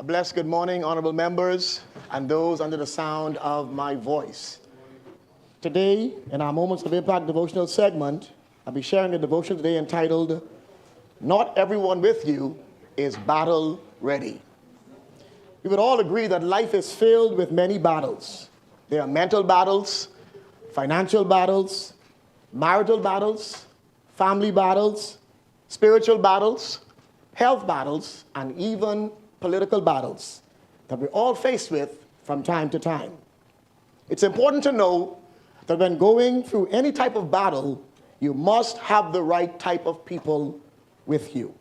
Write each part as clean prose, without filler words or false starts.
A blessed good morning, honorable members, and those under the sound of my voice. Today, in our Moments of Impact devotional segment, I'll be sharing a devotion today entitled, Not Everyone With You is Battle Ready. We would all agree that life is filled with many battles. There are mental battles, financial battles, marital battles, family battles, spiritual battles, health battles, and even political battles that we're all faced with from time to time. It's important to know that when going through any type of battle, you must have the right type of people with you.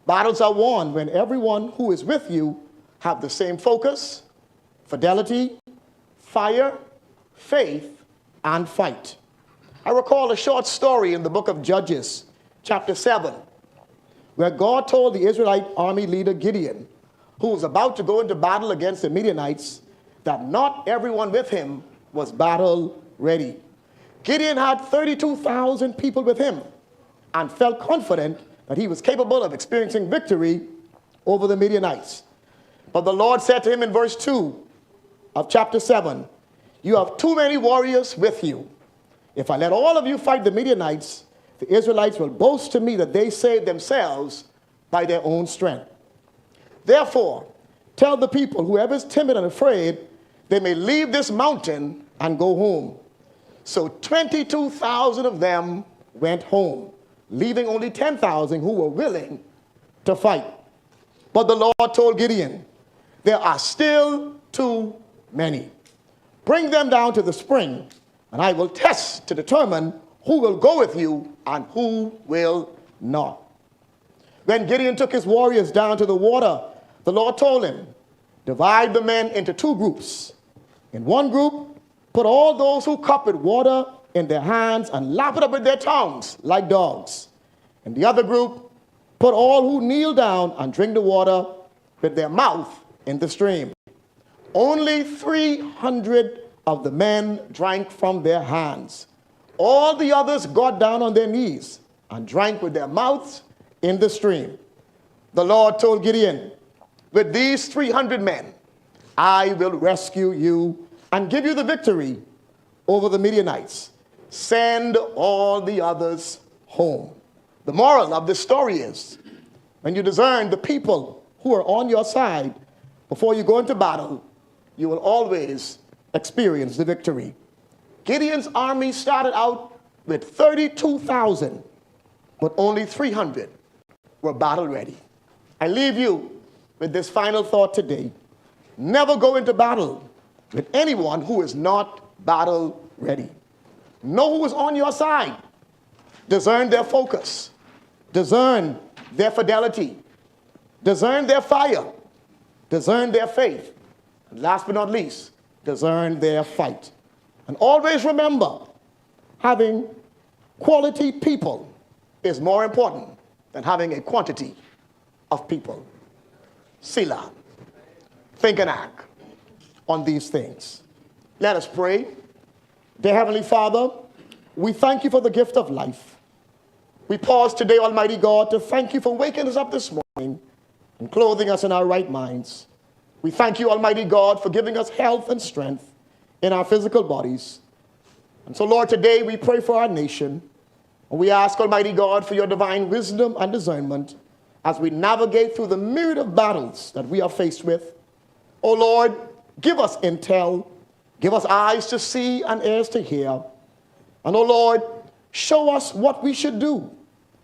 Battles are won when everyone who is with you have the same focus, fidelity, fire, faith, and fight. I recall a short story in the book of Judges, chapter 7, where God told the Israelite army leader Gideon, who was about to go into battle against the Midianites, that not everyone with him was battle ready. Gideon had 32,000 people with him and felt confident that he was capable of experiencing victory over the Midianites. But the Lord said to him in verse 2 of chapter 7, "You have too many warriors with you. If I let all of you fight the Midianites, the Israelites will boast to me that they saved themselves by their own strength. Therefore, tell the people, whoever is timid and afraid, they may leave this mountain and go home." So 22,000 of them went home, leaving only 10,000 who were willing to fight. But the Lord told Gideon, "There are still too many. Bring them down to the spring, and I will test to determine who will go with you and who will not." When Gideon took his warriors down to the water, the Lord told him, "Divide the men into two groups. In one group, put all those who cup with water in their hands and lap it up with their tongues like dogs. In the other group, put all who kneel down and drink the water with their mouth in the stream." Only 300 of the men drank from their hands. All the others got down on their knees and drank with their mouths in the stream. The Lord told Gideon, "With these 300 men, I will rescue you and give you the victory over the Midianites. Send all the others home." The moral of this story is, when you discern the people who are on your side before you go into battle, you will always experience the victory. Gideon's army started out with 32,000, but only 300 were battle ready. I leave you with this final thought today. Never go into battle with anyone who is not battle ready. Know who is on your side. Discern their focus. Discern their fidelity. Discern their fire. Discern their faith. And last but not least, discern their fight. And always remember, having quality people is more important than having a quantity of people. Selah. Think and act on these things. Let us pray. Dear Heavenly Father, we thank you for the gift of life. We pause today, Almighty God, to thank you for waking us up this morning and clothing us in our right minds. We thank you, Almighty God, for giving us health and strength in our physical bodies. And so, Lord, today we pray for our nation. And we ask, Almighty God, for your divine wisdom and discernment as we navigate through the myriad of battles that we are faced with. Oh, Lord, give us intel. Give us eyes to see and ears to hear. And, oh, Lord, show us what we should do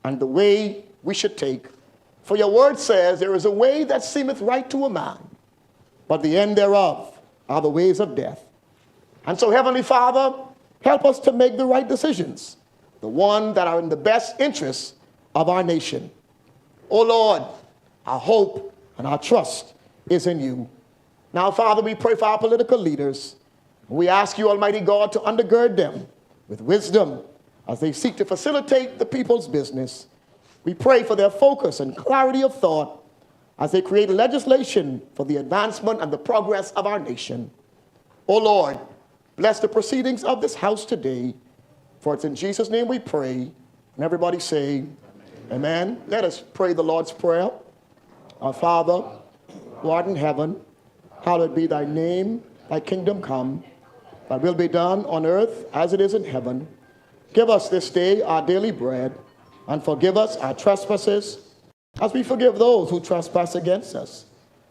and the way we should take. For your word says, there is a way that seemeth right to a man, but the end thereof are the ways of death. And so, Heavenly Father, help us to make the right decisions, the ones that are in the best interests of our nation. Oh, Lord, our hope and our trust is in you. Now, Father, we pray for our political leaders. We ask you, Almighty God, to undergird them with wisdom as they seek to facilitate the people's business. We pray for their focus and clarity of thought as they create legislation for the advancement and the progress of our nation. Oh, Lord, bless the proceedings of this house today, for it's in Jesus' name we pray. And everybody say, Amen. Let us pray the Lord's Prayer. Our Father, who art in heaven, hallowed be thy name, thy kingdom come, thy will be done on earth as it is in heaven. Give us this day our daily bread, and forgive us our trespasses, as we forgive those who trespass against us.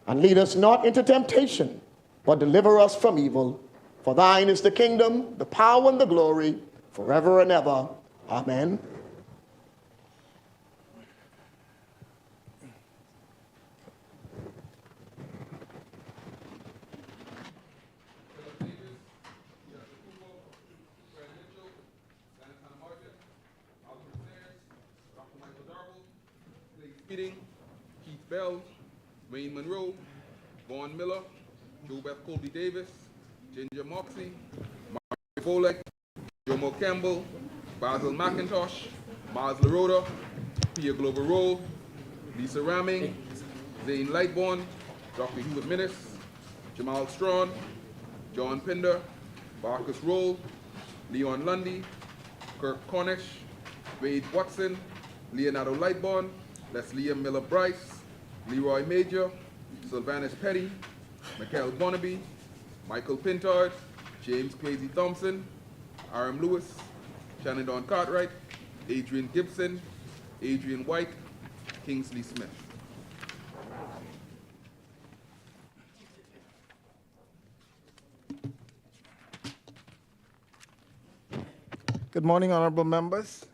And lead us not into temptation, but deliver us from evil. For thine is the kingdom, the power, and the glory, forever and ever. Amen. Keith Bell, Wayne Monroe, Vaughn Miller, Joe Beth Colby Davis, Ginger Moxie, Mark Folek, Jomo Campbell, Basil McIntosh, Mars LaRota, Pia Glover Rowe, Lisa Ramming, Zane Lightbourne, Dr. Hubert Minnis, Jamal Strawn, John Pinder, Marcus Roll, Leon Lundy, Kirk Cornish, Wade Watson, Leonardo Lightbourne, Leslie M. Miller Bryce, Leroy Major, Sylvanus Petty, Michael Bonnaby, Michael Pintard, James Kwesi Thompson, Aram Lewis, Shannon Dawn Cartwright, Adrian Gibson, Adrian White, Kingsley Smith. Good morning, honorable members.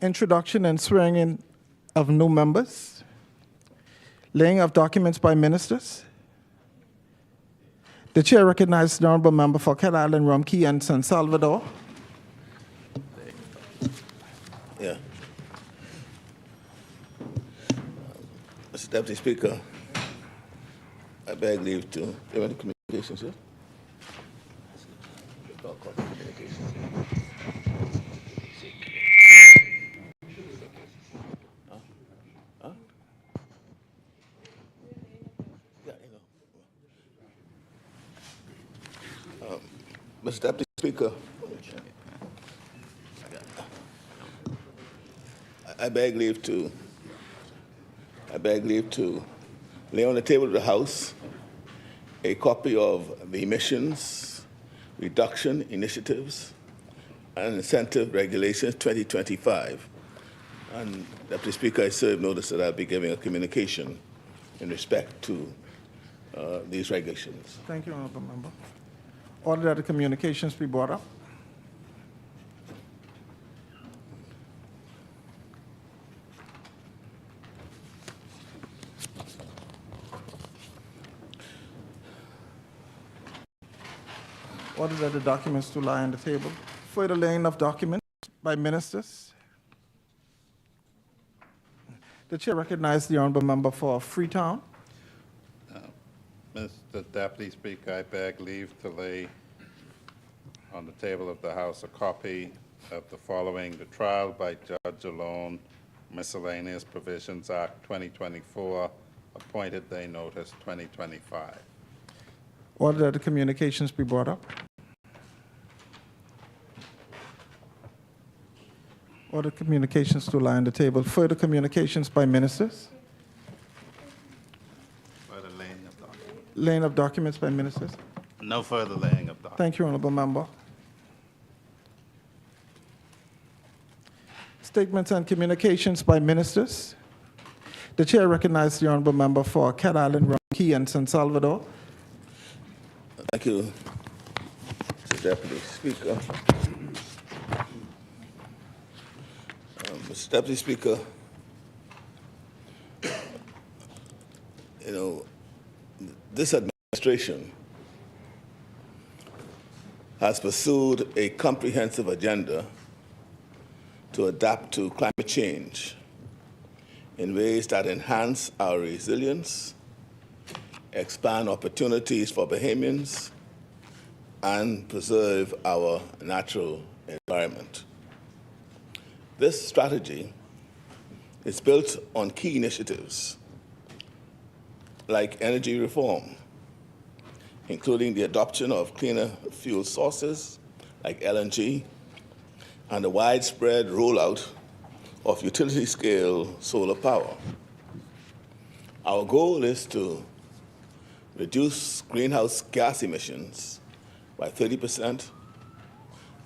Introduction and swearing in of new members. Laying of documents by ministers. The chair recognizes the honorable member for Cat Island, Rumkey, and San Salvador. Yeah. Mr. Deputy Speaker, I beg leave to. Do you have any communications, sir? Mr. Deputy Speaker, I beg leave to lay on the table of the House a copy of the emissions reduction initiatives and incentive regulations 2025. And Deputy Speaker, I serve notice that I'll be giving a communication in respect to these regulations. Thank you, honorable member. Order that the communications be brought up. Order that the documents to lie on the table. Further laying of documents by ministers. The chair recognizes the honorable member for Freetown. Mr. Deputy Speaker, I beg leave to lay on the table of the House a copy of the following: the trial by judge alone, Miscellaneous Provisions Act 2024, appointed day notice 2025. Order that the communications be brought up. Order communications to lie on the table. Further communications by ministers. Further laying of documents. Laying of documents by ministers. No further laying of documents. Thank you, honorable member. Statements and communications by ministers. The chair recognizes the honorable member for Cat Island, Rumkey, and San Salvador. Thank you, Mr. Deputy Speaker. Mr. Deputy Speaker, this administration has pursued a comprehensive agenda to adapt to climate change in ways that enhance our resilience, expand opportunities for Bahamians, and preserve our natural environment. This strategy is built on key initiatives like energy reform, including the adoption of cleaner fuel sources like LNG and the widespread rollout of utility-scale solar power. Our goal is to reduce greenhouse gas emissions by 30%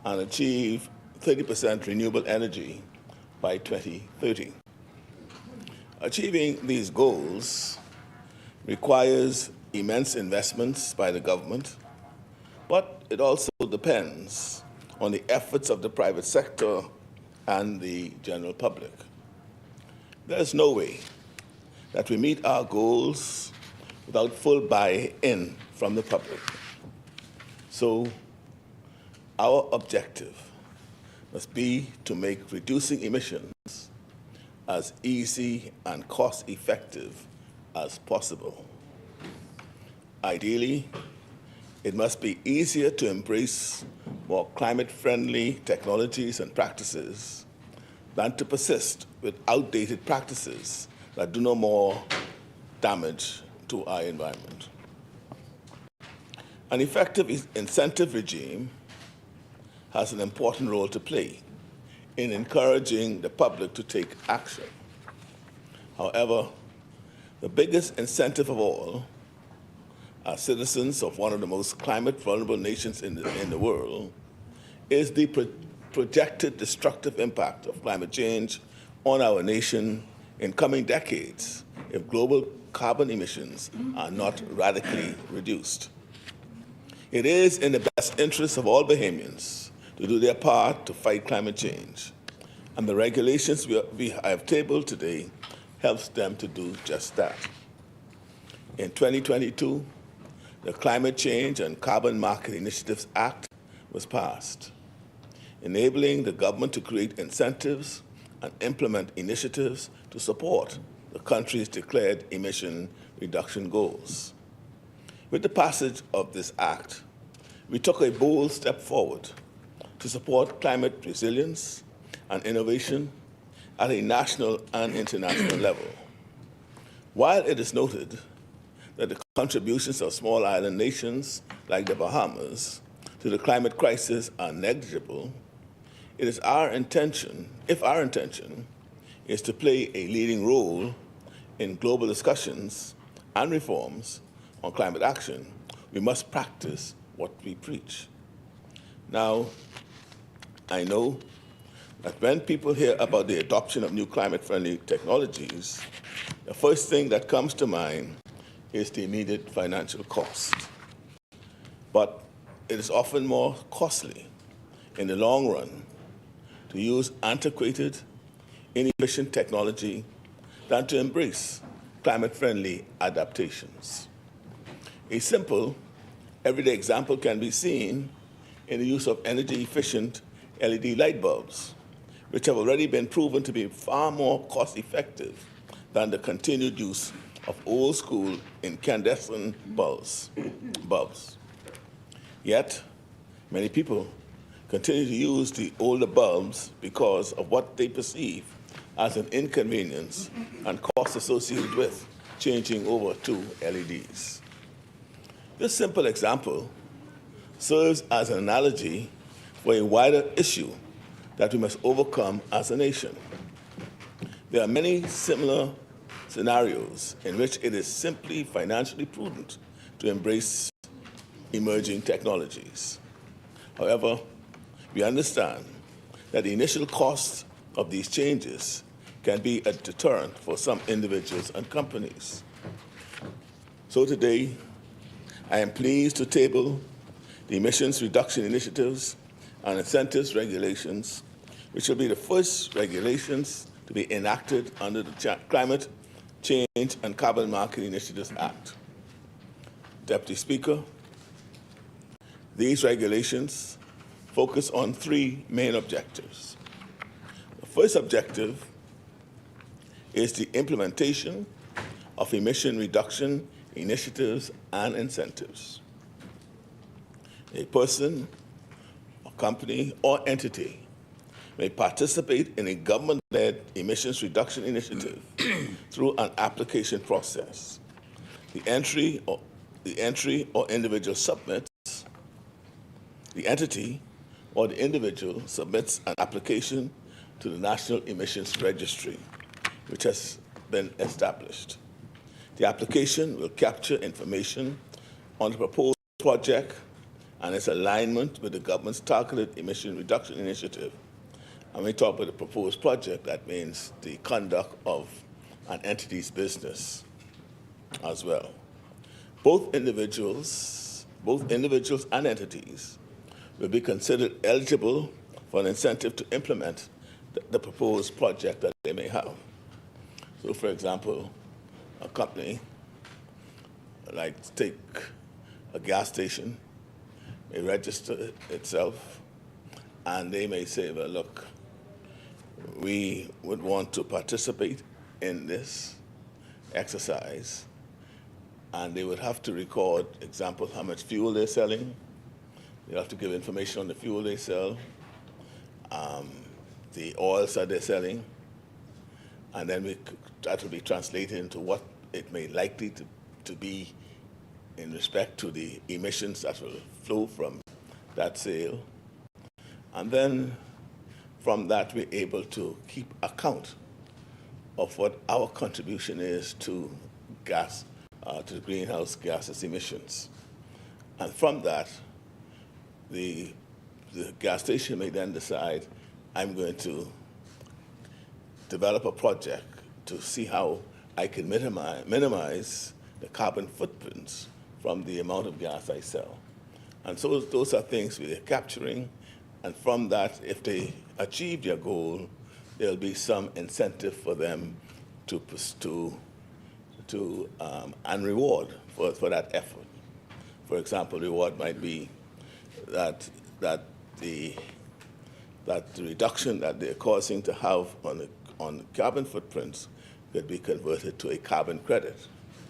and achieve 30% renewable energy by 2030. Achieving these goals requires immense investments by the government, but it also depends on the efforts of the private sector and the general public. There is no way that we meet our goals without full buy-in from the public. So our objective must be to make reducing emissions as easy and cost-effective as possible. Ideally, it must be easier to embrace more climate-friendly technologies and practices than to persist with outdated practices that do no more damage to our environment. An effective incentive regime has an important role to play in encouraging the public to take action. However, the biggest incentive of all, as citizens of one of the most climate-vulnerable nations in the world, is the projected destructive impact of climate change on our nation in coming decades if global carbon emissions are not radically reduced. It is in the best interest of all Bahamians to do their part to fight climate change, and the regulations we have tabled today helps them to do just that. In 2022, the Climate Change and Carbon Market Initiatives Act was passed, enabling the government to create incentives and implement initiatives to support the country's declared emission reduction goals. With the passage of this act, we took a bold step forward to support climate resilience and innovation at a national and international level. While it is noted that the contributions of small island nations like the Bahamas to the climate crisis are negligible, it is our intention, if our intention is to play a leading role in global discussions and reforms on climate action, we must practice what we preach. Now, I know that when people hear about the adoption of new climate-friendly technologies, the first thing that comes to mind is the immediate financial cost. But it is often more costly in the long run to use antiquated, inefficient technology than to embrace climate-friendly adaptations. A simple, everyday example can be seen in the use of energy-efficient LED light bulbs, which have already been proven to be far more cost-effective than the continued use of old-school incandescent bulbs. Yet, many people continue to use the older bulbs because of what they perceive as an inconvenience and cost associated with changing over to LEDs. This simple example serves as an analogy for a wider issue that we must overcome as a nation. There are many similar scenarios in which it is simply financially prudent to embrace emerging technologies. However, we understand that the initial cost of these changes can be a deterrent for some individuals and companies. So today, I am pleased to table the emissions reduction initiatives and incentives regulations, which will be the first regulations to be enacted under the Climate Change and Carbon Market Initiatives Act. Deputy Speaker, these regulations focus on three main objectives. The first objective is the implementation of emission reduction initiatives and incentives. A person, a company, or entity may participate in a government-led emissions reduction initiative through an application process. The entry or individual submits. The entity or the individual submits an application to the National Emissions Registry, which has been established. The application will capture information on the proposed project and its alignment with the government's targeted emission reduction initiative. And when we talk about the proposed project, that means the conduct of an entity's business as well. Both individuals and entities will be considered eligible for an incentive to implement the proposed project that they may have. So, for example, a company, like take a gas station, may register itself, and they may say, well, look, we would want to participate in this exercise, and they would have to record, example, how much fuel they're selling. They have to give information on the fuel they sell, the oils that they're selling, and then that will be translated into what it may likely to be in respect to the emissions that will flow from that sale. And then from that, we're able to keep account of what our contribution is to gas, to the greenhouse gases emissions. And from that, the gas station may then decide, I'm going to develop a project to see how I can minimize the carbon footprints from the amount of gas I sell. And so those are things we're capturing. And from that, if they achieve their goal, there'll be some incentive for them and reward for that effort. For example, reward might be that the reduction that they're causing to have on the carbon footprints could be converted to a carbon credit,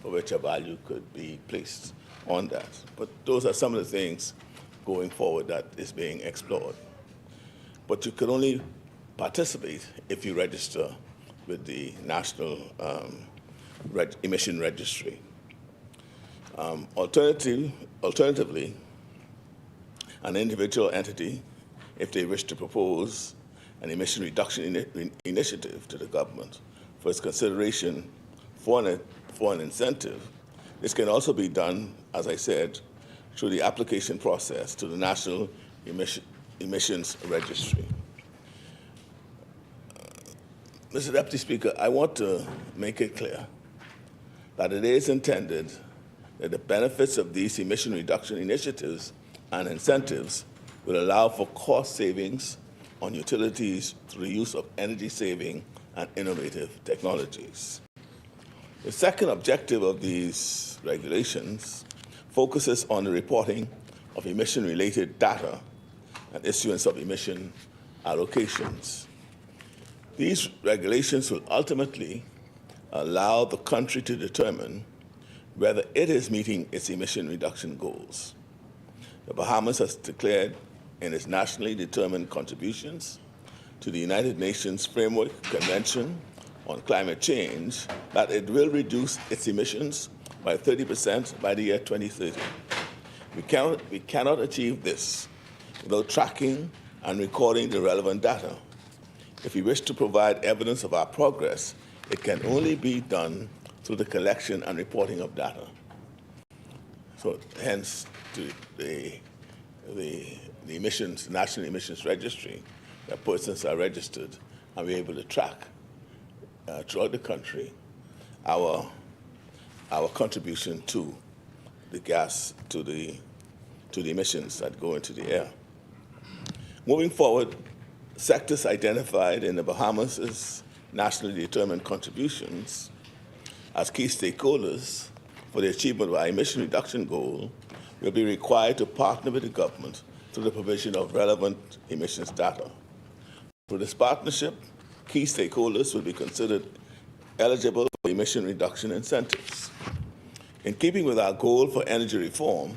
for which a value could be placed on that. But those are some of the things going forward that is being explored. But you can only participate if you register with the National Emission Registry. Alternatively, an individual entity, if they wish to propose an emission reduction initiative to the government for its consideration for an incentive, this can also be done, as I said, through the application process to the National Emissions Registry. Mr. Deputy Speaker, I want to make it clear that it is intended that the benefits of these emission reduction initiatives and incentives will allow for cost savings on utilities through the use of energy-saving and innovative technologies. The second objective of these regulations focuses on the reporting of emission-related data and issuance of emission allocations. These regulations will ultimately allow the country to determine whether it is meeting its emission reduction goals. The Bahamas has declared in its nationally determined contributions to the United Nations Framework Convention on Climate Change that it will reduce its emissions by 30% by the year 2030. We cannot achieve this without tracking and recording the relevant data. If we wish to provide evidence of our progress, it can only be done through the collection and reporting of data. So hence the National Emissions Registry, that persons are registered and we're able to track throughout the country our contribution to the gas, to the emissions that go into the air. Moving forward, sectors identified in the Bahamas as nationally determined contributions as key stakeholders for the achievement of our emission reduction goal will be required to partner with the government through the provision of relevant emissions data. Through this partnership, key stakeholders will be considered eligible for emission reduction incentives. In keeping with our goal for energy reform,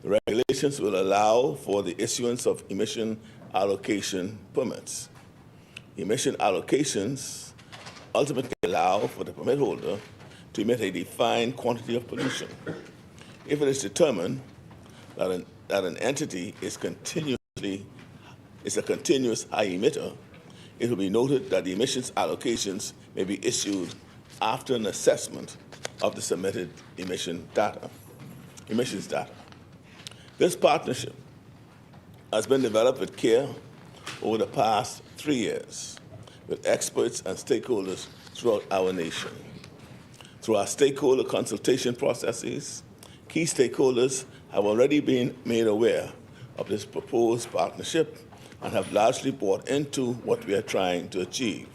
the regulations will allow for the issuance of emission allocation permits. Emission allocations ultimately allow for the permit holder to emit a defined quantity of pollution. If it is determined that an entity is continuously is a continuous high emitter, it will be noted that the emissions allocations may be issued after an assessment of the submitted emissions data. This partnership has been developed with care over the past 3 years with experts and stakeholders throughout our nation. Through our stakeholder consultation processes, key stakeholders have already been made aware of this proposed partnership and have largely bought into what we are trying to achieve.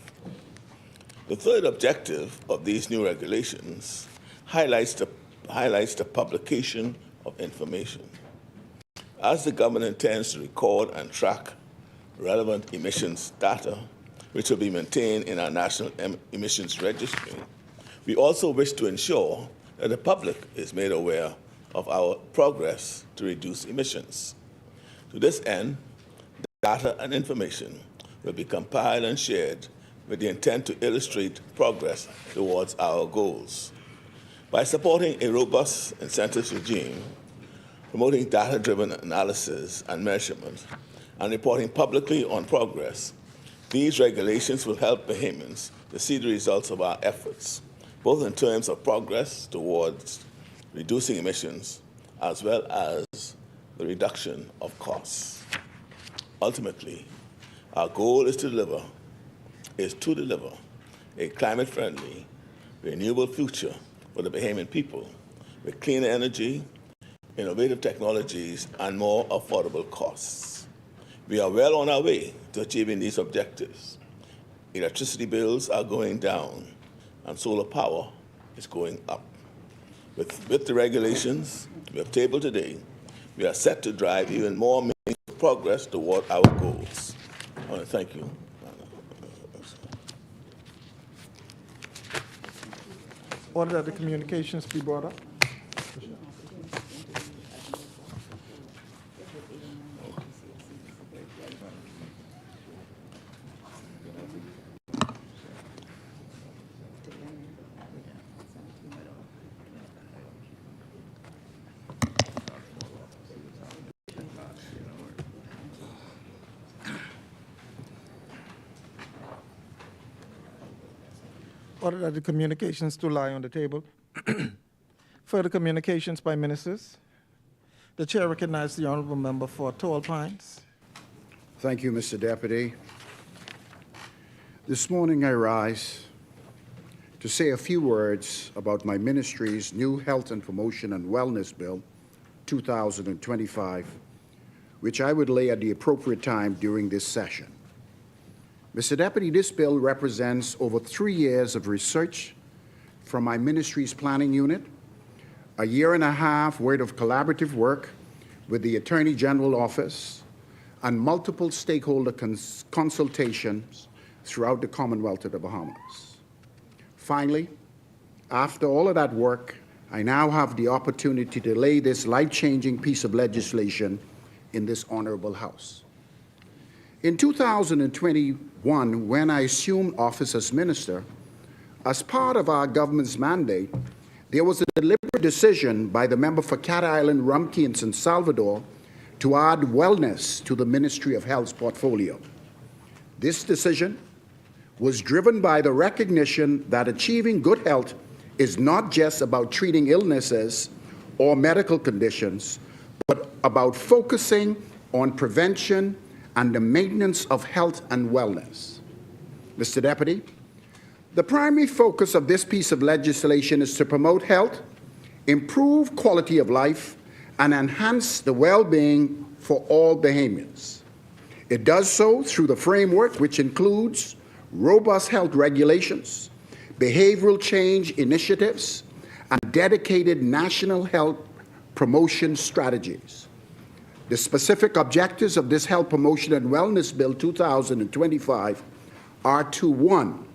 The third objective of these new regulations highlights the publication of information. As the government intends to record and track relevant emissions data, which will be maintained in our National Emissions Registry, we also wish to ensure that the public is made aware of our progress to reduce emissions. To this end, data and information will be compiled and shared with the intent to illustrate progress towards our goals. By supporting a robust incentives regime, promoting data-driven analysis and measurement, and reporting publicly on progress, these regulations will help Bahamians to see the results of our efforts, both in terms of progress towards reducing emissions, as well as the reduction of costs. Ultimately, our goal is to deliver a climate-friendly, renewable future for the Bahamian people with cleaner energy, innovative technologies, and more affordable costs. We are well on our way to achieving these objectives. Electricity bills are going down, and solar power is going up. With the regulations we have tabled today, we are set to drive even more meaningful progress toward our goals. I want to thank you. Order that the communications be brought up. Order that the communications to lie on the table. Further communications by ministers. The chair recognizes the honorable member for Tall Pines. Thank you, Mr. Deputy. This morning I rise to say a few words about my ministry's new Health and Promotion and Wellness Bill 2025, which I would lay at the appropriate time during this session. Mr. Deputy, this bill represents over 3 years of research from my ministry's planning unit, a 1.5 years worth of collaborative work with the Attorney General Office, and multiple stakeholder consultations throughout the Commonwealth of the Bahamas. Finally, after all of that work, I now have the opportunity to lay this life-changing piece of legislation in this honorable House. In 2021, when I assumed office as minister, as part of our government's mandate, there was a deliberate decision by the member for Cat Island, Rumkey, and San Salvador to add wellness to the Ministry of Health's portfolio. This decision was driven by the recognition that achieving good health is not just about treating illnesses or medical conditions, but about focusing on prevention and the maintenance of health and wellness. Mr. Deputy, the primary focus of this piece of legislation is to promote health, improve quality of life, and enhance the well-being for all Bahamians. It does so through the framework which includes robust health regulations, behavioral change initiatives, and dedicated national health promotion strategies. The specific objectives of this Health Promotion and Wellness Bill 2025 are to: 1,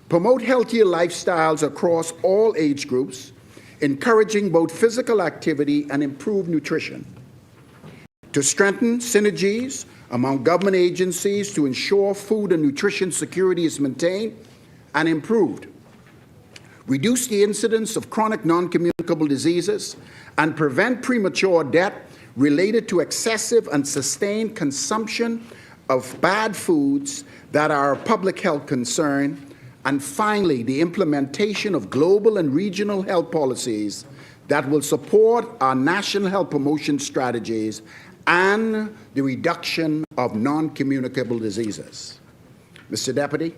promote healthier lifestyles across all age groups, encouraging both physical activity and improved nutrition; to strengthen synergies among government agencies to ensure food and nutrition security is maintained and improved; reduce the incidence of chronic non-communicable diseases, and prevent premature death related to excessive and sustained consumption of bad foods that are a public health concern, and finally, the implementation of global and regional health policies that will support our national health promotion strategies and the reduction of non-communicable diseases. Mr. Deputy,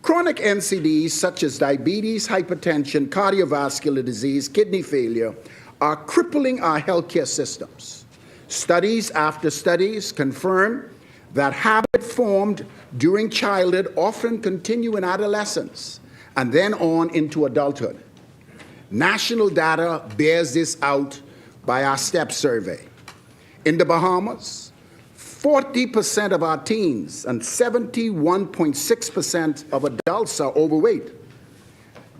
chronic NCDs such as diabetes, hypertension, cardiovascular disease, kidney failure are crippling our healthcare systems. Studies after studies confirm that habits formed during childhood often continue in adolescence and then on into adulthood. National data bears this out by our STEP survey. In the Bahamas, 40% of our teens and 71.6% of adults are overweight.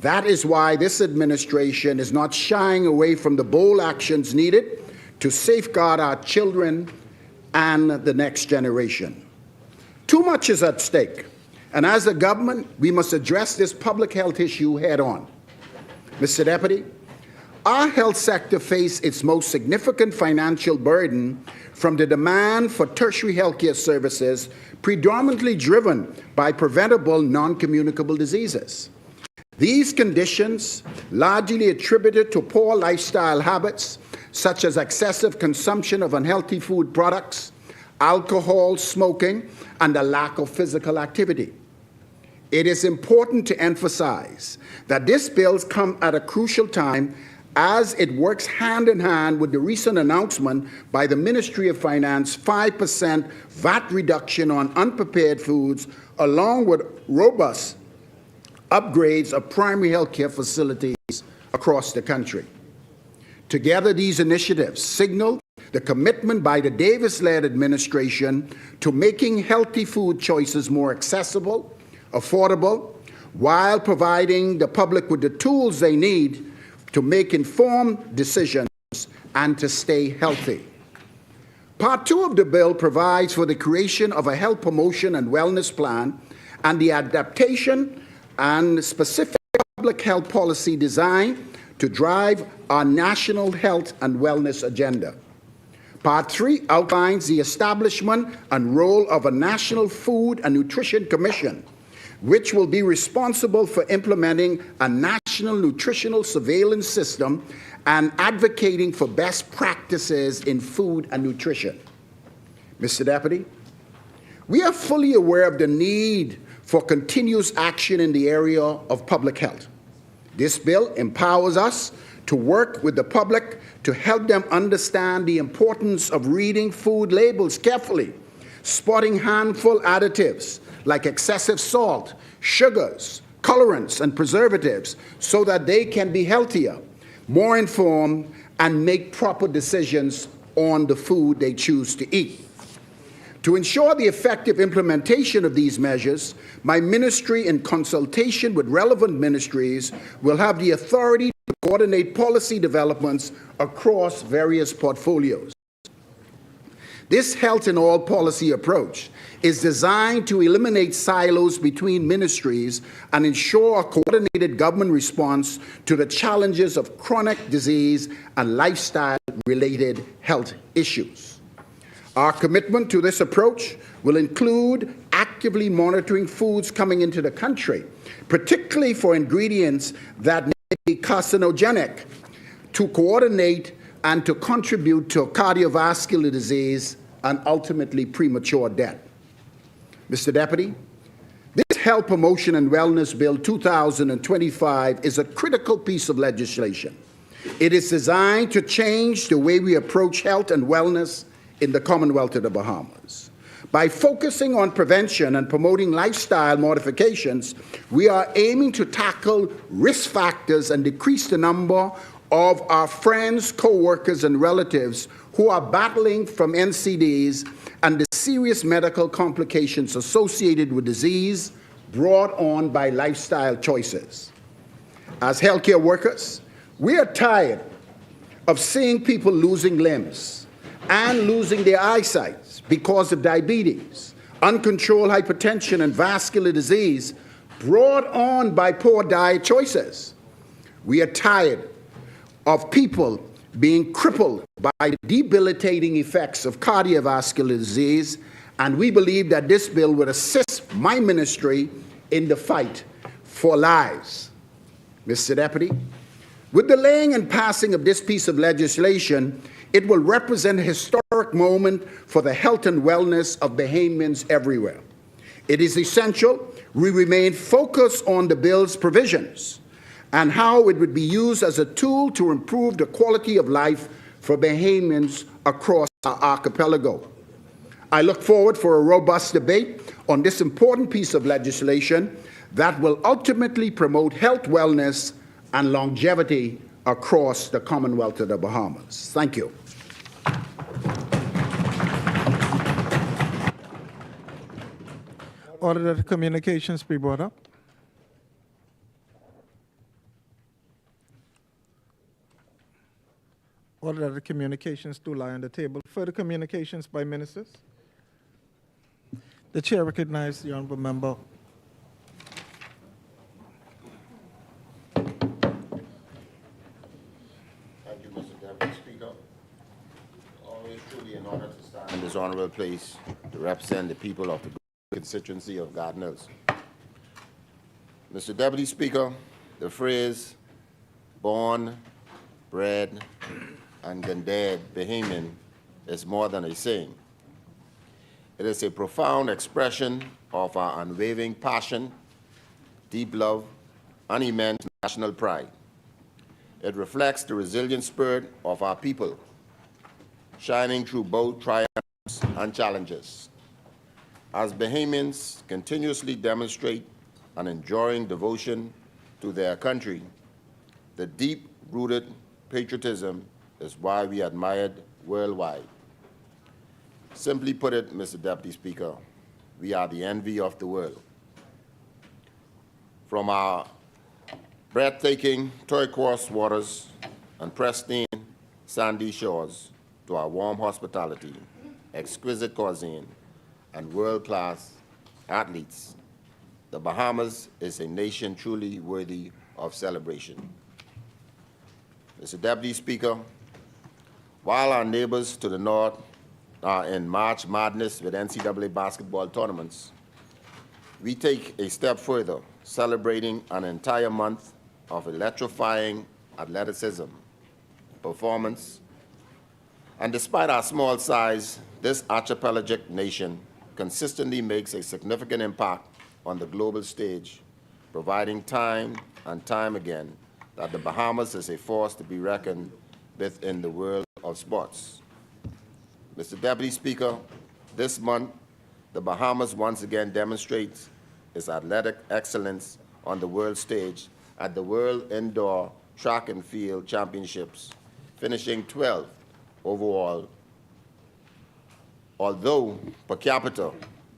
That is why this administration is not shying away from the bold actions needed to safeguard our children and the next generation. Too much is at stake, and as a government, we must address this public health issue head on. Mr. Deputy, our health sector faces its most significant financial burden from the demand for tertiary healthcare services, predominantly driven by preventable non-communicable diseases. These conditions, largely attributed to poor lifestyle habits, such as excessive consumption of unhealthy food products, alcohol, smoking, and a lack of physical activity. It is important to emphasize that this bill comes at a crucial time as it works hand in hand with the recent announcement by the Ministry of Finance 5% VAT reduction on unprepared foods, along with robust upgrades of primary health care facilities across the country. Together, these initiatives signal the commitment by the Davis-led administration to making healthy food choices more accessible, affordable, while providing the public with the tools they need to make informed decisions and to stay healthy. Part 2 of the bill provides for the creation of a health promotion and wellness plan and the adaptation and specific public health policy designed to drive our national health and wellness agenda. Part 3 outlines the establishment and role of a National Food and Nutrition Commission, which will be responsible for implementing a national nutritional surveillance system and advocating for best practices in food and nutrition. Mr. Deputy, we are fully aware of the need for continuous action in the area of public health. This bill empowers us to work with the public to help them understand the importance of reading food labels carefully, spotting harmful additives like excessive salt, sugars, colorants, and preservatives so that they can be healthier, more informed, and make proper decisions on the food they choose to eat. To ensure the effective implementation of these measures, my ministry, in consultation with relevant ministries, will have the authority to coordinate policy developments across various portfolios. This health in all policy approach is designed to eliminate silos between ministries and ensure a coordinated government response to the challenges of chronic disease and lifestyle-related health issues. Our commitment to this approach will include actively monitoring foods coming into the country, particularly for ingredients that may be carcinogenic, to coordinate and to contribute to cardiovascular disease and ultimately premature death. Mr. Deputy, this Health Promotion and Wellness Bill 2025 is a critical piece of legislation. It is designed to change the way we approach health and wellness in the Commonwealth of the Bahamas. By focusing on prevention and promoting lifestyle modifications, we are aiming to tackle risk factors and decrease the number of our friends, co-workers, and relatives who are battling from NCDs and the serious medical complications associated with disease brought on by lifestyle choices. As healthcare workers, we are tired of seeing people losing limbs and losing their eyesight because of diabetes, uncontrolled hypertension, and vascular disease brought on by poor diet choices. We are tired of people being crippled by the debilitating effects of cardiovascular disease and we believe that this bill would assist my ministry in the fight for lives. Mr. Deputy, with the laying and passing of this piece of legislation, it will represent a historic moment for the health and wellness of Bahamians everywhere. It is essential we remain focused on the bill's provisions and how it would be used as a tool to improve the quality of life for Bahamians across our archipelago. I look forward for a robust debate on this important piece of legislation that will ultimately promote health, wellness, and longevity across the Commonwealth of the Bahamas. Thank you. Order that the communications be brought up. Order that the communications do lie on the table. Further communications by ministers. The chair recognizes the honorable member. Thank you, Mr. Deputy Speaker. Always truly an honor to stand in this honorable place to represent the people of the constituency of Garden Hills. Mr. Deputy Speaker, the phrase born, bred, and dead Bahamian is more than a saying. It is a profound expression of our unwavering passion, deep love, and immense national pride. It reflects the resilient spirit of our people, shining through both triumphs and challenges. As Bahamians continuously demonstrate an enduring devotion to their country, the deep-rooted patriotism is why we are admired worldwide. Simply put it, Mr. Deputy Speaker, we are the envy of the world. From our breathtaking turquoise waters and pristine sandy shores to our warm hospitality, exquisite cuisine, and world-class athletes, the Bahamas is a nation truly worthy of celebration. Mr. Deputy Speaker, while our neighbors to the north are in March Madness with NCAA basketball tournaments, we take a step further, celebrating an entire month of electrifying athleticism, performance, and despite our small size, this archipelagic nation consistently makes a significant impact on the global stage, providing time and time again that the Bahamas is a force to be reckoned with in the world of sports. Mr. Deputy Speaker, this month, the Bahamas once again demonstrates its athletic excellence on the world stage at the World Indoor Track and Field Championships, finishing 12th overall. Although per capita,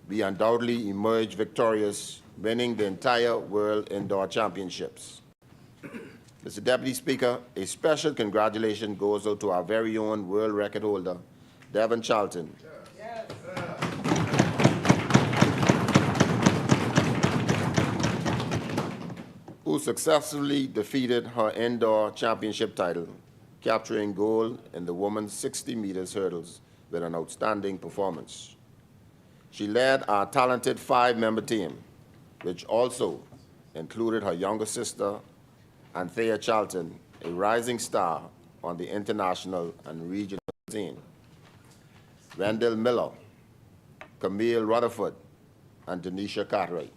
we undoubtedly emerged victorious, winning the entire World Indoor Championships. Mr. Deputy Speaker, a special congratulations goes out to our very own world record holder, Devon Charlton. Yes. Who successfully defeated her indoor championship title, capturing gold in the women's 60 meters hurdles with an outstanding performance. She led our talented 5-member team, which also included her younger sister, Anthea Charlton, a rising star on the international and regional scene. Randall Miller, Camille Rutherford, and Denisha Cartwright.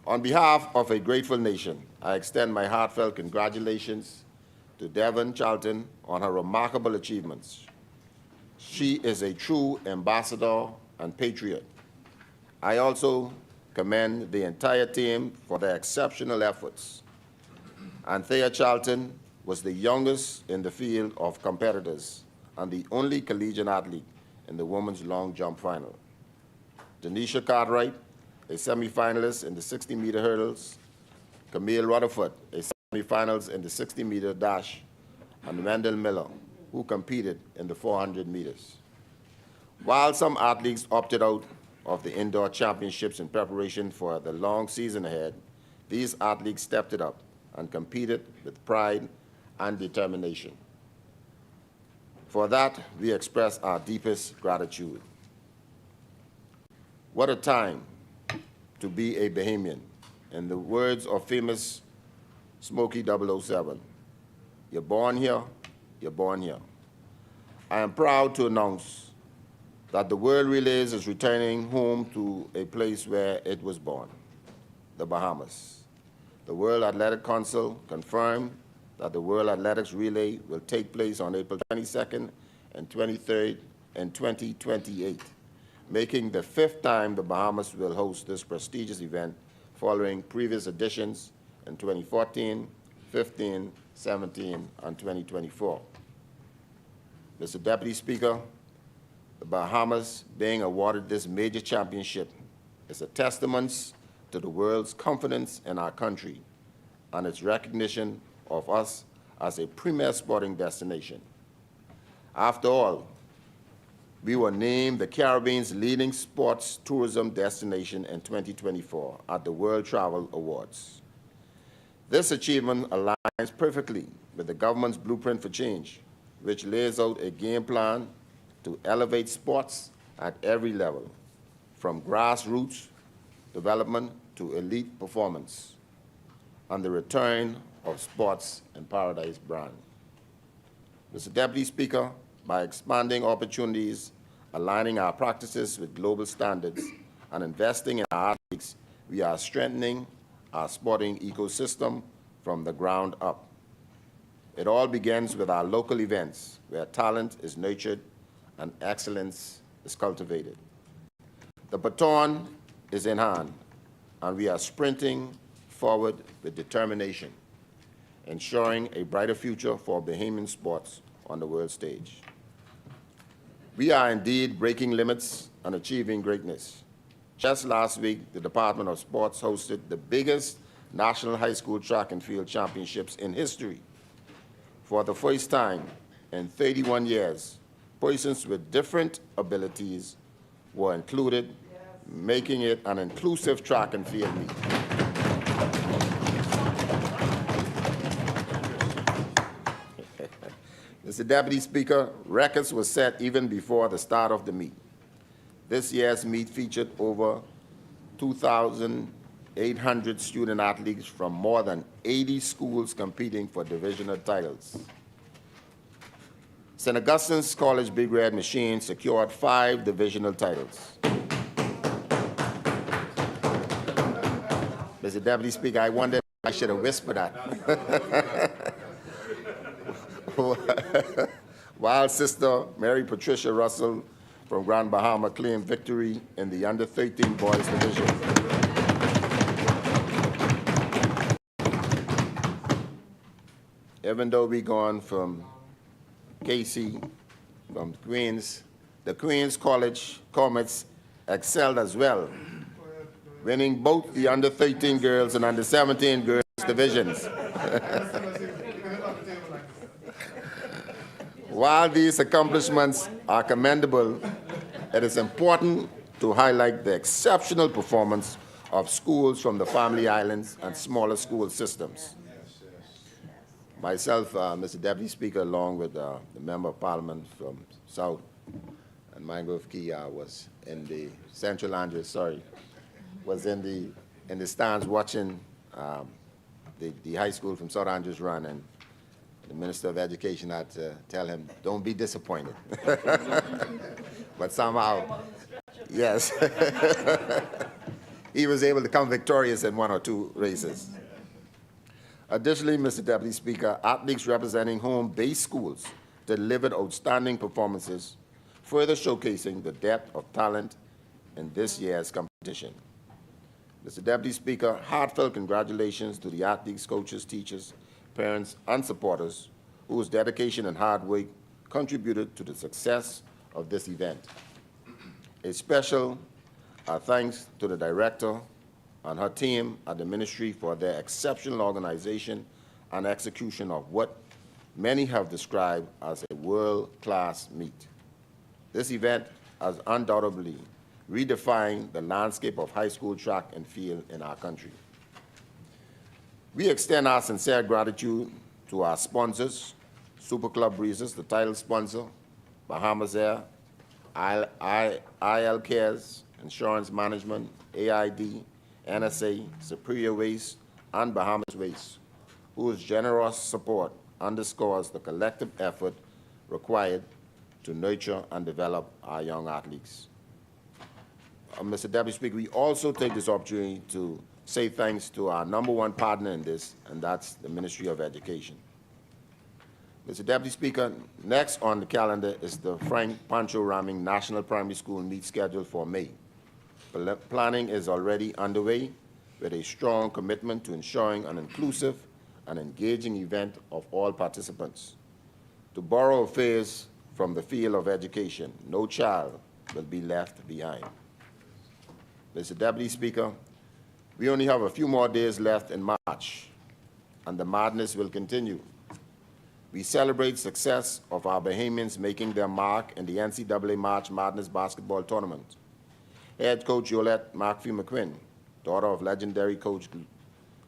On behalf of a grateful nation, I extend my heartfelt congratulations to Devon Charlton on her remarkable achievements. She is a true ambassador and patriot. I also commend the entire team for their exceptional efforts. Anthea Charlton was the youngest in the field of competitors and the only collegiate athlete in the women's long jump final. Denisha Cartwright, a semifinalist in the 60-meter hurdles, Camille Rutherford, a semifinalist in the 60-meter dash, and Randall Miller, who competed in the 400 meters. While some athletes opted out of the indoor championships in preparation for the long season ahead, these athletes stepped it up and competed with pride and determination. For that, we express our deepest gratitude. What a time to be a Bahamian. In the words of famous Smokey 007, you're born here, you're born here. I am proud to announce that the World Relays is returning home to a place where it was born, the Bahamas. The World Athletic Council confirmed that the World Athletics Relay will take place on April 22nd and 23rd in 2028, making the 5th time the Bahamas will host this prestigious event following previous editions in 2014, 15, 17, and 2024. Mr. Deputy Speaker, the Bahamas being awarded this major championship is a testament to the world's confidence in our country and its recognition of us as a premier sporting destination. After all, we were named the Caribbean's leading sports tourism destination in 2024 at the World Travel Awards. This achievement aligns perfectly with the government's blueprint for change, which lays out a game plan to elevate sports at every level, from grassroots development to elite performance, and the return of Sports in Paradise brand. Mr. Deputy Speaker, by expanding opportunities, aligning our practices with global standards, and investing in our athletes, we are strengthening our sporting ecosystem from the ground up. It all begins with our local events, where talent is nurtured and excellence is cultivated. The baton is in hand, and we are sprinting forward with determination, ensuring a brighter future for Bahamian sports on the world stage. We are indeed breaking limits and achieving greatness. Just last week, the Department of Sports hosted the biggest national high school track and field championships in history. For the first time in 31 years, persons with different abilities were included, making it an inclusive track and field meet. Mr. Deputy Speaker, records were set even before the start of the meet. This year's meet featured over 2,800 student athletes from more than 80 schools competing for divisional titles. St. Augustine's College Big Red Machine secured 5 divisional titles. Mr. Deputy Speaker, I wonder if I should have whispered that. While Sister Mary Patricia Russell from Grand Bahama claimed victory in the under-13 boys division. Even though we gone from Casey, from Queens, the Queens College Comets excelled as well, winning both the under-13 girls and under-17 girls divisions. While these accomplishments are commendable, it is important to highlight the exceptional performance of schools from the Family Islands and smaller school systems. Myself, Mr. Deputy Speaker, along with the Member of Parliament from South, and Mangrove Key was in the Central Andrews, was in the stands watching the high school from South Andrews run, and the Minister of Education had to tell him, don't be disappointed. But somehow, yes, he was able to come victorious in 1 or 2 races. Additionally, Mr. Deputy Speaker, athletes representing home-based schools delivered outstanding performances, further showcasing the depth of talent in this year's competition. Mr. Deputy Speaker, heartfelt congratulations to the athletes, coaches, teachers, parents, and supporters whose dedication and hard work contributed to the success of this event. A special thanks to the director and her team at the ministry for their exceptional organization and execution of what many have described as a world-class meet. This event has undoubtedly redefined the landscape of high school track and field in our country. We extend our sincere gratitude to our sponsors, Super Club Breezes, the title sponsor, Bahamas Air, IL Cares, Insurance Management, AID, NSA, Superior Waste, and Bahamas Waste, whose generous support underscores the collective effort required to nurture and develop our young athletes. Mr. Deputy Speaker, we also take this opportunity to say thanks to our #1 partner in this, and that's the Ministry of Education. Mr. Deputy Speaker, next on the calendar is the Frank Pancho Raming National Primary School meet scheduled for May. Planning is already underway with a strong commitment to ensuring an inclusive and engaging event of all participants. To borrow a phrase from the field of education, no child will be left behind. Mr. Deputy Speaker, we only have a few more days left in March, and the madness will continue. We celebrate success of our Bahamians making their mark in the NCAA March Madness basketball tournament. Head coach Yolette McPhee-McQuinn, daughter of legendary coach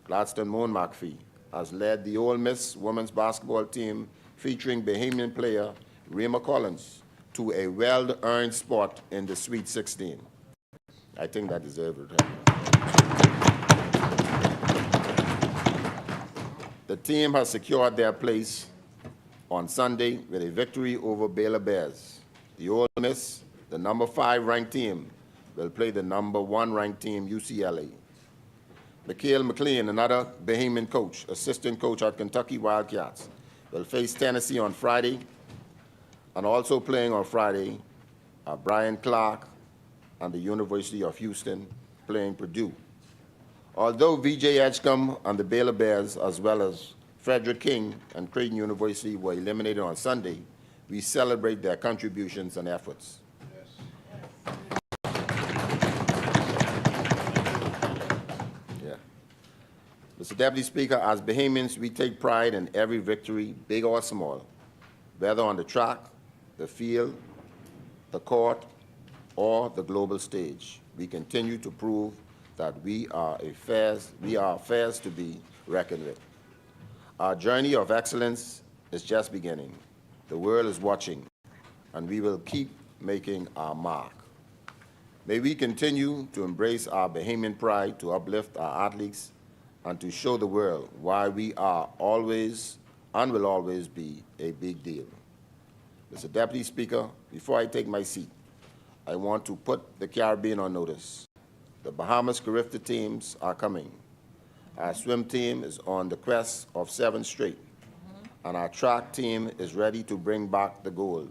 Gladstone Moan McPhee, has led the Ole Miss women's basketball team featuring Bahamian player Rima Collins to a well-earned spot in the Sweet 16. I think that deserves it. The team has secured their place on Sunday with a victory over Baylor Bears. The Ole Miss, the #5 ranked team, will play the #1 ranked team, UCLA. Mikhail McLean, another Bahamian coach, assistant coach at Kentucky Wildcats, will face Tennessee on Friday, and also playing on Friday are Brian Clark and the University of Houston playing Purdue. Although VJ Edgecombe and the Baylor Bears, as well as Frederick King and Creighton University, were eliminated on Sunday, we celebrate their contributions and efforts. Mr. Deputy Speaker, as Bahamians, we take pride in every victory, big or small, whether on the track, the field, the court, or the global stage. We continue to prove that we are affairs to be reckoned with. Our journey of excellence is just beginning. The world is watching, and we will keep making our mark. May we continue to embrace our Bahamian pride, to uplift our athletes, and to show the world why we are always and will always be a big deal. Mr. Deputy Speaker, before I take my seat, I want to put the Caribbean on notice. The Bahamas Carifta teams are coming. Our swim team is on the quest of 7 straight, and our track team is ready to bring back the gold.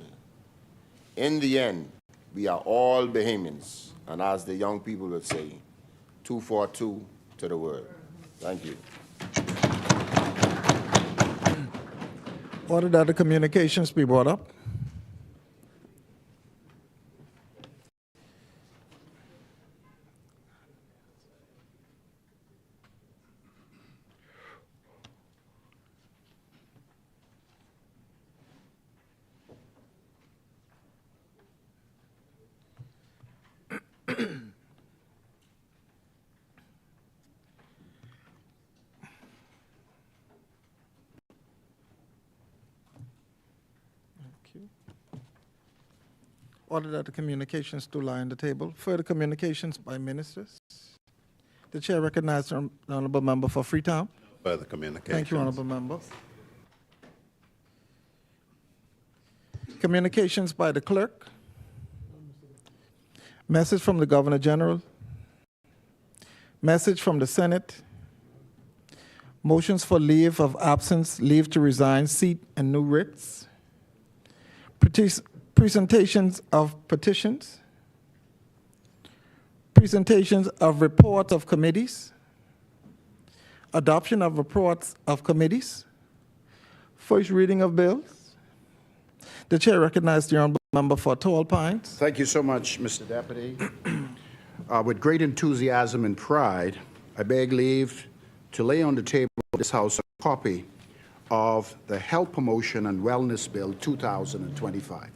In the end, we are all Bahamians, and as the young people would say, 242 to the world. Thank you. Order that the communications be brought up. Order that the communications do lie on the table. Further communications by ministers. The chair recognizes the honorable member for Freetown. Further communications. Thank you, honorable member. Communications by the clerk. Message from the Governor General. Message from the Senate. Motions for leave of absence, leave to resign, seat, and new writs. Presentations of petitions. Presentations of reports of committees. Adoption of reports of committees. First reading of bills. The chair recognizes the honorable member for Tall Pines. Thank you so much, Mr. Deputy. With great enthusiasm and pride, I beg leave to lay on the table of this House a copy of the Health Promotion and Wellness Bill 2025.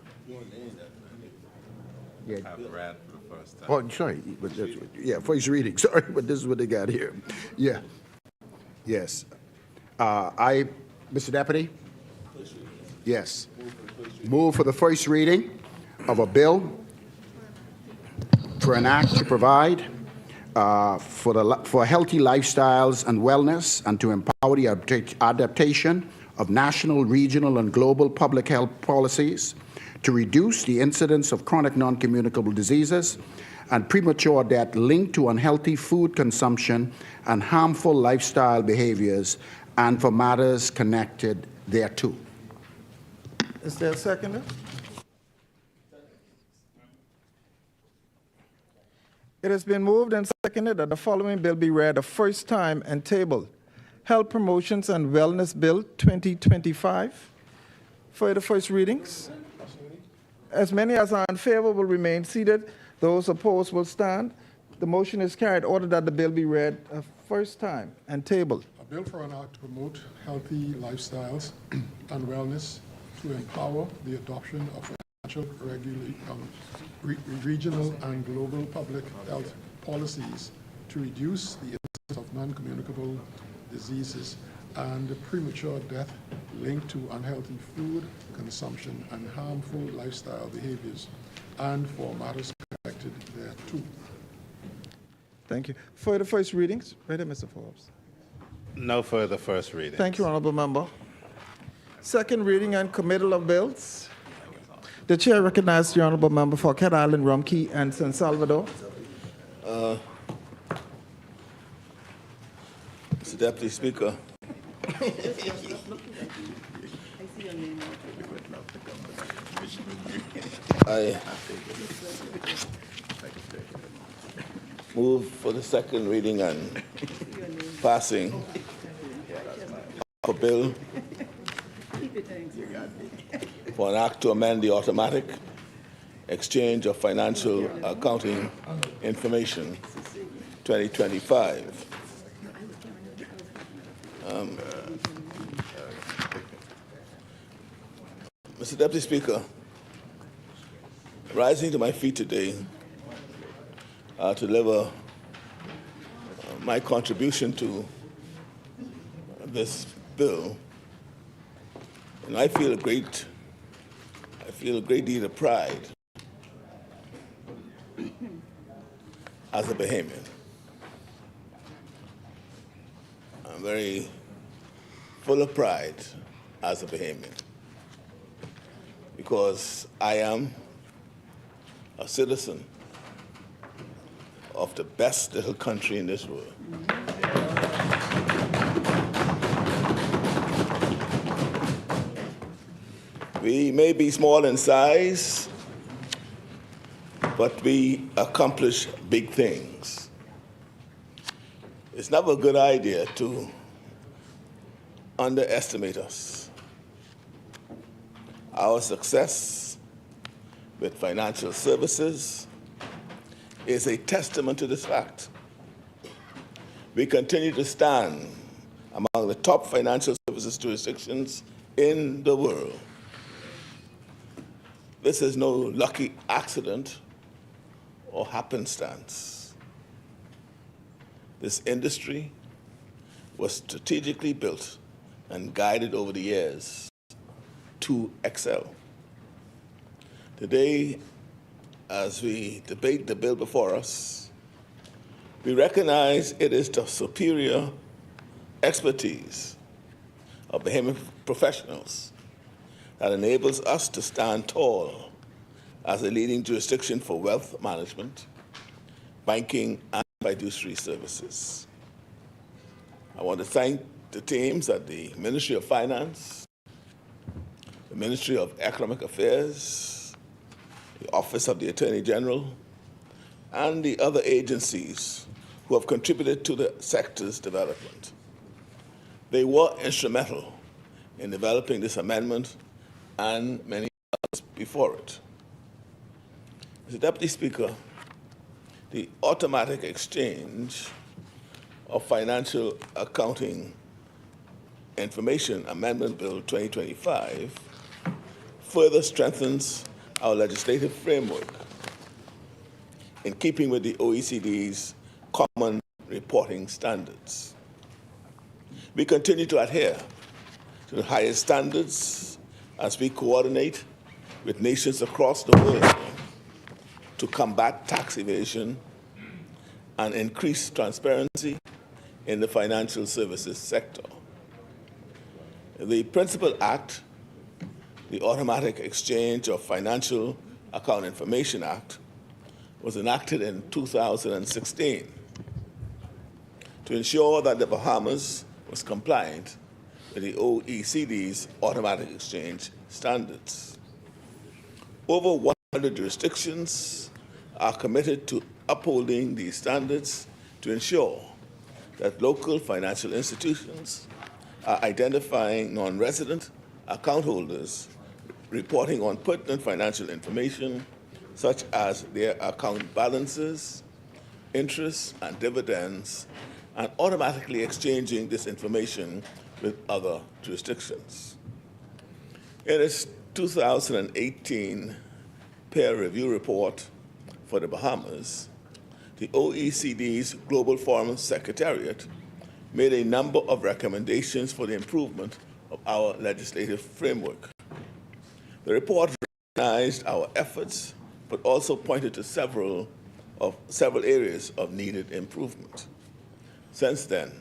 Yeah. I've read for the first time. Oh, sorry, but yeah, first reading. Sorry, but this is what they got here. Yeah, yes. Mr. Deputy? Yes. Move for the first reading of a bill for an act to provide for healthy lifestyles and wellness, and to empower the adaptation of national, regional, and global public health policies to reduce the incidence of chronic non-communicable diseases and premature death linked to unhealthy food consumption and harmful lifestyle behaviors, and for matters connected thereto. Is there a seconder? It has been moved and seconded that the following bill be read a first time and tabled. Health Promotions and Wellness Bill 2025. For the first readings. As many as are in favor will remain seated. Those opposed will stand. The motion is carried. Order that the bill be read a first time and tabled. A bill for an act to promote healthy lifestyles and wellness, to empower the adoption of financial, regional, and global public health policies to reduce the incidence of non-communicable diseases and premature death linked to unhealthy food consumption and harmful lifestyle behaviors, and for matters connected thereto. Thank you. For the first readings, ready, Mr. Forbes. No further first reading. Thank you, Honorable Member. Second reading and committal of bills. The chair recognizes the Honorable Member for Cat Island, Rumkey, and San Salvador. Mr. Deputy Speaker, I move for the second reading and passing of a bill for an act to amend the automatic exchange of financial accounting information 2025. Mr. Deputy Speaker, rising to my feet today to deliver my contribution to this bill, and I feel a great deal of pride as a Bahamian. I'm very full of pride as a Bahamian, because I am a citizen of the best little country in this world. We may be small in size, but we accomplish big things. It's never a good idea to underestimate us. Our success with financial services is a testament to this fact. We continue to stand among the top financial services jurisdictions in the world. This is no lucky accident or happenstance. This industry was strategically built and guided over the years to excel. Today, as we debate the bill before us, we recognize it is the superior expertise of Bahamian professionals that enables us to stand tall as a leading jurisdiction for wealth management, banking, and fiduciary services. I want to thank the teams at the Ministry of Finance, the Ministry of Economic Affairs, the Office of the Attorney General, and the other agencies who have contributed to the sector's development. They were instrumental in developing this amendment and many others before it. Mr. Deputy Speaker, the automatic exchange of financial accounting information Amendment Bill 2025 further strengthens our legislative framework in keeping with the OECD's common reporting standards. We continue to adhere to the highest standards as we coordinate with nations across the world to combat tax evasion and increase transparency in the financial services sector. The principal act, the Automatic Exchange of Financial Account Information Act, was enacted in 2016 to ensure that the Bahamas was compliant with the OECD's automatic exchange standards. Over 100 jurisdictions are committed to upholding these standards to ensure that local financial institutions are identifying non-resident account holders, reporting on pertinent financial information such as their account balances, interests, and dividends, and automatically exchanging this information with other jurisdictions. In its 2018 peer review report for the Bahamas, the OECD's Global Forum Secretariat made a number of recommendations for the improvement of our legislative framework. The report recognized our efforts, but also pointed to several areas of needed improvement. Since then,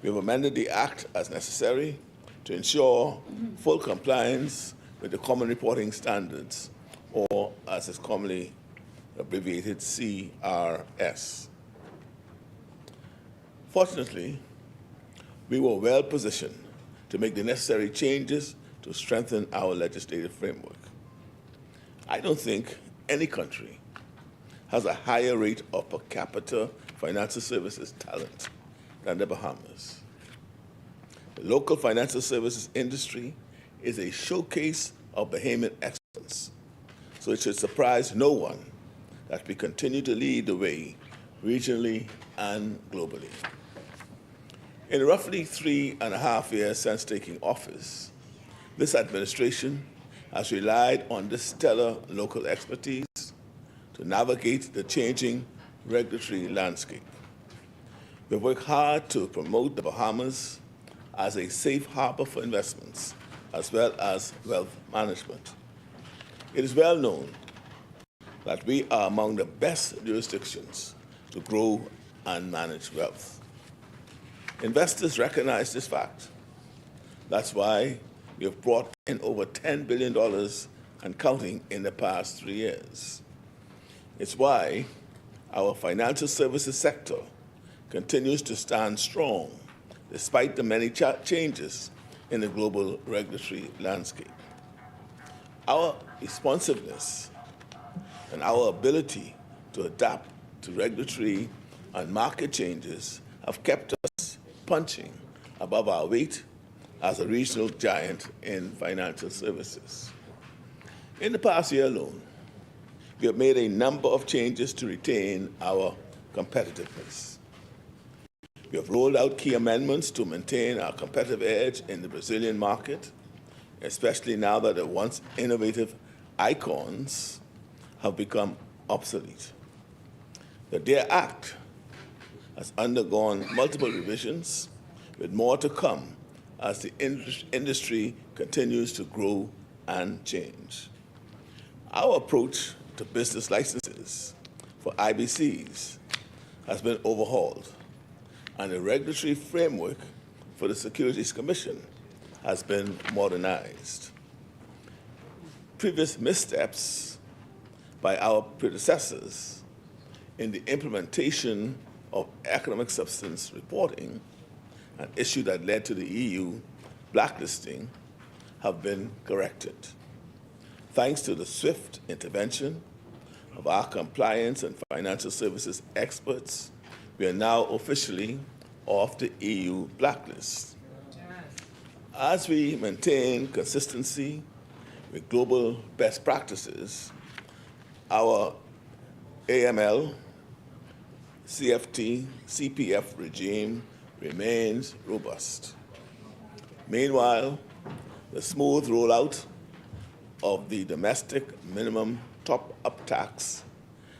we have amended the Act as necessary to ensure full compliance with the Common Reporting Standards, or as is commonly abbreviated, CRS. Fortunately, we were well positioned to make the necessary changes to strengthen our legislative framework. I don't think any country has a higher rate of per capita financial services talent than the Bahamas. The local financial services industry is a showcase of Bahamian excellence, so it should surprise no one that we continue to lead the way regionally and globally. In roughly 3.5 years since taking office, this administration has relied on this stellar local expertise to navigate the changing regulatory landscape. We've worked hard to promote the Bahamas as a safe harbor for investments, as well as wealth management. It is well known that we are among the best jurisdictions to grow and manage wealth. Investors recognize this fact. That's why we have brought in over $10 billion and counting in the past 3 years. It's why our financial services sector continues to stand strong despite the many changes in the global regulatory landscape. Our responsiveness and our ability to adapt to regulatory and market changes have kept us punching above our weight as a regional giant in financial services. In the past year alone, we have made a number of changes to retain our competitiveness. We have rolled out key amendments to maintain our competitive edge in the Brazilian market, especially now that the once innovative icons have become obsolete. The DARE Act has undergone multiple revisions, with more to come as the industry continues to grow and change. Our approach to business licenses for IBCs has been overhauled, and the regulatory framework for the Securities Commission has been modernized. Previous missteps by our predecessors in the implementation of economic substance reporting, an issue that led to the EU blacklisting, have been corrected. Thanks to the swift intervention of our compliance and financial services experts, we are now officially off the EU blacklist. As we maintain consistency with global best practices, our AML, CFT, CPF regime remains robust. Meanwhile, the smooth rollout of the domestic minimum top-up tax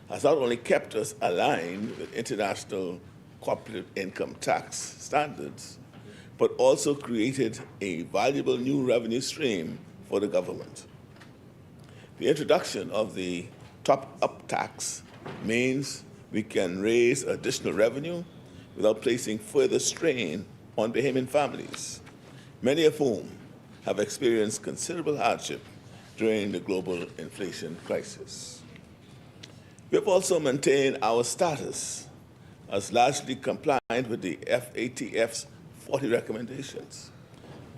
has not only kept us aligned with international corporate income tax standards, but also created a valuable new revenue stream for the government. The introduction of the top-up tax means we can raise additional revenue without placing further strain on Bahamian families, many of whom have experienced considerable hardship during the global inflation crisis. We have also maintained our status as largely compliant with the FATF's 40 recommendations,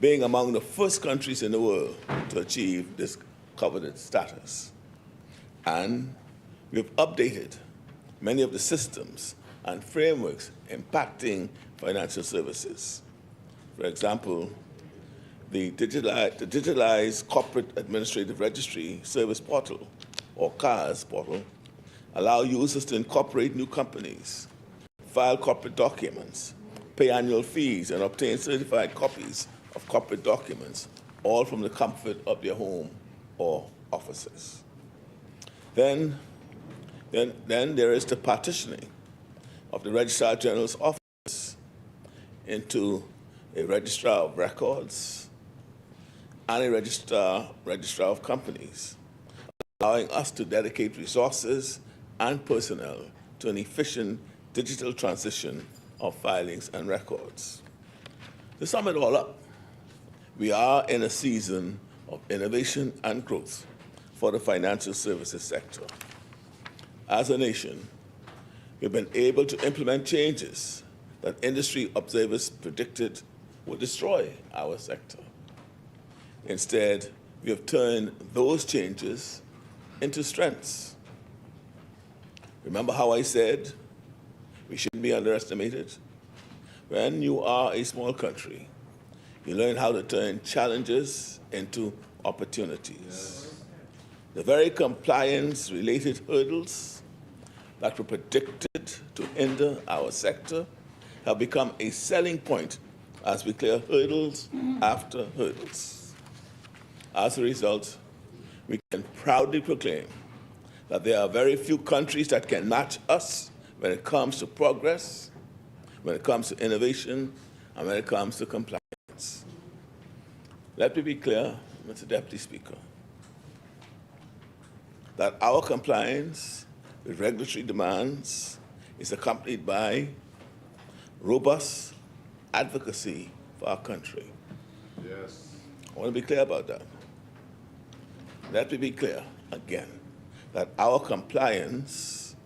being among the first countries in the world to achieve this coveted status. And we have updated many of the systems and frameworks impacting financial services. For example, the digitalized Corporate Administrative Registry Service Portal, or CARS portal, allow users to incorporate new companies, file corporate documents, pay annual fees, and obtain certified copies of corporate documents, all from the comfort of their home or offices. Then there is the partitioning of the Registrar General's office into a Registrar of Records and a Registrar of Companies, allowing us to dedicate resources and personnel to an efficient digital transition of filings and records. To sum it all up, we are in a season of innovation and growth for the financial services sector. As a nation, we've been able to implement changes that industry observers predicted would destroy our sector. Instead, we have turned those changes into strengths. Remember how I said we shouldn't be underestimated? When you are a small country, you learn how to turn challenges into opportunities. Yes. The very compliance-related hurdles that were predicted to hinder our sector have become a selling point as we clear hurdles after hurdles. As a result, we can proudly proclaim that there are very few countries that can match us when it comes to progress, when it comes to innovation, and when it comes to compliance. Let me be clear, Mr. Deputy Speaker, that our compliance with regulatory demands is accompanied by robust advocacy for our country. Yes. I want to be clear about that. Let me be clear again that our compliance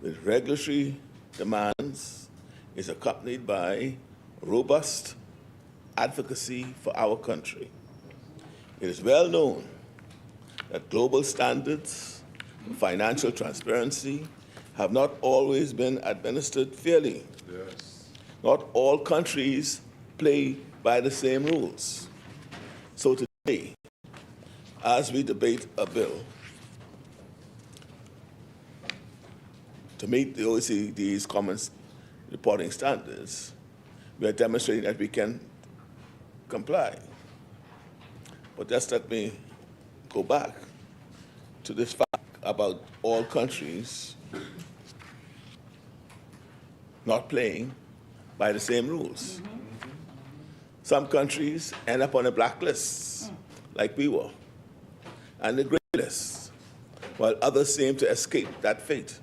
with regulatory demands is accompanied by robust advocacy for our country. It is well known that global standards for financial transparency have not always been administered fairly. Yes. Not all countries play by the same rules. So today, as we debate a bill to meet the OECD's common reporting standards, we are demonstrating that we can comply. But just let me go back to this fact about all countries not playing by the same rules. Some countries end up on a blacklist, like we were, and the grey list, while others seem to escape that fate,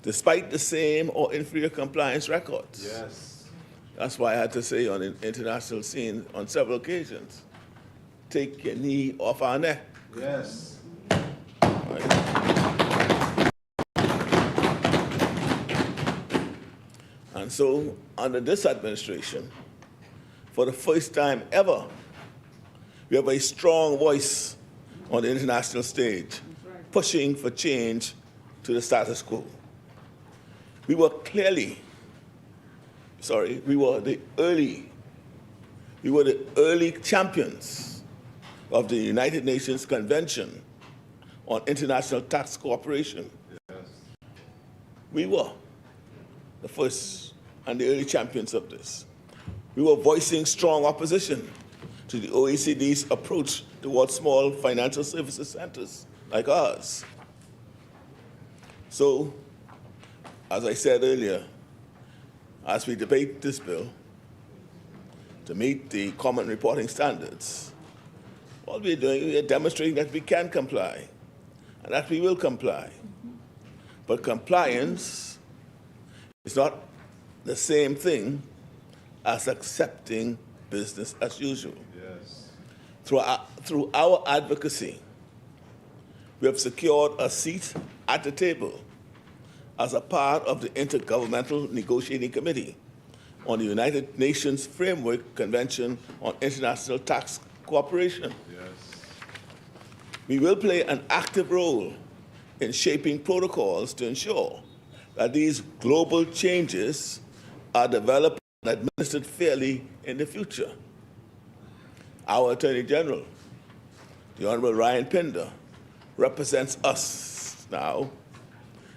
despite the same or inferior compliance records. Yes. That's why I had to say on an international scene on several occasions, take your knee off our neck. Yes. Right. And so, under this administration, for the first time ever, we have a strong voice on the international stage, pushing for change to the status quo. We were the early champions of the United Nations Convention on International Tax Cooperation. Yes. We were the first and the early champions of this. We were voicing strong opposition to the OECD's approach towards small financial services centers like ours. So, as I said earlier, as we debate this bill to meet the common reporting standards, all we're doing is demonstrating that we can comply and that we will comply. But compliance is not the same thing as accepting business as usual. Yes. Through our advocacy, we have secured a seat at the table as a part of the Intergovernmental Negotiating Committee on the United Nations Framework Convention on International Tax Cooperation. Yes. We will play an active role in shaping protocols to ensure that these global changes are developed and administered fairly in the future. Our Attorney General, the Honorable Ryan Pinder, represents us now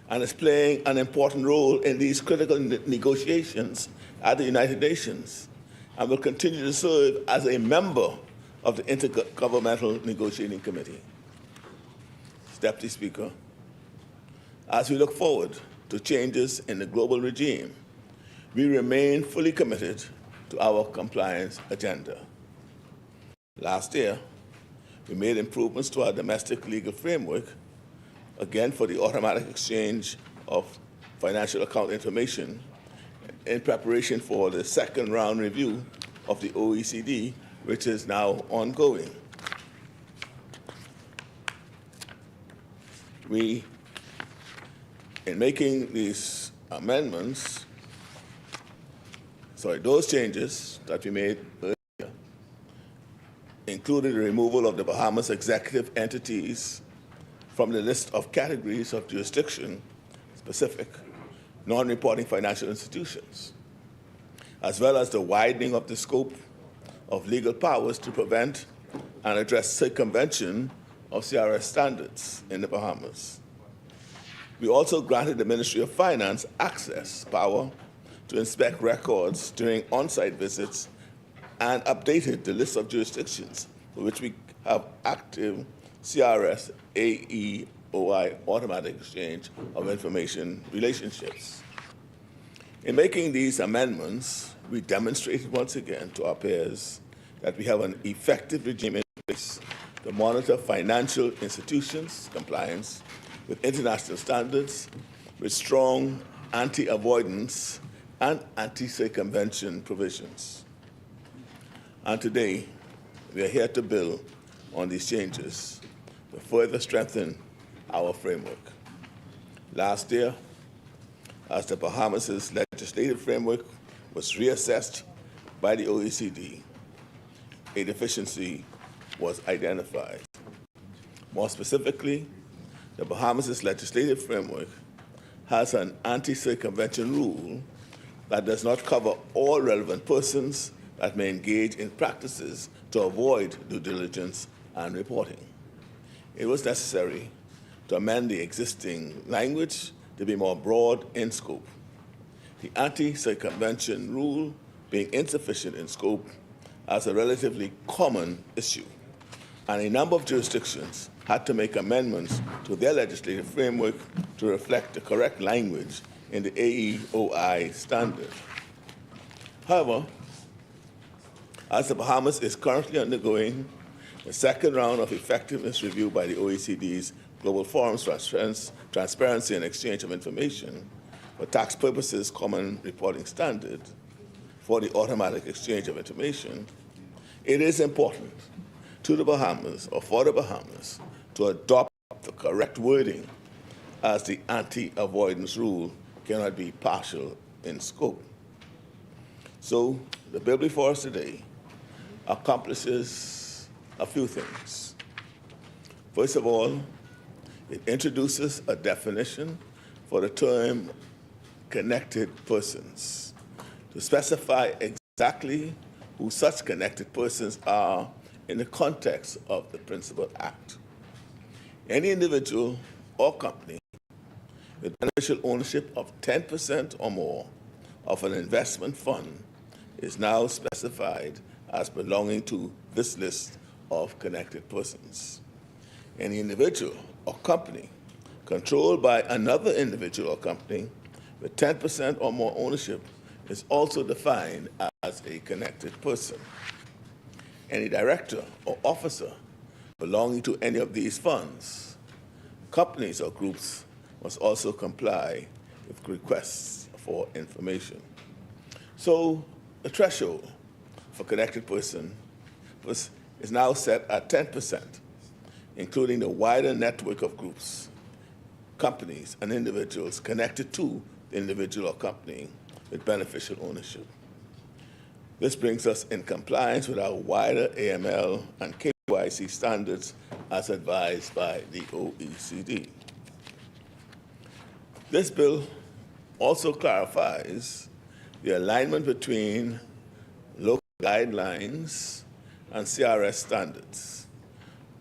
and is playing an important role in these critical negotiations at the United Nations, and will continue to serve as a member of the Intergovernmental Negotiating Committee. Deputy Speaker, as we look forward to changes in the global regime, we remain fully committed to our compliance agenda. Last year, we made improvements to our domestic legal framework, again for the automatic exchange of financial account information, in preparation for the second round review of the OECD, which is now ongoing. We, in making these amendments, those changes that we made earlier, included the removal of the Bahamas executive entities from the list of categories of jurisdiction-specific non-reporting financial institutions, as well as the widening of the scope of legal powers to prevent and address circumvention of CRS standards in the Bahamas. We also granted the Ministry of Finance access power to inspect records during on-site visits and updated the list of jurisdictions for which we have active CRS AEOI automatic exchange of information relationships. In making these amendments, we demonstrated once again to our peers that we have an effective regime in place to monitor financial institutions' compliance with international standards, with strong anti-avoidance and anti-circumvention provisions. And today, we are here to build on these changes to further strengthen our framework. Last year, as the Bahamas' legislative framework was reassessed by the OECD, a deficiency was identified. More specifically, the Bahamas' legislative framework has an anti-circumvention rule that does not cover all relevant persons that may engage in practices to avoid due diligence and reporting. It was necessary to amend the existing language to be more broad in scope. The anti-circumvention rule being insufficient in scope as a relatively common issue, and a number of jurisdictions had to make amendments to their legislative framework to reflect the correct language in the AEOI standard. However, as the Bahamas is currently undergoing the second round of effectiveness review by the OECD's Global Forum's Transparency and Exchange of Information for Tax Purposes Common Reporting Standard for the automatic exchange of information, it is important to the Bahamas, or for the Bahamas, to adopt the correct wording, as the anti-avoidance rule cannot be partial in scope. So the bill before us today accomplishes a few things. First of all, it introduces a definition for the term connected persons to specify exactly who such connected persons are in the context of the Principal Act. Any individual or company with beneficial ownership of 10% or more of an investment fund is now specified as belonging to this list of connected persons. Any individual or company controlled by another individual or company with 10% or more ownership is also defined as a connected person. Any director or officer belonging to any of these funds Companies or groups must also comply with requests for information. So the threshold for connected person is now set at 10%, including the wider network of groups, companies, and individuals connected to the individual or company with beneficial ownership. This brings us in compliance with our wider AML and KYC standards as advised by the OECD. This bill also clarifies the alignment between local guidelines and CRS standards,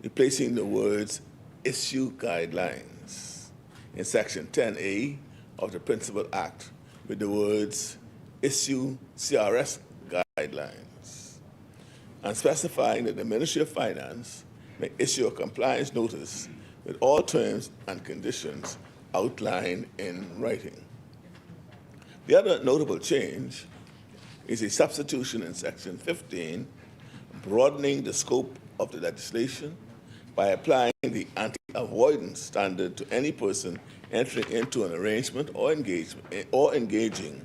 replacing the words issue guidelines in Section 10A of the Principal Act with the words issue CRS guidelines, and specifying that the Ministry of Finance may issue a compliance notice with all terms and conditions outlined in writing. The other notable change is a substitution in Section 15, broadening the scope of the legislation by applying the anti-avoidance standard to any person entering into an arrangement or engaging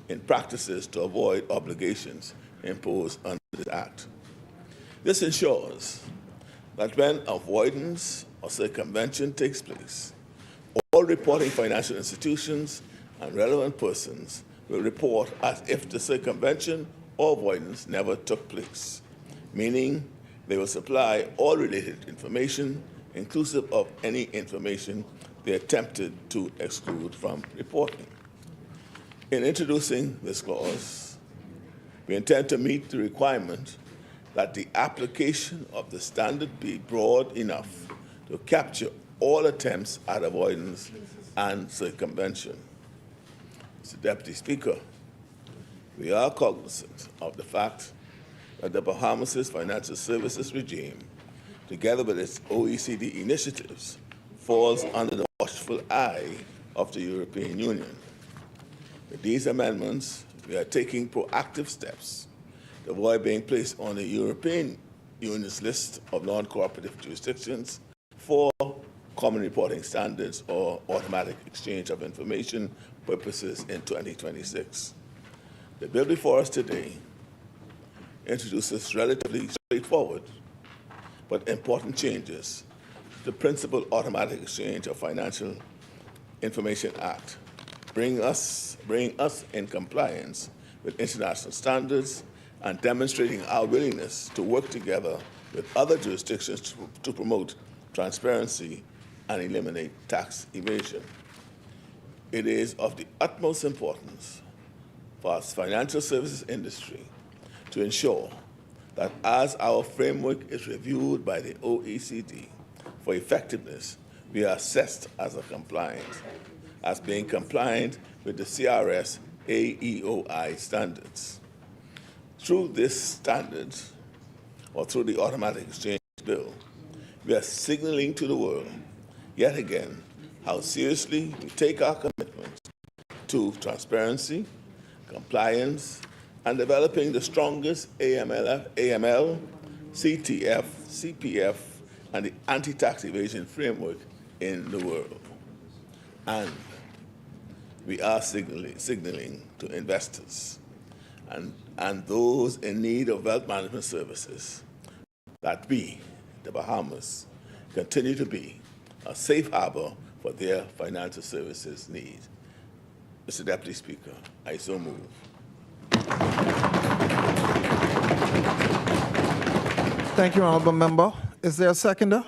in practices to avoid obligations imposed under this Act. This ensures that when avoidance or circumvention takes place, all reporting financial institutions and relevant persons will report as if the circumvention or avoidance never took place, meaning they will supply all related information, inclusive of any information they attempted to exclude from reporting. In introducing this clause, we intend to meet the requirement that the application of the standard be broad enough to capture all attempts at avoidance and circumvention. Mr. Deputy Speaker, we are cognizant of the fact that the Bahamas' financial services regime, together with its OECD initiatives, falls under the watchful eye of the European Union. With these amendments, we are taking proactive steps to avoid being placed on the European Union's list of non-cooperative jurisdictions for common reporting standards or automatic exchange of information purposes in 2026. The bill before us today introduces relatively straightforward but important changes to the Principal Automatic Exchange of Financial Information Act, bring us in compliance with international standards and demonstrating our willingness to work together with other jurisdictions to promote transparency and eliminate tax evasion. It is of the utmost importance for our financial services industry to ensure that as our framework is reviewed by the OECD for effectiveness, we are assessed as being compliant with the CRS AEOI standards. Through this standard, or through the automatic exchange bill, we are signaling to the world, yet again, how seriously we take our commitment to transparency, compliance, and developing the strongest AML, CTF, CPF, and the anti-tax evasion framework in the world. And we are signaling to investors and those in need of wealth management services that we, the Bahamas, continue to be a safe harbor for their financial services needs. Mr. Deputy Speaker, I so move. Thank you, Honorable Member. Is there a seconder?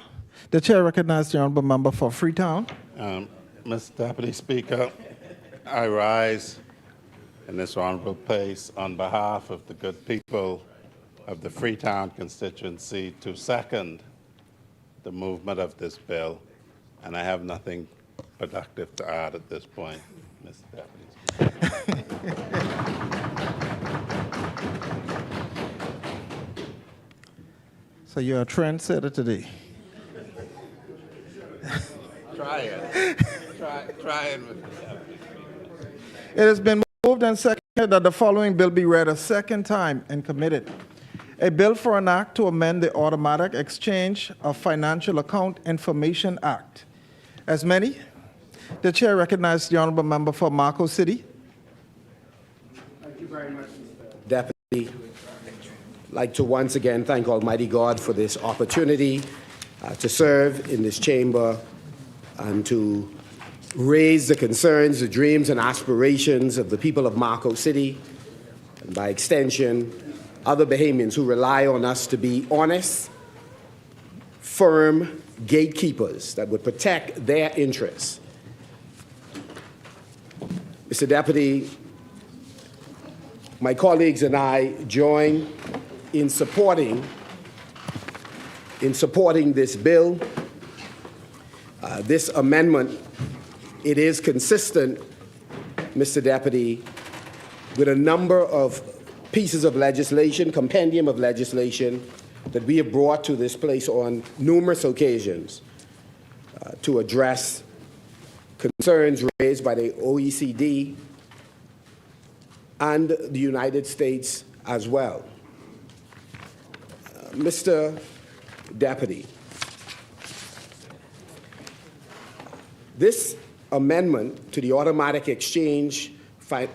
The Chair recognizes the Honorable Member for Freetown. Mr. Deputy Speaker, I rise in this honorable place on behalf of the good people of the Freetown constituency to second the movement of this bill, and I have nothing productive to add at this point, Mr. Deputy Speaker. So you're a trendsetter today. Try it. Try it. It has been moved and seconded that the following bill be read a second time and committed. A bill for an act to amend the Automatic Exchange of Financial Account Information Act. As many, the chair recognizes the honorable member for Marco City. Thank you very much, Mr. Deputy. I'd like to once again thank Almighty God for this opportunity to serve in this chamber and to raise the concerns, the dreams, and aspirations of the people of Marco City, and by extension, other Bahamians who rely on us to be honest, firm gatekeepers that would protect their interests. Mr. Deputy, my colleagues and I join in supporting this bill. This amendment, it is consistent, Mr. Deputy, with a number of pieces of legislation, compendium of legislation that we have brought to this place on numerous occasions to address concerns raised by the OECD and the United States as well. Mr. Deputy, this amendment to the automatic exchange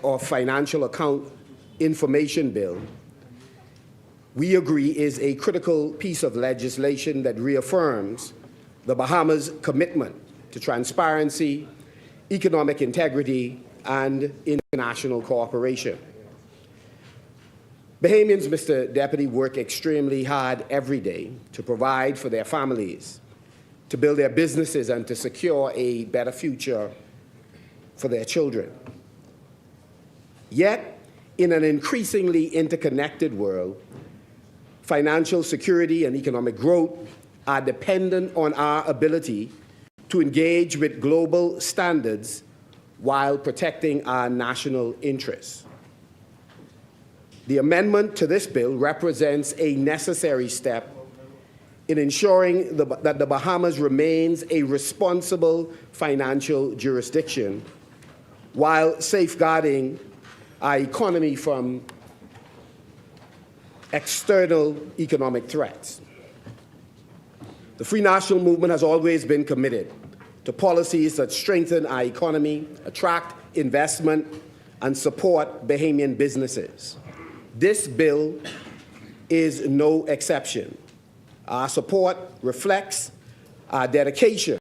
of financial account information bill, we agree is a critical piece of legislation that reaffirms the Bahamas' commitment to transparency, economic integrity, and international cooperation. Bahamians, Mr. Deputy, work extremely hard every day to provide for their families, to build their businesses, and to secure a better future for their children. Yet, in an increasingly interconnected world, financial security and economic growth are dependent on our ability to engage with global standards while protecting our national interests. The amendment to this bill represents a necessary step in ensuring that the Bahamas remains a responsible financial jurisdiction while safeguarding our economy from external economic threats. The Free National Movement has always been committed to policies that strengthen our economy, attract investment, and support Bahamian businesses. This bill is no exception. Our support reflects our dedication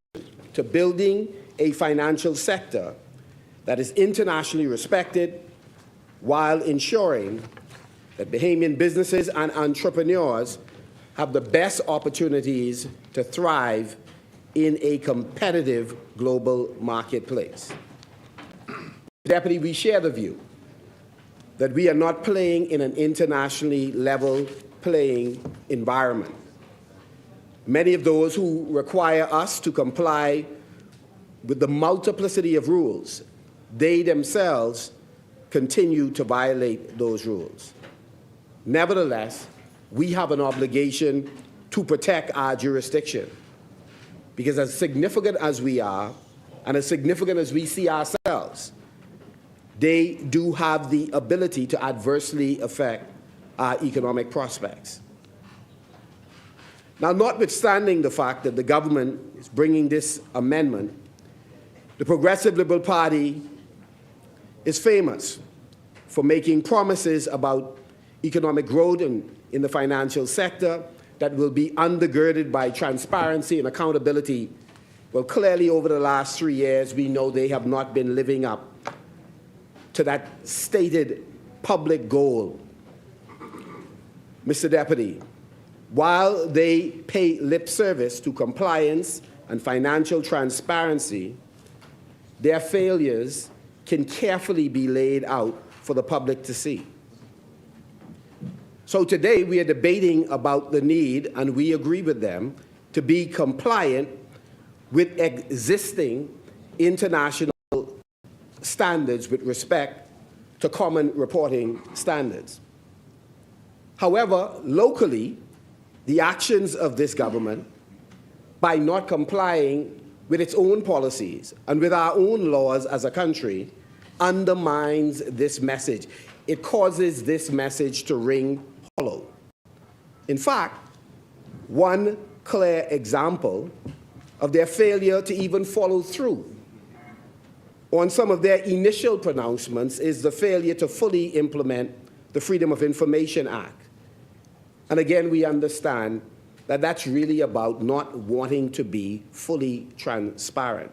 to building a financial sector that is internationally respected while ensuring that Bahamian businesses and entrepreneurs have the best opportunities to thrive in a competitive global marketplace. Deputy, we share the view that we are not playing in an internationally level playing environment. Many of those who require us to comply with the multiplicity of rules, they themselves continue to violate those rules. Nevertheless, we have an obligation to protect our jurisdiction, because as significant as we are and as significant as we see ourselves, they do have the ability to adversely affect our economic prospects. Now, notwithstanding the fact that the government is bringing this amendment, the Progressive Liberal Party is famous for making promises about economic growth in the financial sector that will be undergirded by transparency and accountability. Well, clearly over the last 3 years, we know they have not been living up to that stated public goal. Mr. Deputy, while they pay lip service to compliance and financial transparency, their failures can carefully be laid out for the public to see. So today we are debating about the need, and we agree with them, to be compliant with existing international standards with respect to common reporting standards. However, locally, the actions of this government, by not complying with its own policies and with our own laws as a country, undermines this message. It causes this message to ring hollow. In fact, one clear example of their failure to even follow through on some of their initial pronouncements is the failure to fully implement the Freedom of Information Act. And again, we understand that that's really about not wanting to be fully transparent.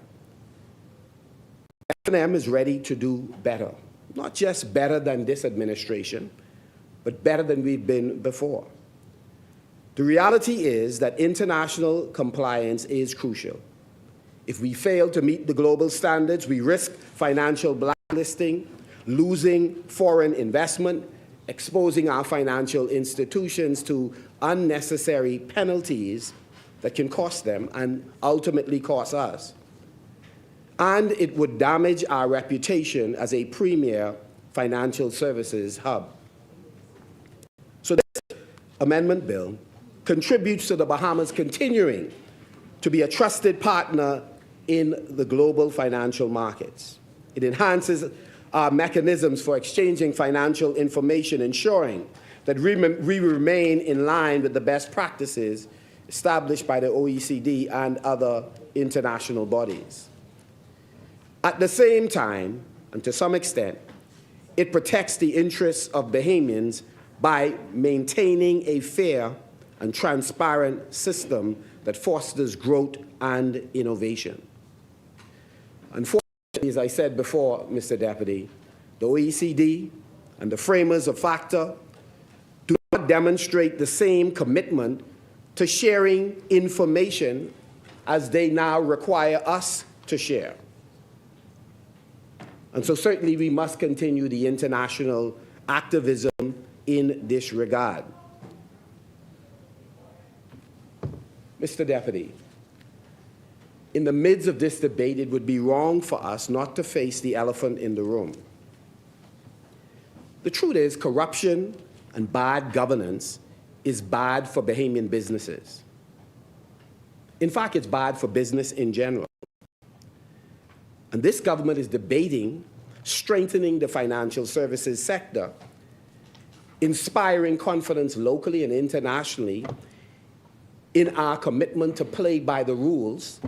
F&M is ready to do better, not just better than this administration, but better than we've been before. The reality is that international compliance is crucial. If we fail to meet the global standards, we risk financial blacklisting, losing foreign investment, exposing our financial institutions to unnecessary penalties that can cost them and ultimately cost us. And it would damage our reputation as a premier financial services hub. So this amendment bill contributes to the Bahamas continuing to be a trusted partner in the global financial markets. It enhances our mechanisms for exchanging financial information, ensuring that we remain in line with the best practices established by the OECD and other international bodies. At the same time, and to some extent, it protects the interests of Bahamians by maintaining a fair and transparent system that fosters growth and innovation. Unfortunately, as I said before, Mr. Deputy, the OECD and the framers of FACTA do not demonstrate the same commitment to sharing information as they now require us to share. And so certainly we must continue the international activism in this regard. Mr. Deputy, in the midst of this debate, it would be wrong for us not to face the elephant in the room. The truth is, corruption and bad governance is bad for Bahamian businesses. In fact, it's bad for business in general. And this government is debating strengthening the financial services sector, inspiring confidence locally and internationally in our commitment to play by the rules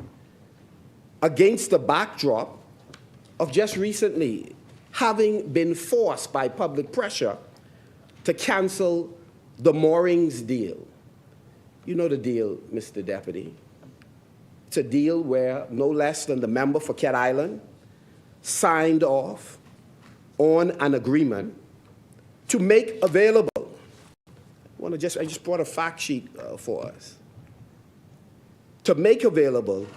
against the backdrop of just recently having been forced by public pressure to cancel the moorings deal. You know the deal, Mr. Deputy. It's a deal where no less than the member for Cat Island signed off on an agreement to make available, I just brought a fact sheet for us, to make available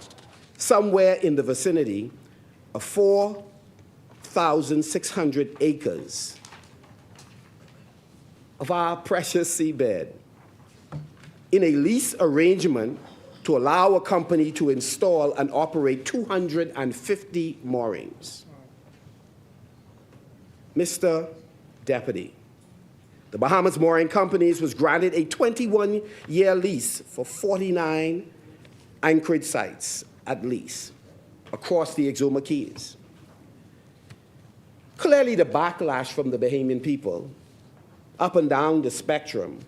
somewhere in the vicinity of 4,600 acres of our precious seabed in a lease arrangement to allow a company to install and operate 250 moorings. Mr. Deputy, the Bahamas Mooring Companies was granted a 21-year lease for 49 anchorage sites at least across the Exuma Keys. Clearly, the backlash from the Bahamian people up and down the spectrum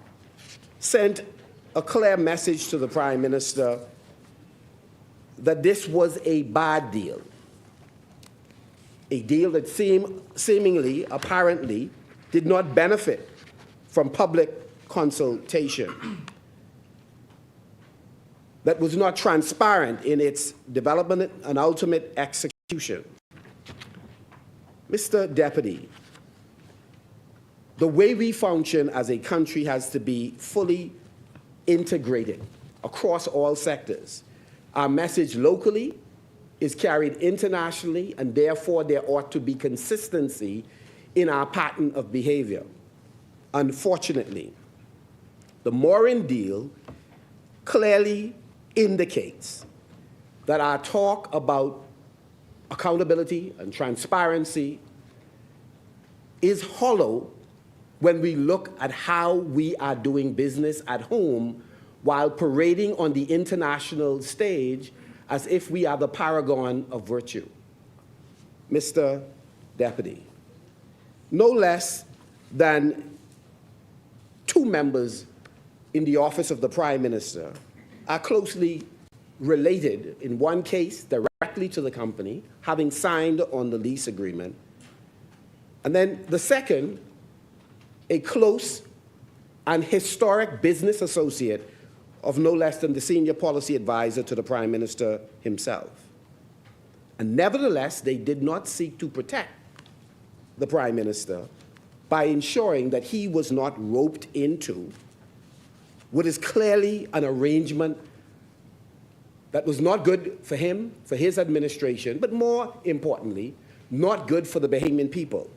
sent a clear message to the Prime Minister that this was a bad deal, a deal that seemingly, apparently, did not benefit from public consultation, that was not transparent in its development and ultimate execution. Mr. Deputy, the way we function as a country has to be fully integrated across all sectors. Our message locally is carried internationally, and therefore there ought to be consistency in our pattern of behavior. Unfortunately, the mooring deal clearly indicates that our talk about accountability and transparency is hollow when we look at how we are doing business at home while parading on the international stage as if we are the paragon of virtue. Mr. Deputy, no less than 2 members in the office of the Prime Minister are closely related, in one case, directly to the company, having signed on the lease agreement. And then the second, a close and historic business associate of no less than the senior policy advisor to the Prime Minister himself. And nevertheless, they did not seek to protect the Prime Minister by ensuring that he was not roped into what is clearly an arrangement that was not good for him, for his administration, but more importantly, not good for the Bahamian people.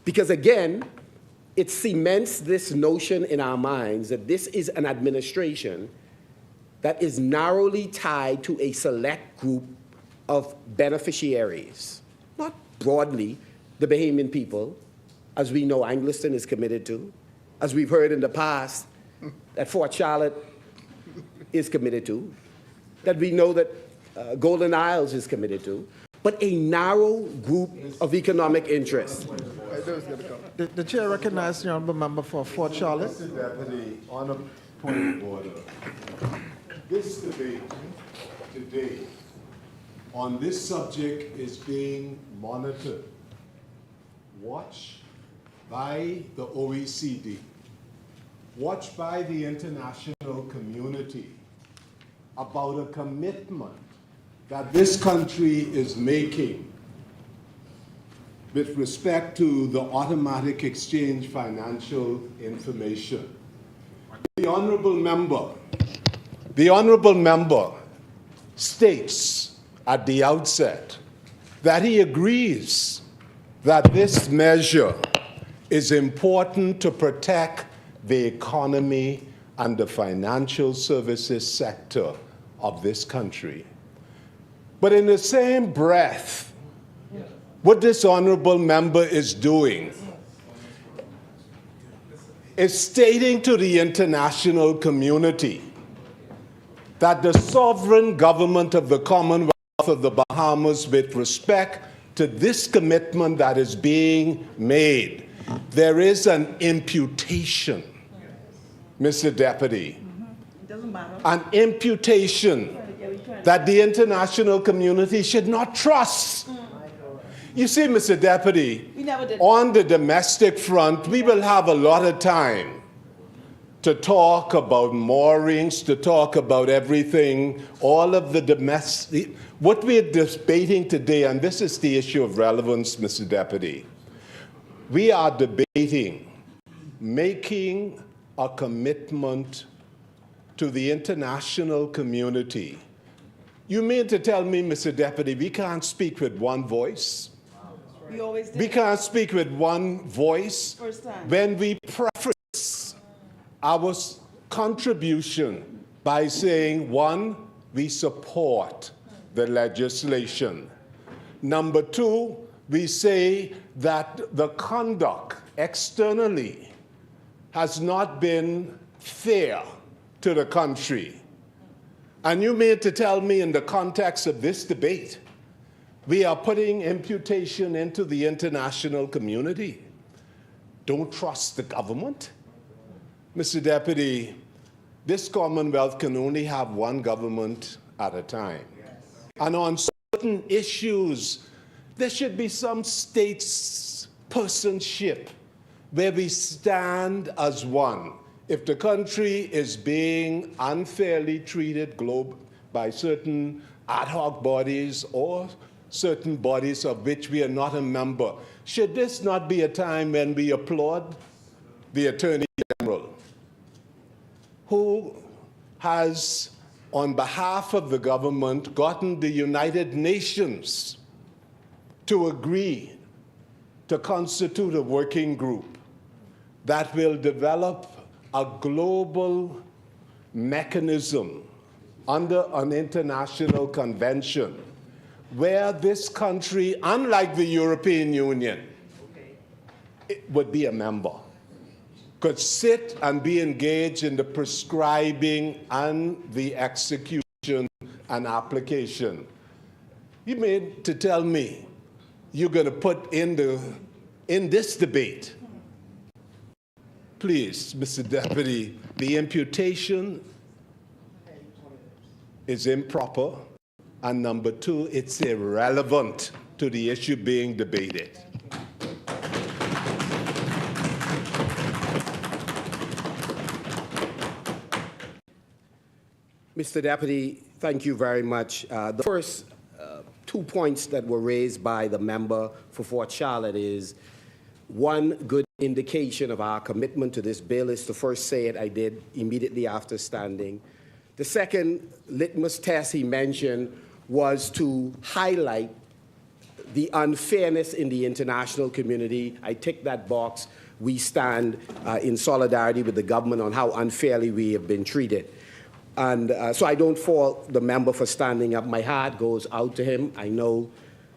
Because again, it cements this notion in our minds that this is an administration that is narrowly tied to a select group of beneficiaries, not broadly the Bahamian people, as we know Angliston is committed to, as we've heard in the past that Fort Charlotte is committed to, that we know that Golden Isles is committed to, but a narrow group of economic interests. The chair recognizes the honourable member for Fort Charlotte. Mr. Deputy, on a point of order, this debate today on this subject is being monitored, watched by the OECD, watched by the international community about a commitment that this country is making with respect to the automatic exchange financial information. The honourable member states at the outset that he agrees that this measure is important to protect the economy and the financial services sector of this country. But in the same breath, what this honourable member is doing is stating to the international community that the sovereign government of the Commonwealth of the Bahamas, with respect to this commitment that is being made, there is an imputation, Mr. Deputy, an imputation that the international community should not trust. You see, Mr. Deputy, on the domestic front, we will have a lot of time to talk about moorings, to talk about everything, all of the domestic. What we're debating today, and this is the issue of relevance, Mr. Deputy, we are debating making a commitment to the international community. You mean to tell me, Mr. Deputy, we can't speak with one voice? We always did. We can't speak with one voice when we preface our contribution by saying, one, we support the legislation. Number two, we say that the conduct externally has not been fair to the country. And you mean to tell me in the context of this debate, we are putting imputation into the international community? Don't trust the government? Mr. Deputy, this Commonwealth can only have one government at a time. And on certain issues, there should be some statespersonship where we stand as one. If the country is being unfairly treated by certain ad hoc bodies or certain bodies of which we are not a member, should this not be a time when we applaud the Attorney General, who has, on behalf of the government, gotten the United Nations to agree to constitute a working group that will develop a global mechanism under an international convention where this country, unlike the European Union, it would be a member, could sit and be engaged in the prescribing and the execution and application. You mean to tell me you're going to put in this debate, please, Mr. Deputy, the imputation is improper, and number two, it's irrelevant to the issue being debated. Mr. Deputy, thank you very much. The first 2 points that were raised by the member for Fort Charlotte is one good indication of our commitment to this bill is to first say it. I did immediately after standing. The second litmus test he mentioned was to highlight the unfairness in the international community. I tick that box. We stand in solidarity with the government on how unfairly we have been treated. And so I don't fault the member for standing up. My heart goes out to him. I know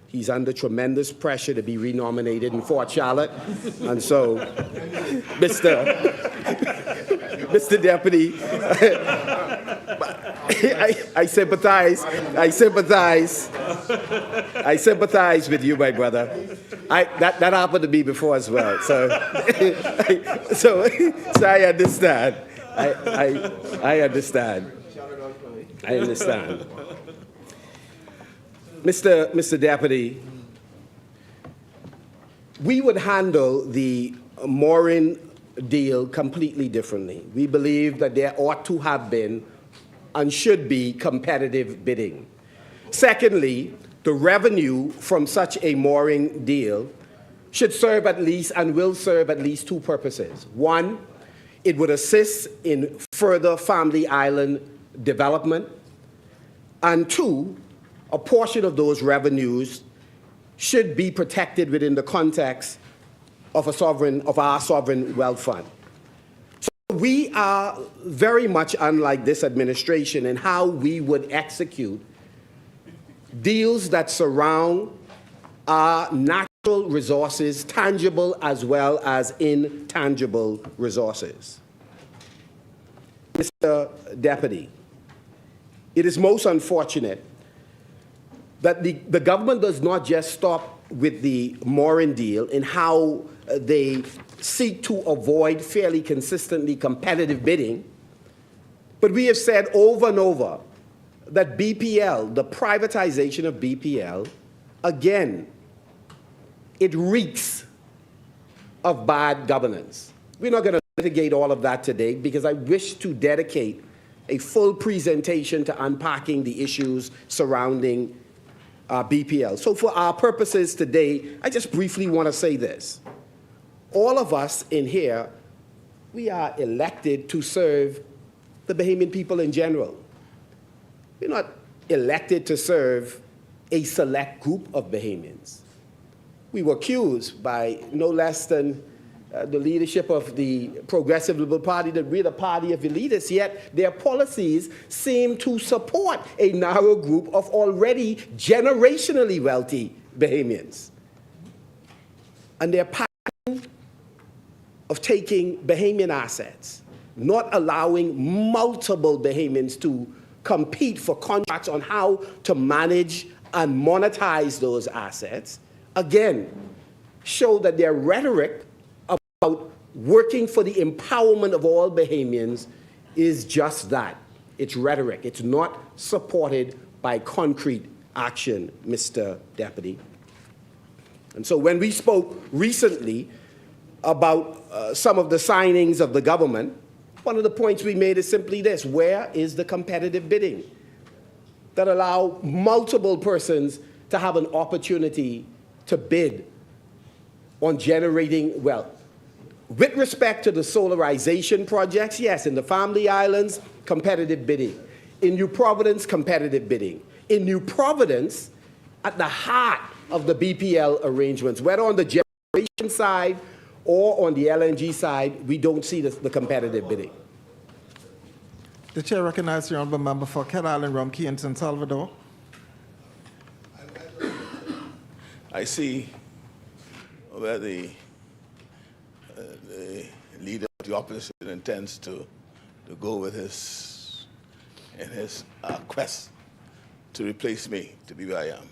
he's under tremendous pressure to be renominated in Fort Charlotte. And so, Mr. Deputy, I sympathize. I sympathize with you, my brother. That happened to me before as well. So, so I understand. I understand. I understand. Mr. Deputy, we would handle the mooring deal completely differently. We believe that there ought to have been and should be competitive bidding. Secondly, the revenue from such a mooring deal should serve at least and will serve at least two purposes. One, it would assist in further family island development. And two, a portion of those revenues should be protected within the context of our sovereign wealth fund. So we are very much unlike this administration in how we would execute deals that surround our natural resources, tangible as well as intangible resources. Mr. Deputy, it is most unfortunate that the government does not just stop with the mooring deal in how they seek to avoid fairly consistently competitive bidding, but we have said over and over that BPL, the privatization of BPL, again, it reeks of bad governance. We're not going to litigate all of that today because I wish to dedicate a full presentation to unpacking the issues surrounding BPL. So for our purposes today, I just briefly want to say this. All of us in here, we are elected to serve the Bahamian people in general. We're not elected to serve a select group of Bahamians. We were accused by no less than the leadership of the Progressive Liberal Party that we're the party of elitists, yet their policies seem to support a narrow group of already generationally wealthy Bahamians. And their pattern of taking Bahamian assets, not allowing multiple Bahamians to compete for contracts on how to manage and monetize those assets, again, show that their rhetoric about working for the empowerment of all Bahamians is just that. It's rhetoric. It's not supported by concrete action, Mr. Deputy. And so when we spoke recently about some of the signings of the government, one of the points we made is simply this: where is the competitive bidding that allow multiple persons to have an opportunity to bid on generating wealth? With respect to the solarization projects, yes, in the Family Islands, competitive bidding. In New Providence, competitive bidding. In New Providence, at the heart of the BPL arrangements, whether on the generation side or on the LNG side, we don't see the competitive bidding. The chair recognizes the honourable member for Cat Island, Rumkey, and San Salvador. I see where the leader of the opposition intends to go with his quest to replace me, to be where I am.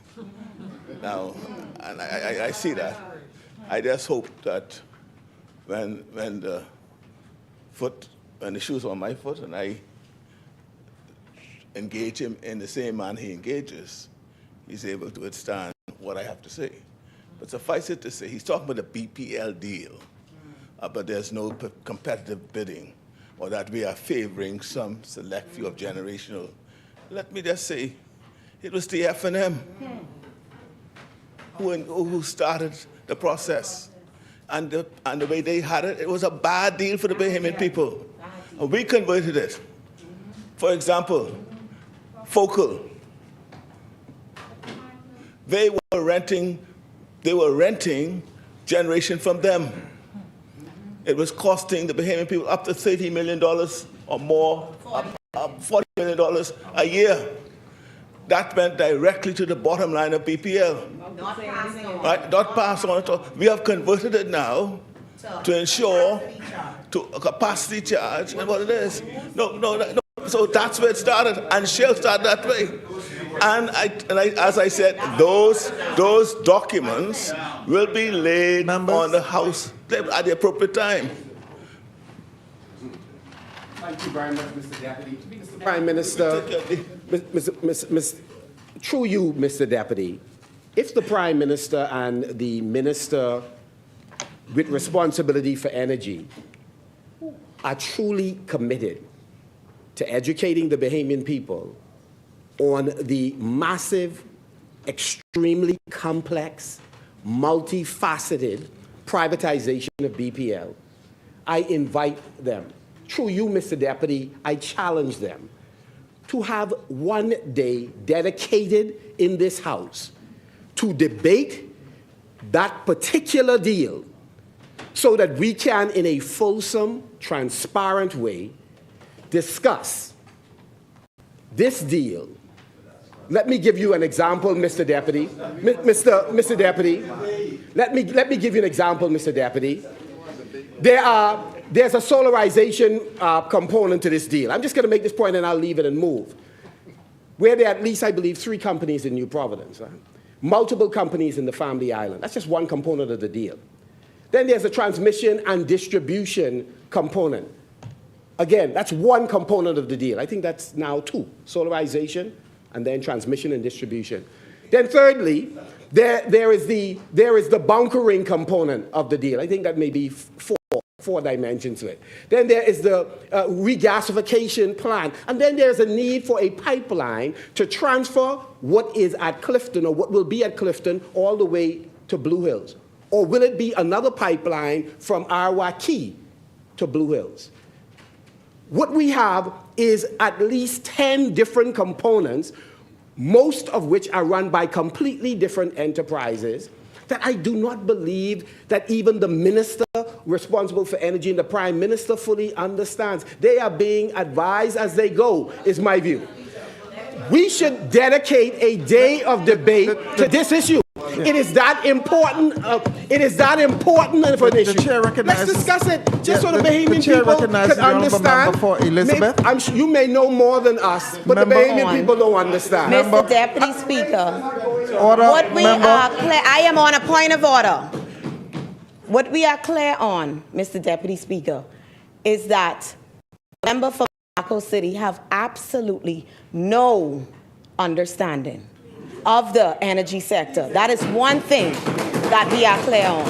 Now, and I see that. I just hope that when the shoes are on my foot and I engage him in the same manner he engages, he's able to withstand what I have to say. But suffice it to say, he's talking about the BPL deal, but there's no competitive bidding, or that we are favoring some select few of generational. Let me just say, it was the F&M who started the process. And the way they had it, it was a bad deal for the Bahamian people. And we converted it. For example, Focal. They were renting generation from them. It was costing the Bahamian people up to $30 million or more, $40 million a year. That went directly to the bottom line of BPL. Right? Not passed on at all. We have converted it now to ensure to a capacity charge and what it is. No. So that's where it started, and Shell started that way. And as I said, those documents will be laid on the House at the appropriate time. Thank you very much, Mr. Deputy. Mr. Prime Minister, through you, Mr. Deputy, if the Prime Minister and the Minister with responsibility for energy are truly committed to educating the Bahamian people on the massive, extremely complex, multifaceted privatization of BPL, I invite them, through you, Mr. Deputy, I challenge them to have one day dedicated in this House to debate that particular deal so that we can, in a fulsome, transparent way, discuss this deal. Let me give you an example, Mr. Deputy. Mr. Deputy, let me give you an example, Mr. Deputy. There's a solarization component to this deal. I'm just going to make this point and I'll leave it and move. Where there are at least, I believe, 3 companies in New Providence, right? Multiple companies in the Family Island. That's just one component of the deal. Then there's a transmission and distribution component. Again, that's one component of the deal. I think that's now 2, solarization and then transmission and distribution. Then thirdly, there is the bunkering component of the deal. I think that may be 4 dimensions to it. Then there is the regasification plant. And then there's a need for a pipeline to transfer what is at Clifton or what will be at Clifton all the way to Blue Hills. Or will it be another pipeline from Arwa Key to Blue Hills? What we have is at least 10 different components, most of which are run by completely different enterprises, that I do not believe that even the minister responsible for energy and the Prime Minister fully understands. They are being advised as they go, is my view. We should dedicate a day of debate to this issue. It is that important. It is that important of an issue. Let's discuss it, just so the Bahamian people can understand. You may know more than us, but the Bahamian people don't understand. Mr. Deputy Speaker, I am on a point of order. What we are clear on, Mr. Deputy Speaker, is that members for Marco City have absolutely no understanding of the energy sector. That is one thing that we are clear on.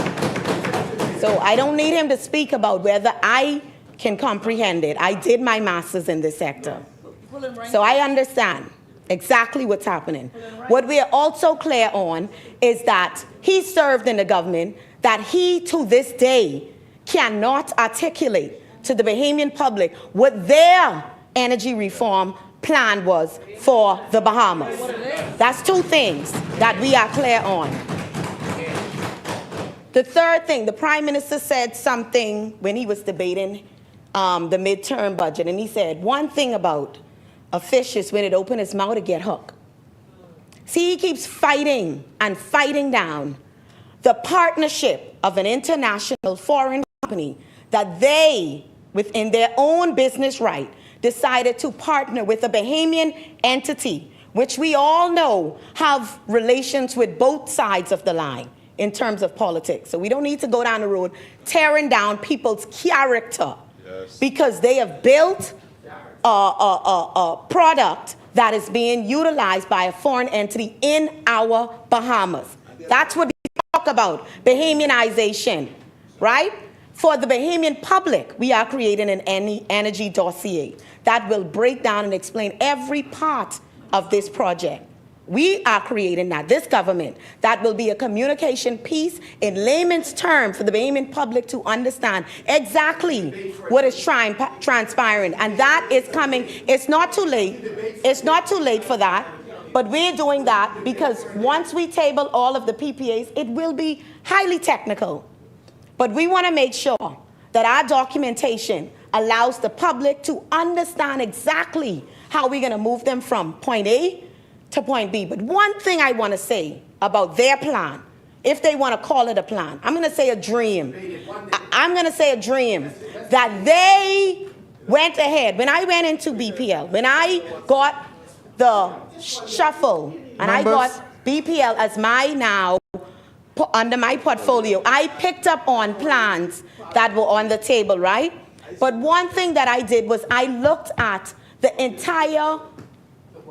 So I don't need him to speak about whether I can comprehend it. I did my master's in this sector. So I understand exactly what's happening. What we are also clear on is that he served in the government, that he to this day cannot articulate to the Bahamian public what their energy reform plan was for the Bahamas. That's 2 things that we are clear on. The third thing, the Prime Minister said something when he was debating the midterm budget, and he said, one thing about a fish is when it opens its mouth to get hooked. See, he keeps fighting and fighting down the partnership of an international foreign company that they, within their own business right, decided to partner with a Bahamian entity, which we all know have relations with both sides of the line in terms of politics. So we don't need to go down the road tearing down people's character because they have built product that is being utilized by a foreign entity in our Bahamas. That's what we talk about, Bahamianization, right? For the Bahamian public, we are creating an energy dossier that will break down and explain every part of this project. We are creating that, this government, that will be a communication piece in layman's terms for the Bahamian public to understand exactly what is transpiring. And that is coming. It's not too late. It's not too late for that. But we're doing that because once we table all of the PPAs, it will be highly technical. But we want to make sure that our documentation allows the public to understand exactly how we're going to move them from point A to point B. But one thing I want to say about their plan, if they want to call it a plan, I'm going to say a dream. I'm going to say a dream that they went ahead. When I went into BPL, when I got the shuffle and I got BPL as my now under my portfolio, I picked up on plans that were on the table, right? But one thing that I did was I looked at the entire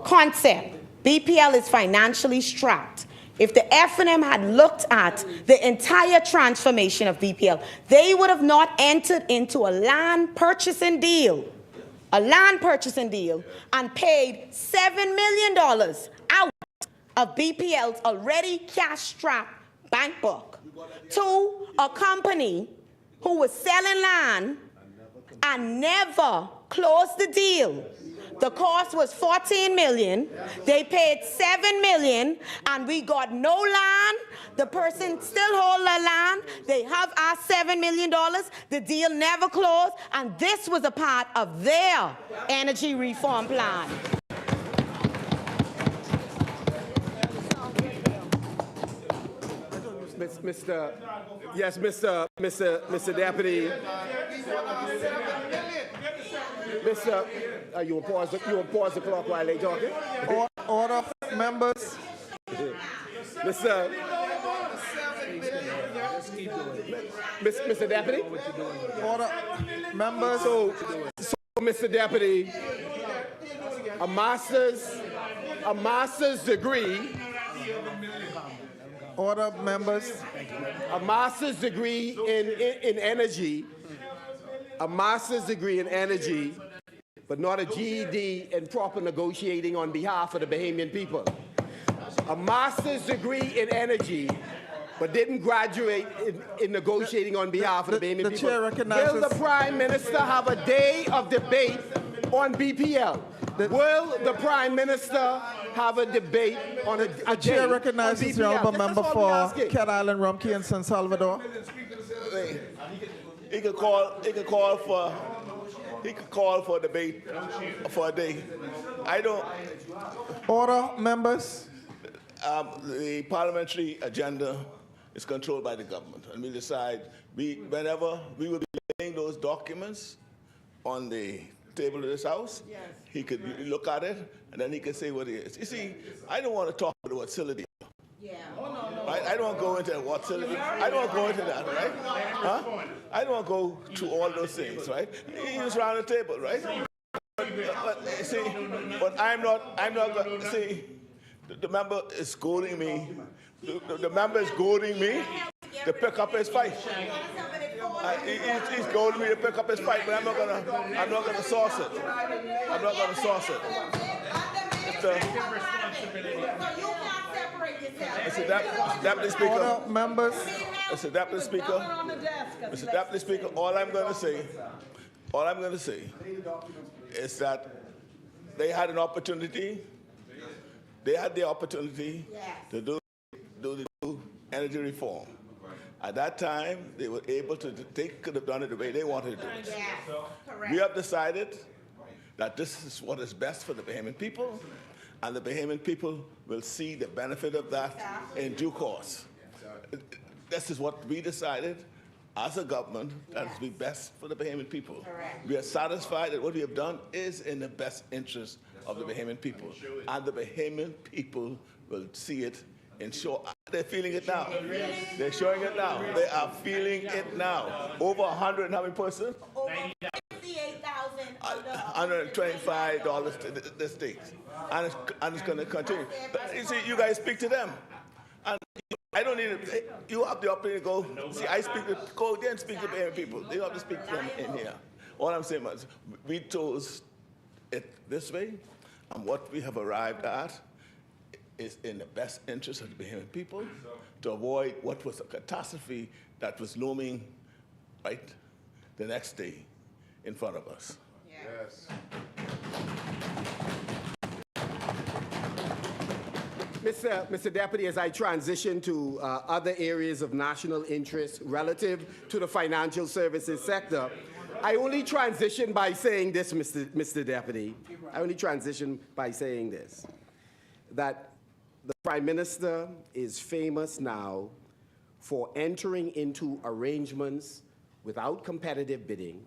concept. BPL is financially strapped. If the F&M had looked at the entire transformation of BPL, they would have not entered into a land purchasing deal, and paid $7 million out of BPL's already cash-strapped bank book to a company who was selling land and never closed the deal. The cost was $14 million. They paid $7 million, and we got no land. The person still hold the land. They have our $7 million. The deal never closed, and this was a part of their energy reform plan. Mr. Deputy. You want to pause the clock while they talking? Order, members. Mr. Deputy. Order, members. So, Mr. Deputy, a master's degree. Order, members. A master's degree in energy. A master's degree in energy, but not a GED in proper negotiating on behalf of the Bahamian people. A master's degree in energy, but didn't graduate in negotiating on behalf of the Bahamian people. Chair recognizes. Will the Prime Minister have a day of debate on BPL? Will the Prime Minister have a debate on a The chair recognizes the honourable member for Cat Island, Rumkey, and San Salvador. He could call for debate for a day. I don't. Order, members. The parliamentary agenda is controlled by the government, and we decide whenever we will be laying those documents on the table of this house. Yes. He could look at it, and then he could say what it is. You see, I don't want to talk about what facility. Yeah. Oh, no. Right? I don't want to go into what facility. I don't want to go into that, right? Huh? I don't want to go through all those things, right? He's around the table, right? But I'm not going to see. The member is scolding me. The member is goading me to pick up his fight. He's goading me to pick up his fight, but I'm not gonna sauce it. I'm not gonna sauce it. Deputy Speaker. Order, members. Mr. Deputy Speaker. Mr. Deputy Speaker. All I'm going to say is that they had an opportunity. They had the opportunity to do the energy reform. At that time, they were able to. They could have done it the way they wanted to do it. We have decided that this is what is best for the Bahamian people, and the Bahamian people will see the benefit of that in due course. This is what we decided as a government that is the best for the Bahamian people. We are satisfied that what we have done is in the best interest of the Bahamian people, and the Bahamian people will see it. They're feeling it now. They're showing it now. They are feeling it now. Over 100 and how many persons? Over 58,000 $125 to the states, and it's going to continue. You see, you guys speak to them, and I don't need to. You have the opportunity to go. See, I speak to go there and speak to Bahamian people. They don't have to speak to them in here. All I'm saying is, we chose it this way, and what we have arrived at is in the best interest of the Bahamian people to avoid what was a catastrophe that was looming right the next day in front of us. Yes. Mr. Deputy, as I transition to other areas of national interest relative to the financial services sector, I only transition by saying this, Mr. Deputy. I only transition by saying this, that the Prime Minister is famous now for entering into arrangements without competitive bidding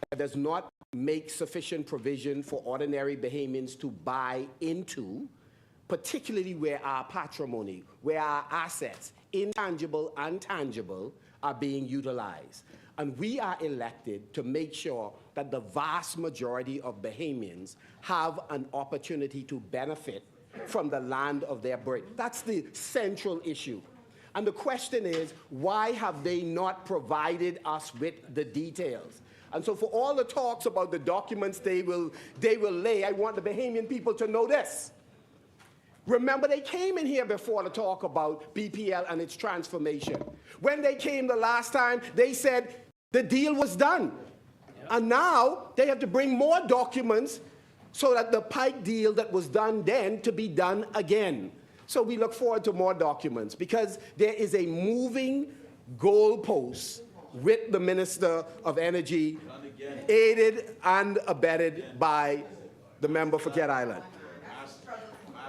that does not make sufficient provision for ordinary Bahamians to buy into, particularly where our patrimony, where our assets, intangible and tangible, are being utilized. And we are elected to make sure that the vast majority of Bahamians have an opportunity to benefit from the land of their birth. That's the central issue. And the question is, why have they not provided us with the details? And so for all the talks about the documents they will lay, I want the Bahamian people to know this. Remember, they came in here before to talk about BPL and its transformation. When they came the last time, they said the deal was done. And now they have to bring more documents so that the Pike deal that was done then to be done again. So we look forward to more documents because there is a moving goalpost with the Minister of Energy, aided and abetted by the member for Cat Island.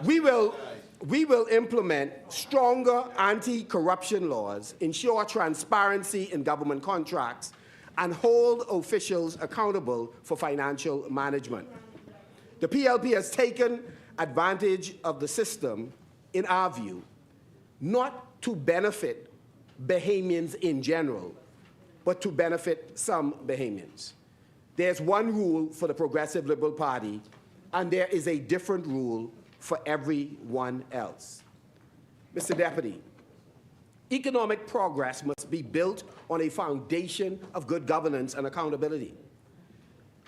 We will implement stronger anti-corruption laws, ensure transparency in government contracts, and hold officials accountable for financial management. The PLP has taken advantage of the system, in our view, not to benefit Bahamians in general, but to benefit some Bahamians. There's one rule for the Progressive Liberal Party, and there is a different rule for everyone else. Mr. Deputy, economic progress must be built on a foundation of good governance and accountability.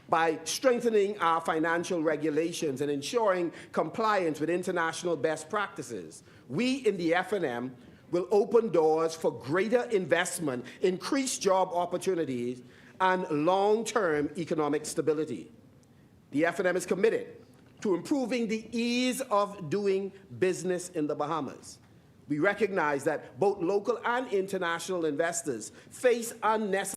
By strengthening our financial regulations and ensuring compliance with international best practices, we in the F&M will open doors for greater investment, increased job opportunities, and long-term economic stability. The F&M is committed to improving the ease of doing business in the Bahamas. We recognize that both local and international investors face unnecessary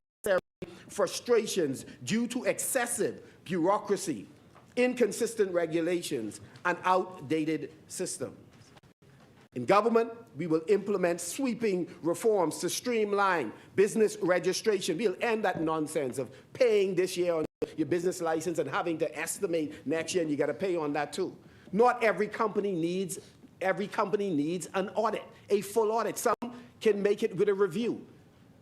frustrations due to excessive bureaucracy, inconsistent regulations, and outdated systems. In government, we will implement sweeping reforms to streamline business registration. We'll end that nonsense of paying this year on your business license and having to estimate next year, and you got to pay on that too. Not every company needs an audit, a full audit. Some can make it with a review.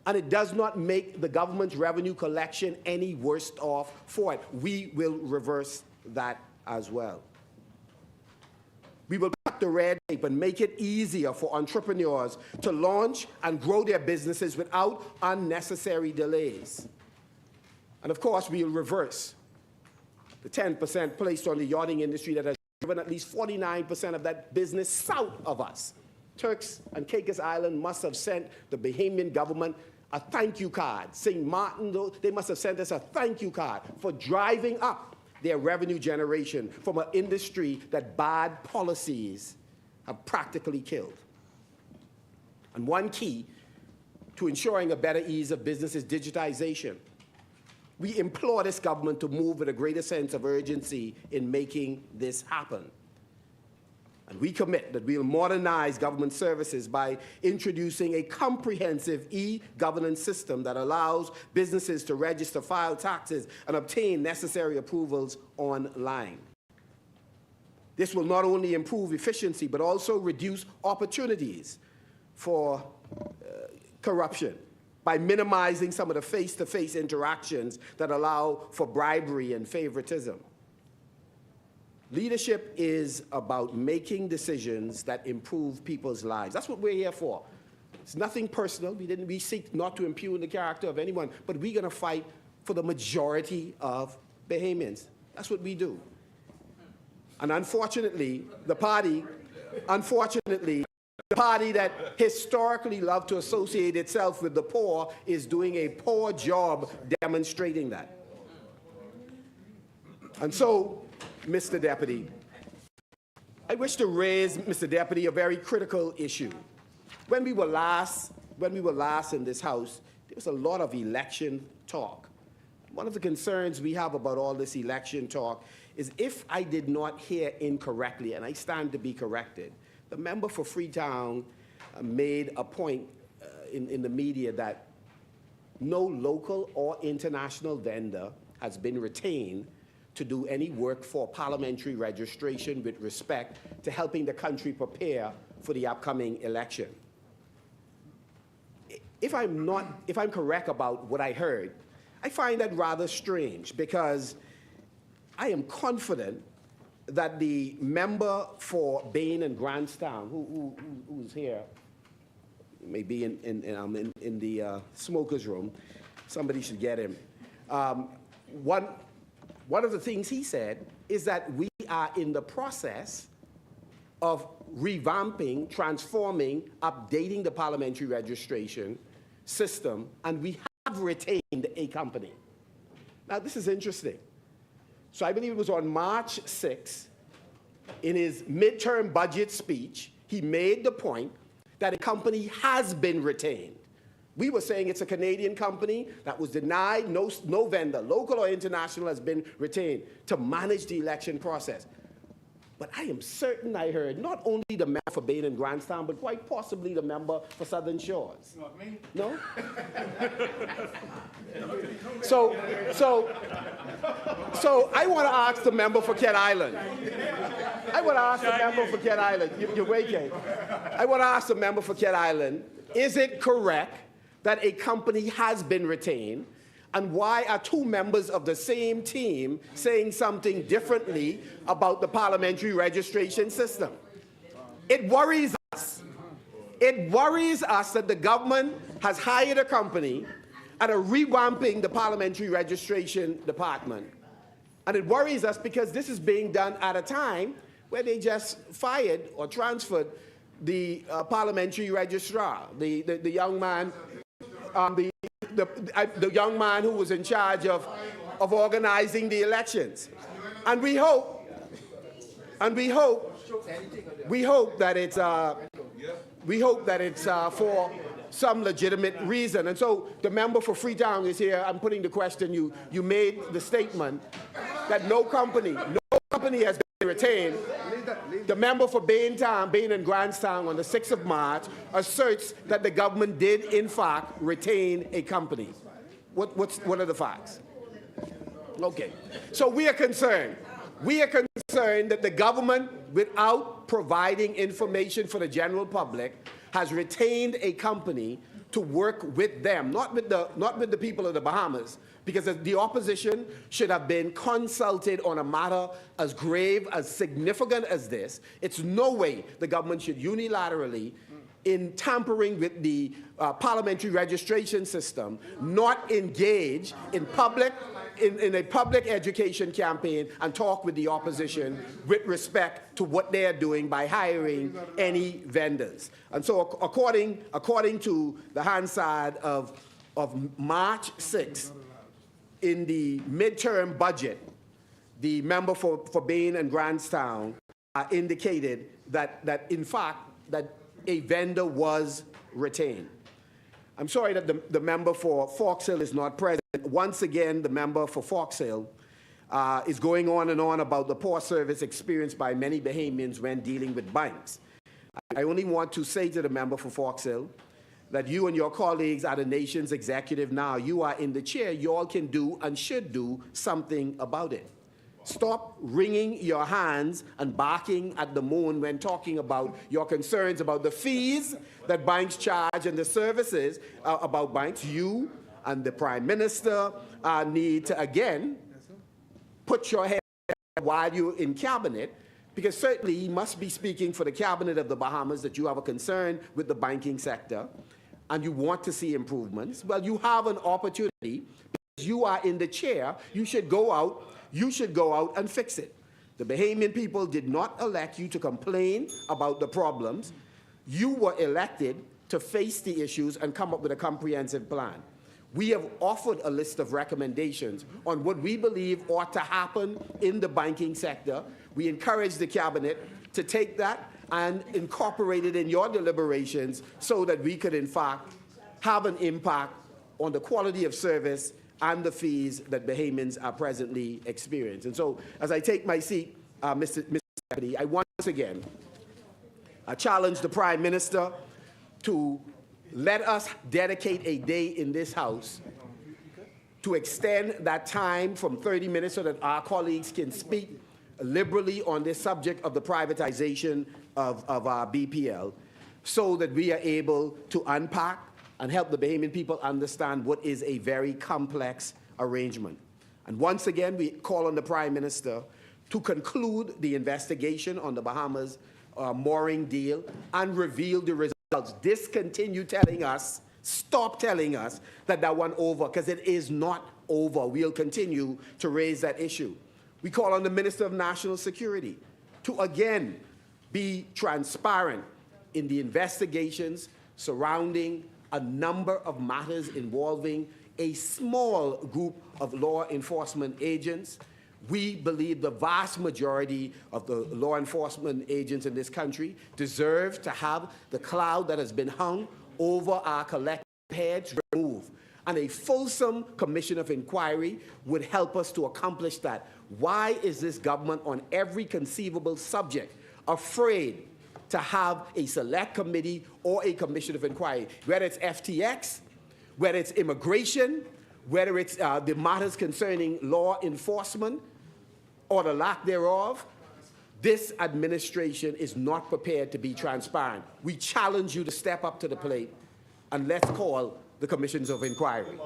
And it does not make the government's revenue collection any worse off for it. We will reverse that as well. We will cut the red tape and make it easier for entrepreneurs to launch and grow their businesses without unnecessary delays. And of course, we will reverse the 10% placed on the yachting industry that has driven at least 49% of that business south of us. Turks and Caicos Island must have sent the Bahamian government a thank you card. St. Martin, though, they must have sent us a thank you card for driving up their revenue generation from an industry that bad policies have practically killed. And one key to ensuring a better ease of business is digitization. We implore this government to move with a greater sense of urgency in making this happen. And we commit that we'll modernize government services by introducing a comprehensive e-governance system that allows businesses to register, file taxes, and obtain necessary approvals online. This will not only improve efficiency, but also reduce opportunities for corruption by minimizing some of the face-to-face interactions that allow for bribery and favoritism. Leadership is about making decisions that improve people's lives. That's what we're here for. It's nothing personal. We seek not to impugn the character of anyone, but we're going to fight for the majority of Bahamians. That's what we do. And unfortunately, the party that historically loved to associate itself with the poor is doing a poor job demonstrating that. And so, Mr. Deputy, I wish to raise, Mr. Deputy, a very critical issue. When we were last in this House, there was a lot of election talk. One of the concerns we have about all this election talk is, if I did not hear incorrectly, and I stand to be corrected, the member for Freetown made a point in the media that no local or international vendor has been retained to do any work for parliamentary registration with respect to helping the country prepare for the upcoming election. If I'm correct about what I heard, I find that rather strange, because I am confident that the member for Bain and Grantstown, who's here, maybe in the smoker's room, somebody should get him. One of the things he said is that we are in the process of revamping, transforming, updating the parliamentary registration system, and we have retained a company. Now, this is interesting. So I believe it was on March 6th, in his midterm budget speech, he made the point that a company has been retained. We were saying it's a Canadian company that was denied, no vendor, local or international, has been retained to manage the election process. But I am certain I heard not only the member for Bain and Grantstown, but quite possibly the member for Southern Shores. Not me. No? So I want to ask the member for Cat Island. I want to ask the member for Cat Island. You're waiting. I want to ask the member for Cat Island, is it correct that a company has been retained? And why are two members of the same team saying something differently about the parliamentary registration system? It worries us. It worries us that the government has hired a company and are revamping the parliamentary registration department. And it worries us because this is being done at a time where they just fired or transferred the parliamentary registrar, the young man, the young man who was in charge of organizing the elections. And we hope that it's for some legitimate reason. And so the member for Freetown is here. I'm putting the question. You made the statement that no company has been retained. The member for Bain and Grantstown on the 6th of March asserts that the government did, in fact, retain a company. What are the facts? Okay. So we are concerned. We are concerned that the government, without providing information for the general public, has retained a company to work with them, not with the people of the Bahamas, because the opposition should have been consulted on a matter as grave, as significant as this. It's no way the government should unilaterally, in tampering with the parliamentary registration system, not engage in a public education campaign and talk with the opposition with respect to what they are doing by hiring any vendors. And so according to the Hansard of March 6th, in the midterm budget, the member for Bain and Grantstown indicated that in fact, that a vendor was retained. I'm sorry that the member for Fox Hill is not present. Once again, the member for Fox Hill is going on and on about the poor service experienced by many Bahamians when dealing with banks. I only want to say to the member for Fox Hill that you and your colleagues are the nation's executive now. You are in the chair. You all can do and should do something about it. Stop wringing your hands and barking at the moon when talking about your concerns about the fees that banks charge and the services about banks. You and the Prime Minister need to, again, put your head while you're in cabinet, because certainly you must be speaking for the cabinet of the Bahamas that you have a concern with the banking sector and you want to see improvements. Well, you have an opportunity. Because you are in the chair. You should go out and fix it. The Bahamian people did not elect you to complain about the problems. You were elected to face the issues and come up with a comprehensive plan. We have offered a list of recommendations on what we believe ought to happen in the banking sector. We encourage the cabinet to take that and incorporate it in your deliberations so that we could, in fact, have an impact on the quality of service and the fees that Bahamians are presently experiencing. And so, as I take my seat, Mr. Deputy, I once again challenge the Prime Minister to let us dedicate a day in this House to extend that time from 30 minutes so that our colleagues can speak liberally on this subject of the privatization of our BPL, so that we are able to unpack and help the Bahamian people understand what is a very complex arrangement. And once again, we call on the Prime Minister to conclude the investigation on the Bahamas mooring deal and reveal the results. Discontinue telling us, stop telling us that one over, because it is not over. We'll continue to raise that issue. We call on the Minister of National Security to again be transparent in the investigations surrounding a number of matters involving a small group of law enforcement agents. We believe the vast majority of the law enforcement agents in this country deserve to have the cloud that has been hung over our collective heads removed. And a fulsome commission of inquiry would help us to accomplish that. Why is this government on every conceivable subject afraid to have a select committee or a commission of inquiry, whether it's FTX, whether it's immigration, whether it's the matters concerning law enforcement or the lack thereof? This administration is not prepared to be transparent. We challenge you to step up to the plate and let's call the commissions of inquiry.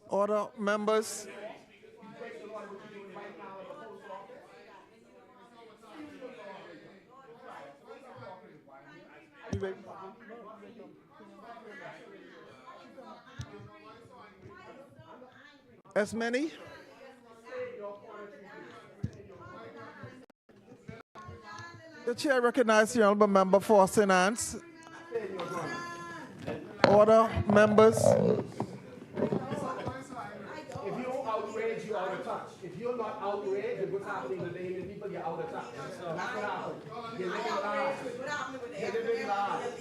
Order, members. As many? The chair recognizes the honourable member for St. Anne's. Order, members. If you're outraged, you're out of touch. If you're not outraged at what's happening to the Bahamian people, you're out of touch. That's what happened. You're living lies. You're living lies.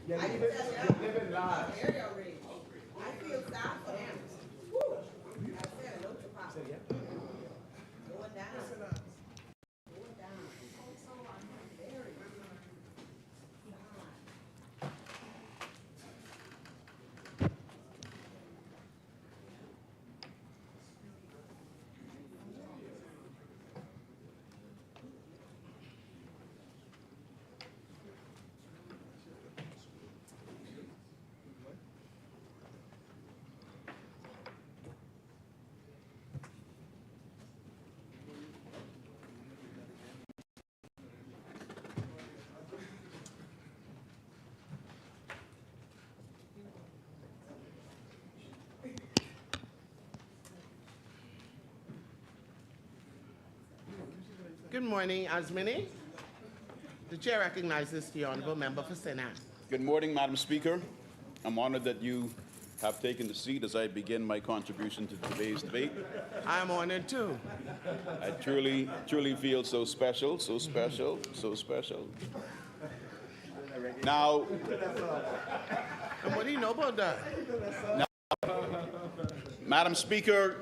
You're living lies. I feel sad for them. I said hello to Papa. Going down. Going down. Very. Good morning, Asmini. The chair recognizes the honourable member for St. Anne. Good morning, Madam Speaker. I'm honored that you have taken the seat as I begin my contribution to today's debate. I'm honored too. I truly feel so special, so special, so special. Now, And what do you know about that? Madam Speaker,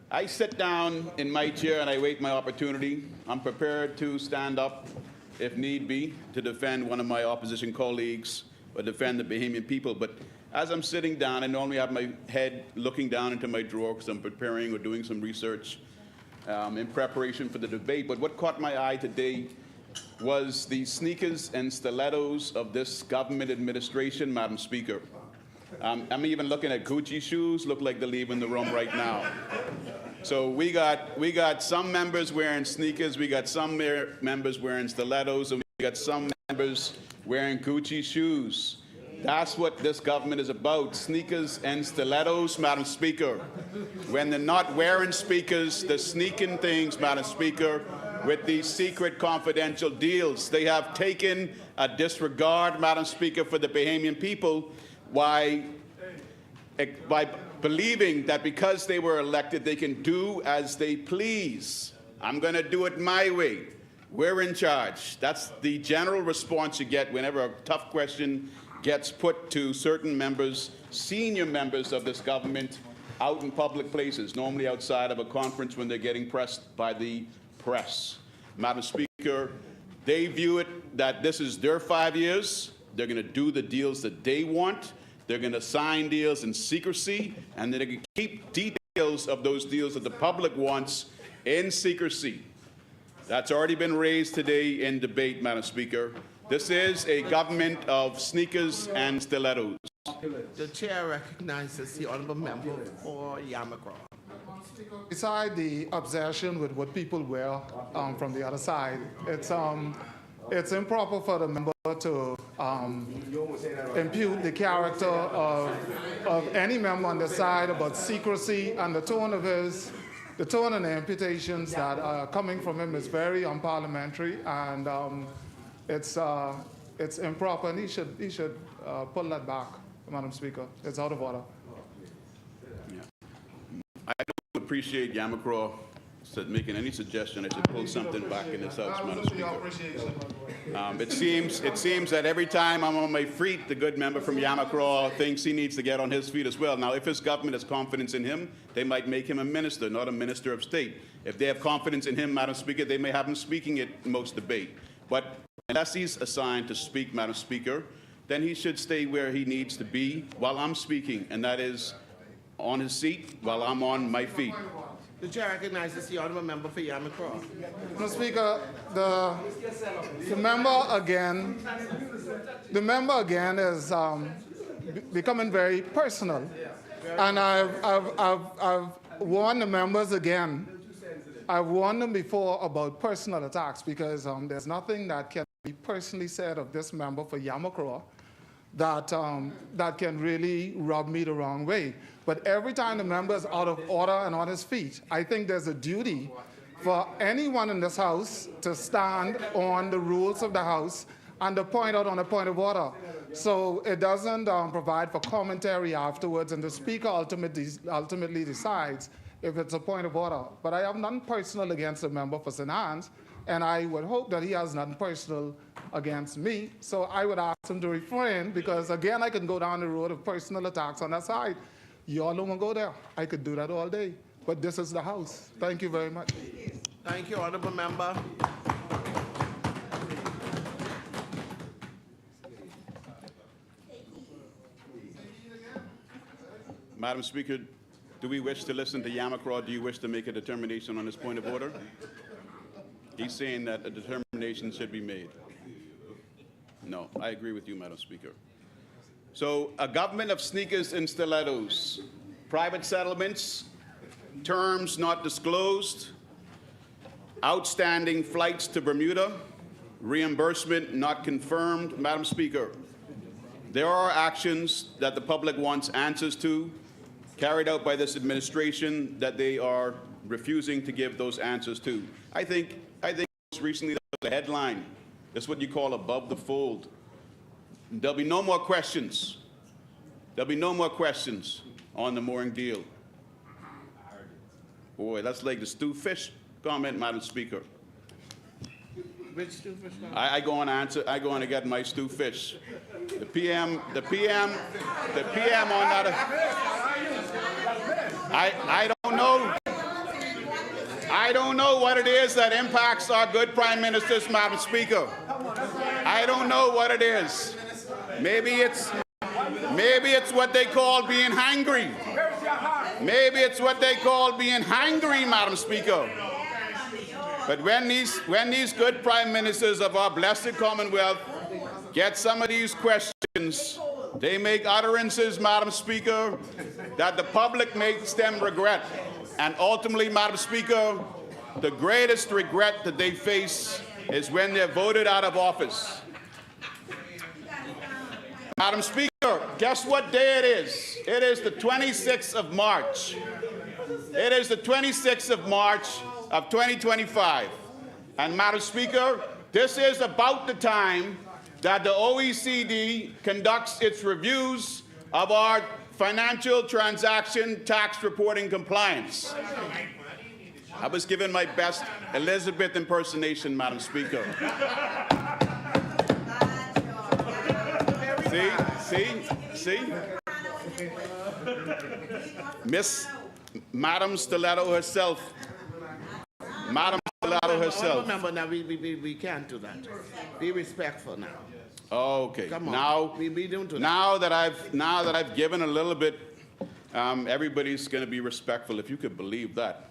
I sit down in my chair and I wait my opportunity. I'm prepared to stand up, if need be, to defend one of my opposition colleagues or defend the Bahamian people. But as I'm sitting down, I normally have my head looking down into my drawer because I'm preparing or doing some research in preparation for the debate. But what caught my eye today was the sneakers and stilettos of this government administration, Madam Speaker. I'm even looking at Gucci shoes, look like they're leaving the room right now. So we got some members wearing sneakers, we got some members wearing stilettos, and we got some members wearing Gucci shoes. That's what this government is about, sneakers and stilettos, Madam Speaker. When they're not wearing speakers, they're sneaking things, Madam Speaker, with these secret confidential deals. They have taken a disregard, Madam Speaker, for the Bahamian people by believing that because they were elected, they can do as they please. I'm going to do it my way. We're in charge. That's the general response you get whenever a tough question gets put to certain members, senior members of this government, out in public places, normally outside of a conference when they're getting pressed by the press. Madam Speaker, they view it that this is their 5 years. They're going to do the deals that they want. They're going to sign deals in secrecy, and they're going to keep details of those deals that the public wants in secrecy. That's already been raised today in debate, Madam Speaker. This is a government of sneakers and stilettos. The chair recognizes the honourable member for Yamacraw. Beside the obsession with what people wear from the other side, it's improper for the member to impute the character of any member on the side about secrecy, and the tone and the imputations that are coming from him is very unparliamentary, and it's improper, and he should pull that back, Madam Speaker. It's out of order. Yeah. I don't appreciate Yamacraw making any suggestion I should pull something back in this House, Madam Speaker. It seems that every time I'm on my feet, the good member from Yamacraw thinks he needs to get on his feet as well. Now, if his government has confidence in him, they might make him a minister, not a minister of state. If they have confidence in him, Madam Speaker, they may have him speaking at most debate. But unless he's assigned to speak, Madam Speaker, then he should stay where he needs to be while I'm speaking, and that is on his seat while I'm on my feet. The chair recognizes the honourable member for Yamacraw. Mr. Speaker, the member again is becoming very personal, and I've warned the members again. I've warned them before about personal attacks, because there's nothing that can be personally said of this member for Yamacraw that can really rub me the wrong way. But every time the member is out of order and on his feet, I think there's a duty for anyone in this House to stand on the rules of the House and to point out on a point of order. So it doesn't provide for commentary afterwards, and the Speaker ultimately decides if it's a point of order. But I have nothing personal against the member for St. Anne's, and I would hope that he has nothing personal against me. So I would ask him to refrain, because again, I can go down the road of personal attacks on that side. You all don't want to go there. I could do that all day. But this is the House. Thank you very much. Thank you, honourable member. Madam Speaker, do we wish to listen to Yamacraw? Do you wish to make a determination on this point of order? He's saying that a determination should be made. No, I agree with you, Madam Speaker. So a government of sneakers and stilettos, private settlements, terms not disclosed, outstanding flights to Bermuda, reimbursement not confirmed. Madam Speaker, there are actions that the public wants answers to, carried out by this administration, that they are refusing to give those answers to. I think most recently that was a headline. That's what you call above the fold. There'll be no more questions. There'll be no more questions on the mooring deal. Boy, that's like the stew fish comment, Madam Speaker. Which stew fish comment? I go on to get my stew fish. The PM on that. I don't know. I don't know what it is that impacts our good prime ministers, Madam Speaker. I don't know what it is. Maybe it's what they call being hangry. Maybe it's what they call being hangry, Madam Speaker. But when these good prime ministers of our blessed Commonwealth get some of these questions, they make utterances, Madam Speaker, that the public makes them regret. And ultimately, Madam Speaker, the greatest regret that they face is when they're voted out of office. Madam Speaker, guess what day it is? It is the 26th of March. It is the 26th of March of 2025. And Madam Speaker, this is about the time that the OECD conducts its reviews of our financial transaction tax reporting compliance. I was given my best Elizabeth impersonation, Madam Speaker. See? Madam Stiletto herself. Madam Stiletto herself. Remember now, we can't do that. Be respectful now. Okay. Come on. Now, we don't do that. now that I've given a little bit, everybody's going to be respectful. If you could believe that.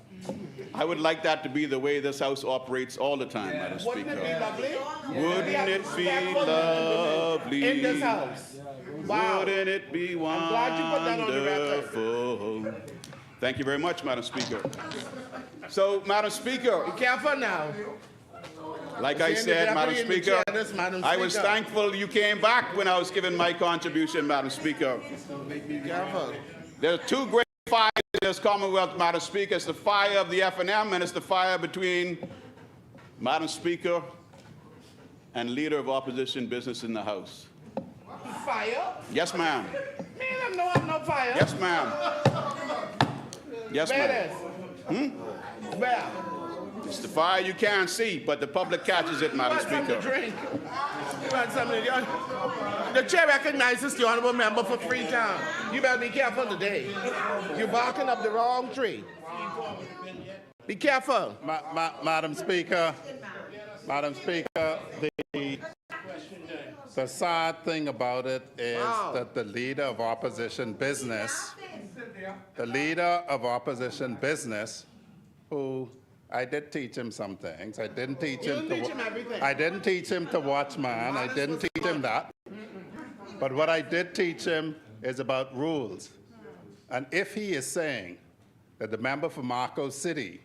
I would like that to be the way this House operates all the time, Madam Speaker. Wouldn't it be lovely? Wouldn't it be lovely? In this house. Wow. Wouldn't it be wonderful? I'm glad you put that on the record. Thank you very much, Madam Speaker. So, Madam Speaker. Be careful now. Like I said, Madam Speaker, I was Speaker. thankful you came back when I was giving my contribution, Madam Speaker. Be careful. There are two great fires in this Commonwealth, Madam Speaker. It's the fire of the F&M, and it's the fire between Madam Speaker and Leader of Opposition Business in the House. Fire? Yes, ma'am. Man, I'm no fire. Yes, ma'am. Yes, ma'am. Where? It's the fire you can't see, but the public catches it, Madam You want something to Speaker. drink? You want something to The chair recognizes the honorable member for Freetown. You better be careful today. You're barking up the wrong tree. Be careful. Madam Speaker, the sad thing about it is that the leader of opposition business, who I did teach him some things. I didn't teach him everything. I didn't teach him to watch man. I didn't teach him that. But what I did teach him is about rules. And if he is saying that the member for Marco City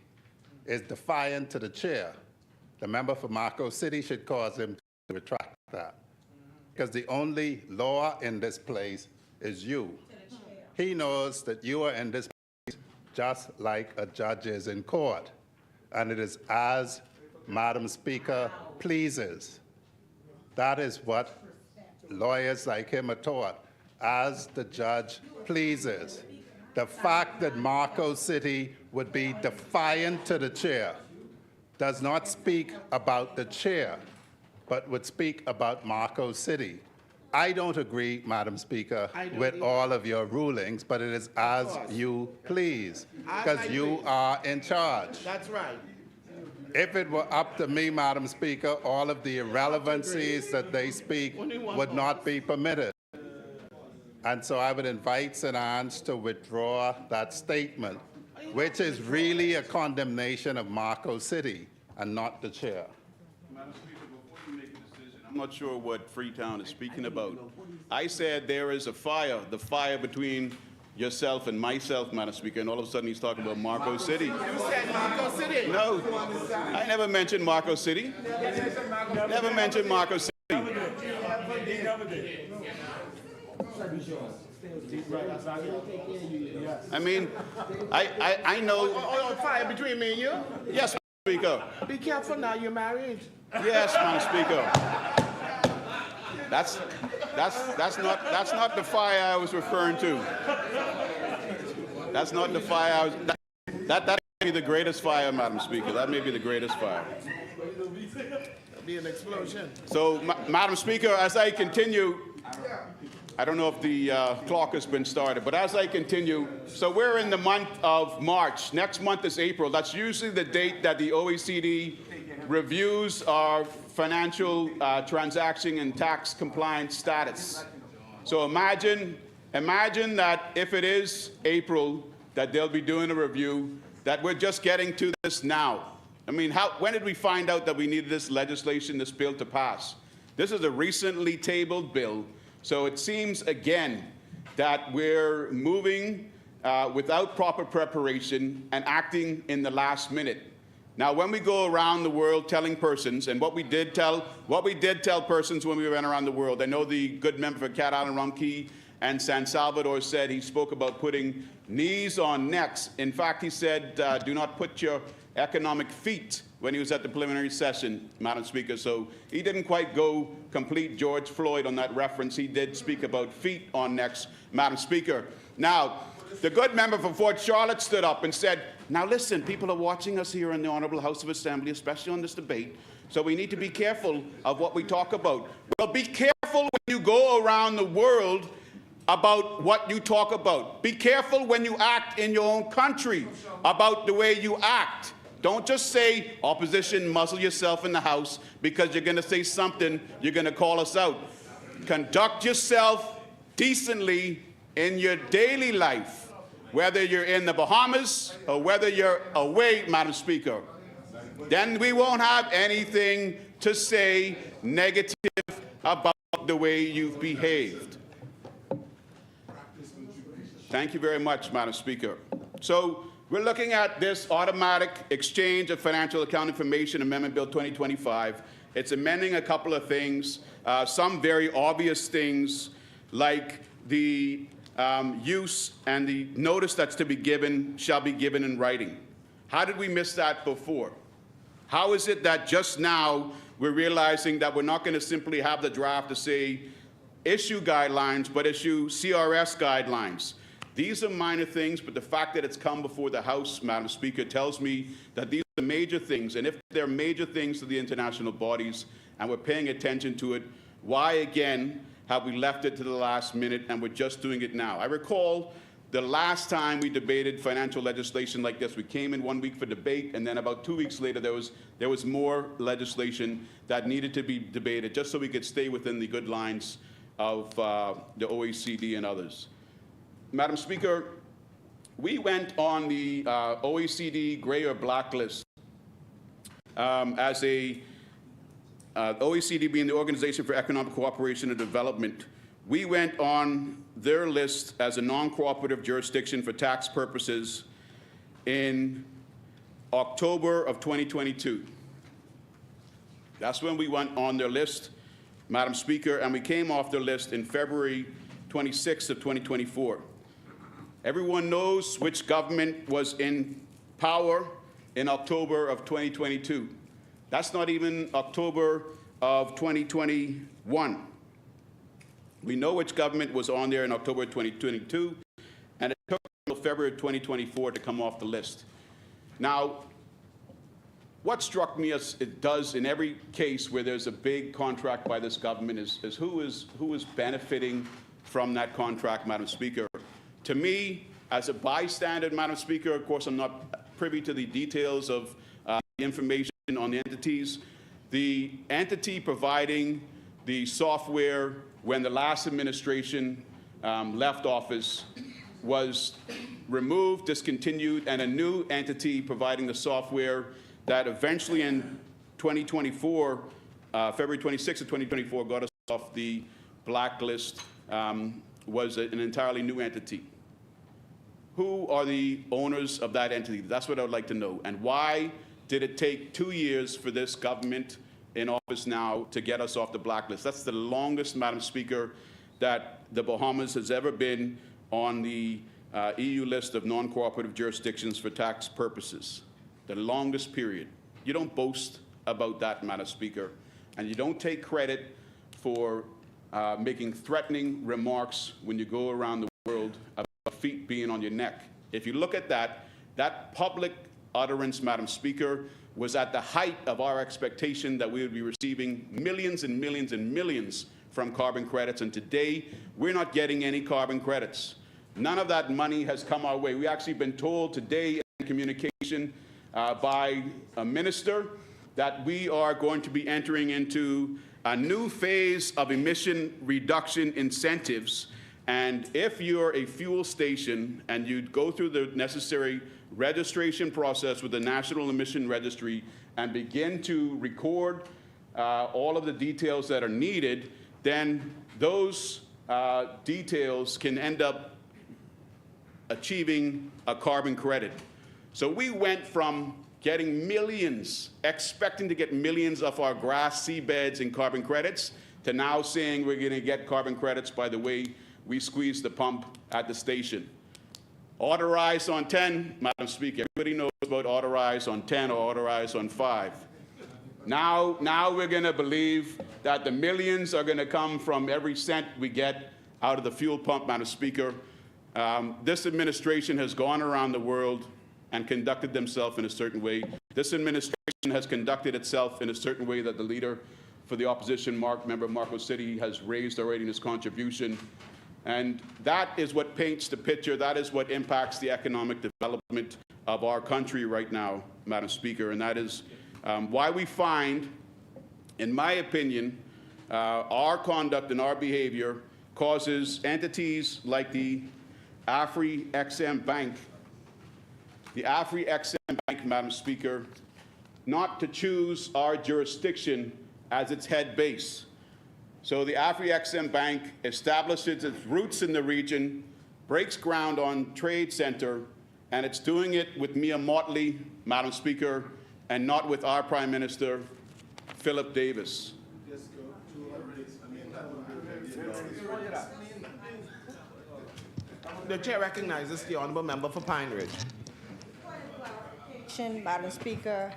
is defiant to the chair, the member for Marco City should cause him to retract that. Because the only law in this place is you. He knows that you are in this place just like a judge is in court. And it is as Madam Speaker pleases. That is what lawyers like him are taught, as the judge pleases. The fact that Marco City would be defiant to the chair does not speak about the chair, but would speak about Marco City. I don't agree, Madam Speaker, with all of your rulings, but it is as you please, because you are in charge. That's right. If it were up to me, Madam Speaker, all of the irrelevancies that they speak would not be permitted. And so I would invite St. Anne's to withdraw that statement, which is really a condemnation of Marco City and not the chair. Madam Speaker, before you make a decision, I'm not sure what Freetown is speaking about. I said there is a fire, the fire between yourself and myself, Madam Speaker, and all of a sudden he's talking about Marco City. You said Marco City. No, I never mentioned Marco City. Never mentioned Marco City. I mean, I know. Oh, fire between me and you? Yes, Madam Speaker. Be careful now, you're married. Yes, Madam Speaker. That's not the fire I was referring to. That's not the fire I was. That may be the greatest fire, Madam Speaker. That may be the greatest fire. There'll be an explosion. So, Madam Speaker, as I continue, I don't know if the clock has been started, but as I continue, so we're in the month of March. Next month is April. That's usually the date that the OECD reviews our financial transaction and tax compliance status. So imagine that if it is April, that they'll be doing a review, that we're just getting to this now. I mean, when did we find out that we needed this legislation, this bill to pass? This is a recently tabled bill. So it seems, again, that we're moving without proper preparation and acting in the last minute. Now, when we go around the world telling persons, and what we did tell persons when we went around the world, I know the good member for Cat Island, Rumkey, and San Salvador said he spoke about putting knees on necks. In fact, he said, do not put your economic feet when he was at the preliminary session, Madam Speaker. So he didn't quite go complete George Floyd on that reference. He did speak about feet on necks, Madam Speaker. Now, the good member for Fort Charlotte stood up and said, now listen, people are watching us here in the Honorable House of Assembly, especially on this debate, so we need to be careful of what we talk about. Well, be careful when you go around the world about what you talk about. Be careful when you act in your own country about the way you act. Don't just say, opposition, muzzle yourself in the House because you're going to say something, you're going to call us out. Conduct yourself decently in your daily life, whether you're in the Bahamas or whether you're away, Madam Speaker. Then we won't have anything to say negative about the way you've behaved. Thank you very much, Madam Speaker. So we're looking at this automatic exchange of financial account information Amendment Bill 2025. It's amending a couple of things, some very obvious things like the use and the notice that's to be given shall be given in writing. How did we miss that before? How is it that just now we're realizing that we're not going to simply have the draft to say issue guidelines, but issue CRS guidelines? These are minor things, but the fact that it's come before the House, Madam Speaker, tells me that these are major things. And if they're major things to the international bodies and we're paying attention to it, why again have we left it to the last minute and we're just doing it now? I recall the last time we debated financial legislation like this, we came in 1 week for debate, and then about 2 weeks later there was more legislation that needed to be debated just so we could stay within the good lines of the OECD and others. Madam Speaker, we went on the OECD gray or black list as a OECD being the Organization for Economic Cooperation and Development. We went on their list as a non-cooperative jurisdiction for tax purposes in October of 2022. That's when we went on their list, Madam Speaker, and we came off their list in February 26th of 2024. Everyone knows which government was in power in October of 2022. That's not even October of 2021. We know which government was on there in October 2022, and it took until February 2024 to come off the list. Now, what struck me as it does in every case where there's a big contract by this government is who is benefiting from that contract, Madam Speaker. To me, as a bystander, Madam Speaker, of course I'm not privy to the details of the information on the entities. The entity providing the software when the last administration left office was removed, discontinued, and a new entity providing the software that eventually in 2024, February 26th of 2024, got us off the blacklist, was an entirely new entity. Who are the owners of that entity? That's what I would like to know. And why did it take 2 years for this government in office now to get us off the blacklist? That's the longest, Madam Speaker, that the Bahamas has ever been on the EU list of non-cooperative jurisdictions for tax purposes. The longest period. You don't boast about that, Madam Speaker, and you don't take credit for making threatening remarks when you go around the world about feet being on your neck. If you look at that public utterance, Madam Speaker, was at the height of our expectation that we would be receiving millions and millions and millions from carbon credits, and today we're not getting any carbon credits. None of that money has come our way. We actually been told today in communication by a minister that we are going to be entering into a new phase of emission reduction incentives. And if you're a fuel station and you go through the necessary registration process with the National Emission Registry and begin to record all of the details that are needed, then those details can end up achieving a carbon credit. So we went from getting millions, expecting to get millions of our grass seabeds in carbon credits, to now saying we're going to get carbon credits by the way we squeeze the pump at the station. Auto-rise on 10, Madam Speaker, everybody knows about auto-rise on 10 or auto-rise on 5. Now we're going to believe that the millions are going to come from every cent we get out of the fuel pump, Madam Speaker. This administration has gone around the world and conducted themselves in a certain way. This administration has conducted itself in a certain way that the leader for the opposition, Member Marco City, has raised already in his contribution. And that is what paints the picture. That is what impacts the economic development of our country right now, Madam Speaker. And that is why we find, in my opinion, our conduct and our behavior causes entities like the AfriXM Bank, Madam Speaker, not to choose our jurisdiction as its head base. So the AfriXM Bank establishes its roots in the region, breaks ground on Trade Center, and it's doing it with Mia Motley, Madam Speaker, and not with our Prime Minister, Philip Davis. The chair recognizes the honourable member for Pine Ridge. Madam Speaker,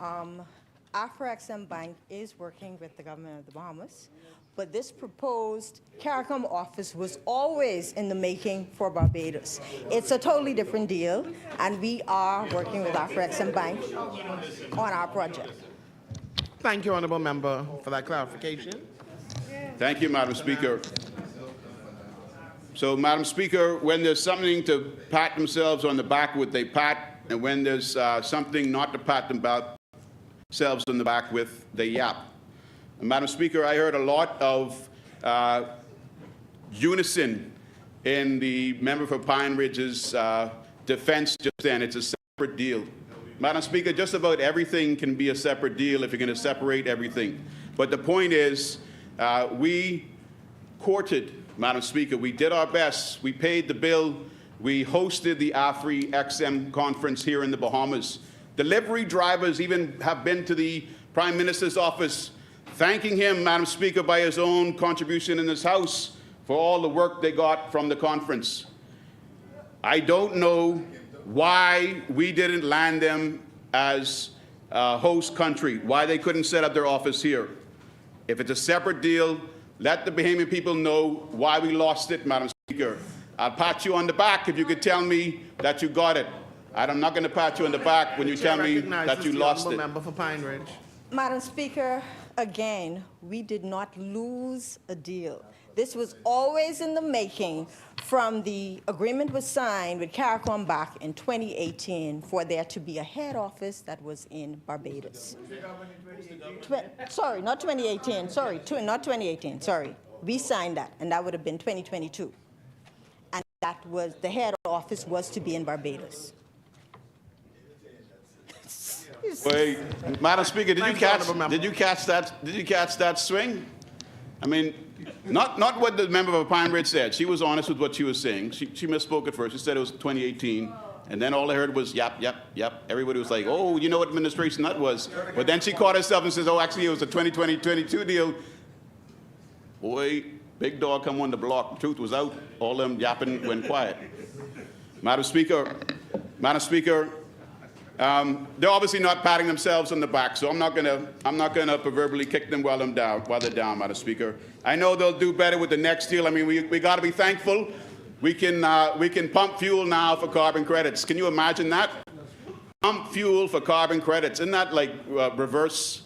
AfriXM Bank is working with the government of the Bahamas, but this proposed CARICOM office was always in the making for Barbados. It's a totally different deal, and we are working with AfriXM Bank on our project. Thank you, honourable member, for that clarification. Thank you, Madam Speaker. So, Madam Speaker, when there's something to pat themselves on the back with, they pat, and when there's something not to pat themselves on the back with, they yap. And Madam Speaker, I heard a lot of unison in the member for Pine Ridge's defense just then. It's a separate deal. Madam Speaker, just about everything can be a separate deal if you're going to separate everything. But the point is, we courted, Madam Speaker, we did our best. We paid the bill. We hosted the AfriXM conference here in the Bahamas. Delivery drivers even have been to the Prime Minister's office thanking him, Madam Speaker, by his own contribution in this House for all the work they got from the conference. I don't know why we didn't land them as a host country, why they couldn't set up their office here. If it's a separate deal, let the Bahamian people know why we lost it, Madam Speaker. I'll pat you on the back if you could tell me that you got it. I'm not going to pat you on the back when you tell me that you lost it. Member for Pine Ridge. Madam Speaker, again, we did not lose a deal. This was always in the making from the agreement was signed with CARICOM back in 2018 for there to be a head office that was in Barbados. Sorry, not 2018. Sorry, not 2018. Sorry. We signed that, and that would have been 2022. And that was, the head office was to be in Barbados. Wait, Madam Speaker, did you catch that swing? I mean, not what the member of Pine Ridge said. She was honest with what she was saying. She misspoke at first. She said it was 2018, and then all I heard was yap, yap, yap. Everybody was like, oh, you know what administration that was. But then she caught herself and says, oh, actually, it was a 2020-22 deal. Boy, big dog come on the block. The truth was out. All them yapping went quiet. Madam Speaker, they're obviously not patting themselves on the back, so I'm not gonna proverbially kick them while they're down, Madam Speaker. I know they'll do better with the next deal. I mean, we got to be thankful. We can pump fuel now for carbon credits. Can you imagine that? Pump fuel for carbon credits. Isn't that like reverse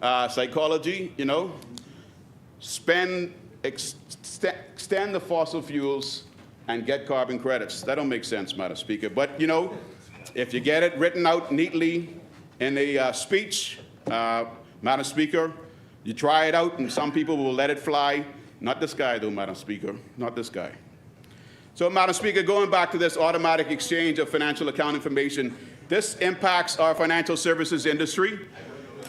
psychology? You know. extend the fossil fuels and get carbon credits. That don't make sense, Madam Speaker. But, you know, if you get it written out neatly in a speech, Madam Speaker, you try it out and some people will let it fly. Not this guy, though, Madam Speaker, not this guy. So, Madam Speaker, going back to this automatic exchange of financial account information, this impacts our financial services industry.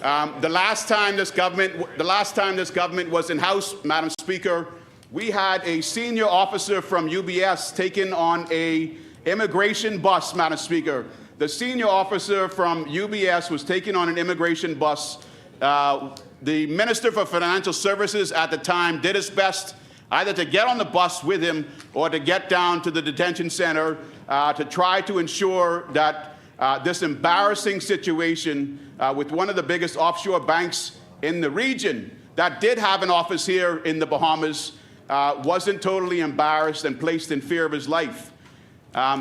The last time this government was in House, Madam Speaker, we had a senior officer from UBS taken on a immigration bus, Madam Speaker. The senior officer from UBS was taken on an immigration bus. The Minister for Financial Services at the time did his best either to get on the bus with him or to get down to the detention center to try to ensure that this embarrassing situation with one of the biggest offshore banks in the region that did have an office here in the Bahamas wasn't totally embarrassed and placed in fear of his life.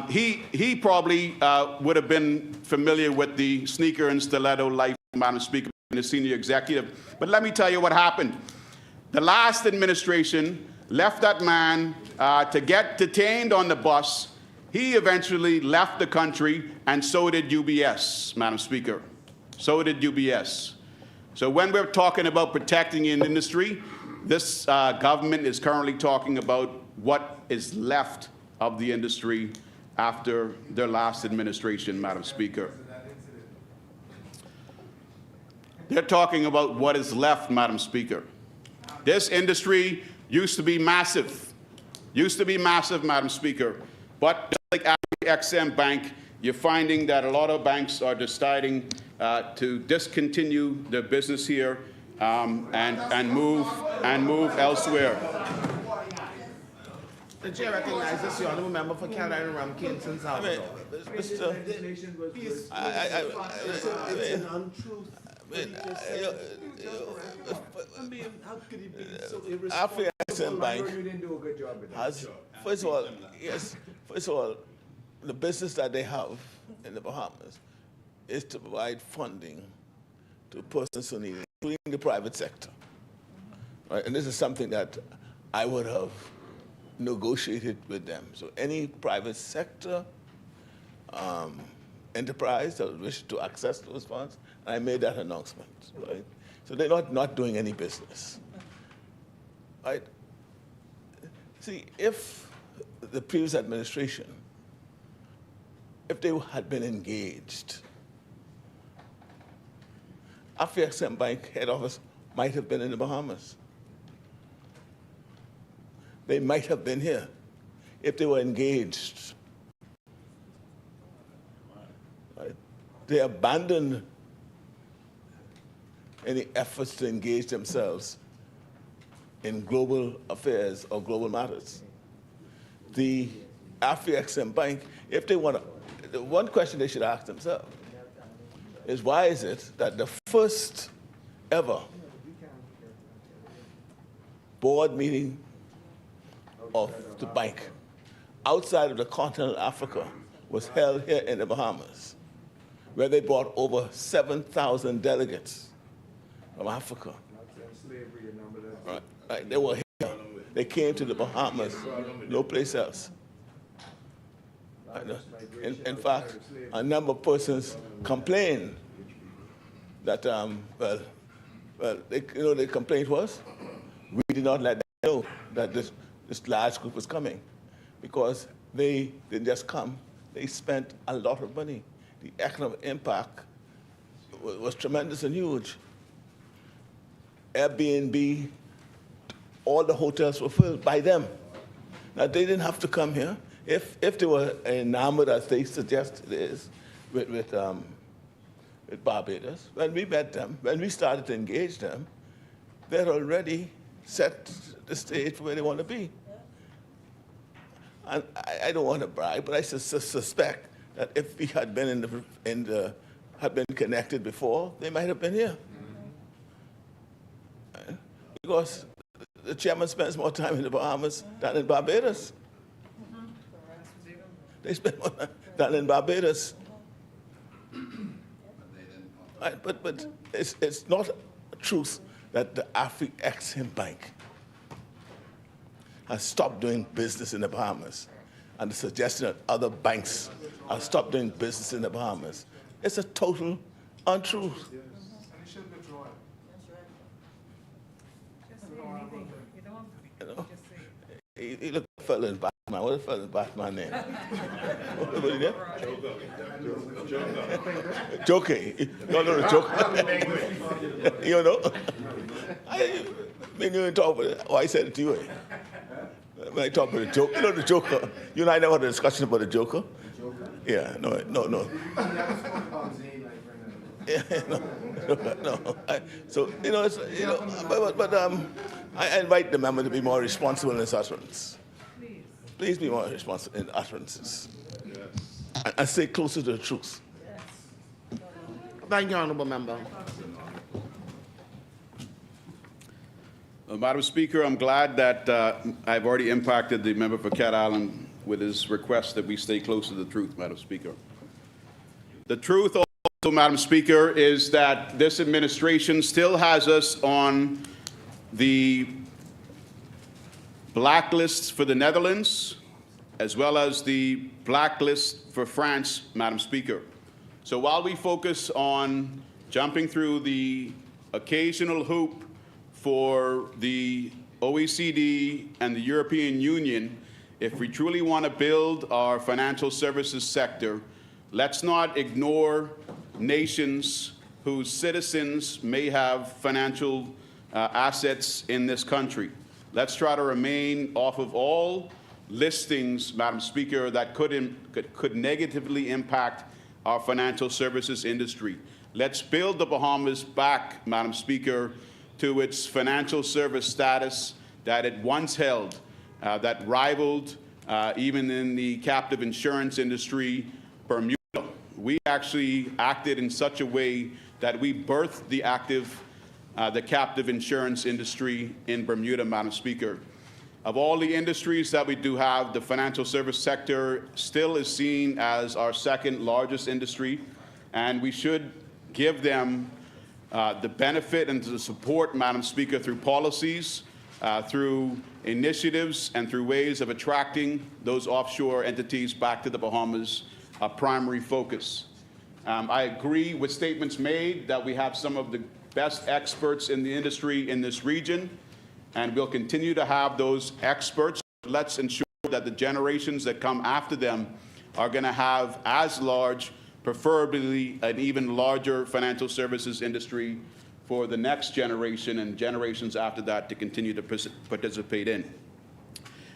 He probably would have been familiar with the sneaker and stiletto life, Madam Speaker, and the senior executive. But let me tell you what happened. The last administration left that man to get detained on the bus. He eventually left the country, and so did UBS, Madam Speaker. So did UBS. So when we're talking about protecting an industry, this government is currently talking about what is left of the industry after their last administration, Madam Speaker. They're talking about what is left, Madam Speaker. This industry used to be massive, Madam Speaker. But just like AfriExim Bank, you're finding that a lot of banks are deciding to discontinue their business here and move elsewhere. The chair recognizes the honourable member for Carolina Rum Kingston South. It's an untruth. AfriExim Bank has, first of all, the business that they have in the Bahamas is to provide funding to persons who need it, including the private sector. Right? And this is something that I would have negotiated with them. So any private sector enterprise that would wish to access those funds, and I made that announcement. Right? So they're not doing any business. Right? See, if the previous administration, if they had been engaged, AfriExim Bank head office might have been in the Bahamas. They might have been here if they were engaged. Right? They abandoned any efforts to engage themselves in global affairs or global matters. The AfriExim Bank, if they want to, the one question they should ask themselves is, why is it that the first ever board meeting of the bank outside of the continent of Africa was held here in the Bahamas, where they brought over 7,000 delegates from Africa. Right. They were here. They came to the Bahamas, no place else. In fact, a number of persons complained that, the complaint was, we did not let them know that this large group was coming, because they didn't just come, they spent a lot of money. The economic impact was tremendous and huge. Airbnb, all the hotels were filled by them. Now, they didn't have to come here. If they were enamored, as they suggest it is, with Barbados, when we met them, when we started to engage them, they'd already set the stage for where they want to be. And I don't want to brag, but I suspect that if we had been had been connected before, they might have been here. Because the chairman spends more time in the Bahamas than in Barbados. They spend more time than in Barbados. Right, but it's not a truth that the AfriExim Bank has stopped doing business in the Bahamas, and the suggestion that other banks have stopped doing business in the Bahamas, it's a total untruth. You know? He looked at a fellow in Batman. What's the fellow in Batman name? What is it? Joker. You don't know the Joker? You know? When you talk about it, I said it to you. When I talk about the Joker, you know the Joker. You and I never had a discussion about the Joker. Yeah, no. Yeah, no. So you know, it's, you know, but I invite the member to be more responsible in his utterance. Please be more responsible in utterances. Yes. And stay closer to the truth. Yes. Thank you, honourable member. Madam Speaker, I'm glad that I've already impacted the member for Cat Island with his request that we stay close to the truth, Madam Speaker. The truth also, Madam Speaker, is that this administration still has us on the blacklist for the Netherlands, as well as the blacklist for France, Madam Speaker. So while we focus on jumping through the occasional hoop for the OECD and the European Union, if we truly want to build our financial services sector, let's not ignore nations whose citizens may have financial assets in this country. Let's try to remain off of all listings, Madam Speaker, that could negatively impact our financial services industry. Let's build the Bahamas back, Madam Speaker, to its financial service status that it once held, that rivaled even in the captive insurance industry, Bermuda. We actually acted in such a way that we birthed the captive insurance industry in Bermuda, Madam Speaker. Of all the industries that we do have, the financial service sector still is seen as our second largest industry, and we should give them the benefit and the support, Madam Speaker, through policies, through initiatives, and through ways of attracting those offshore entities back to the Bahamas, a primary focus. I agree with statements made that we have some of the best experts in the industry in this region, and we'll continue to have those experts. Let's ensure that the generations that come after them are going to have as large, preferably an even larger financial services industry for the next generation and generations after that to continue to participate in.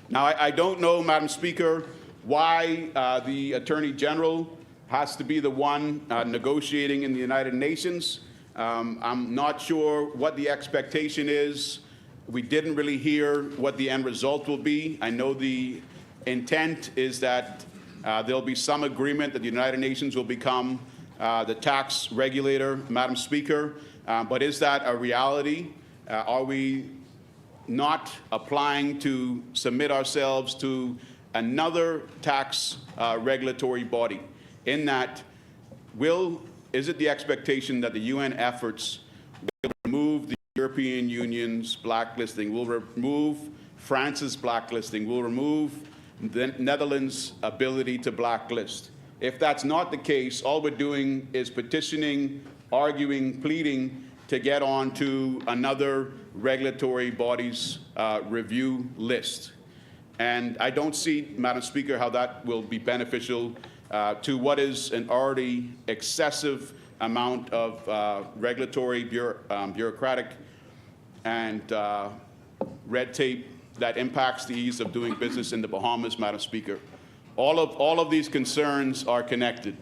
Now, I don't know, Madam Speaker, why the Attorney General has to be the one negotiating in the United Nations. I'm not sure what the expectation is. We didn't really hear what the end result will be. I know the intent is that there'll be some agreement that the United Nations will become the tax regulator, Madam Speaker. But is that a reality? Are we not applying to submit ourselves to another tax regulatory body? In that, is it the expectation that the UN efforts will remove the European Union's blacklisting, will remove France's blacklisting, will remove the Netherlands' ability to blacklist? If that's not the case, all we're doing is petitioning, arguing, pleading to get onto another regulatory body's review list. And I don't see, Madam Speaker, how that will be beneficial to what is an already excessive amount of regulatory, bureaucratic, and red tape that impacts the ease of doing business in the Bahamas, Madam Speaker. All of these concerns are connected.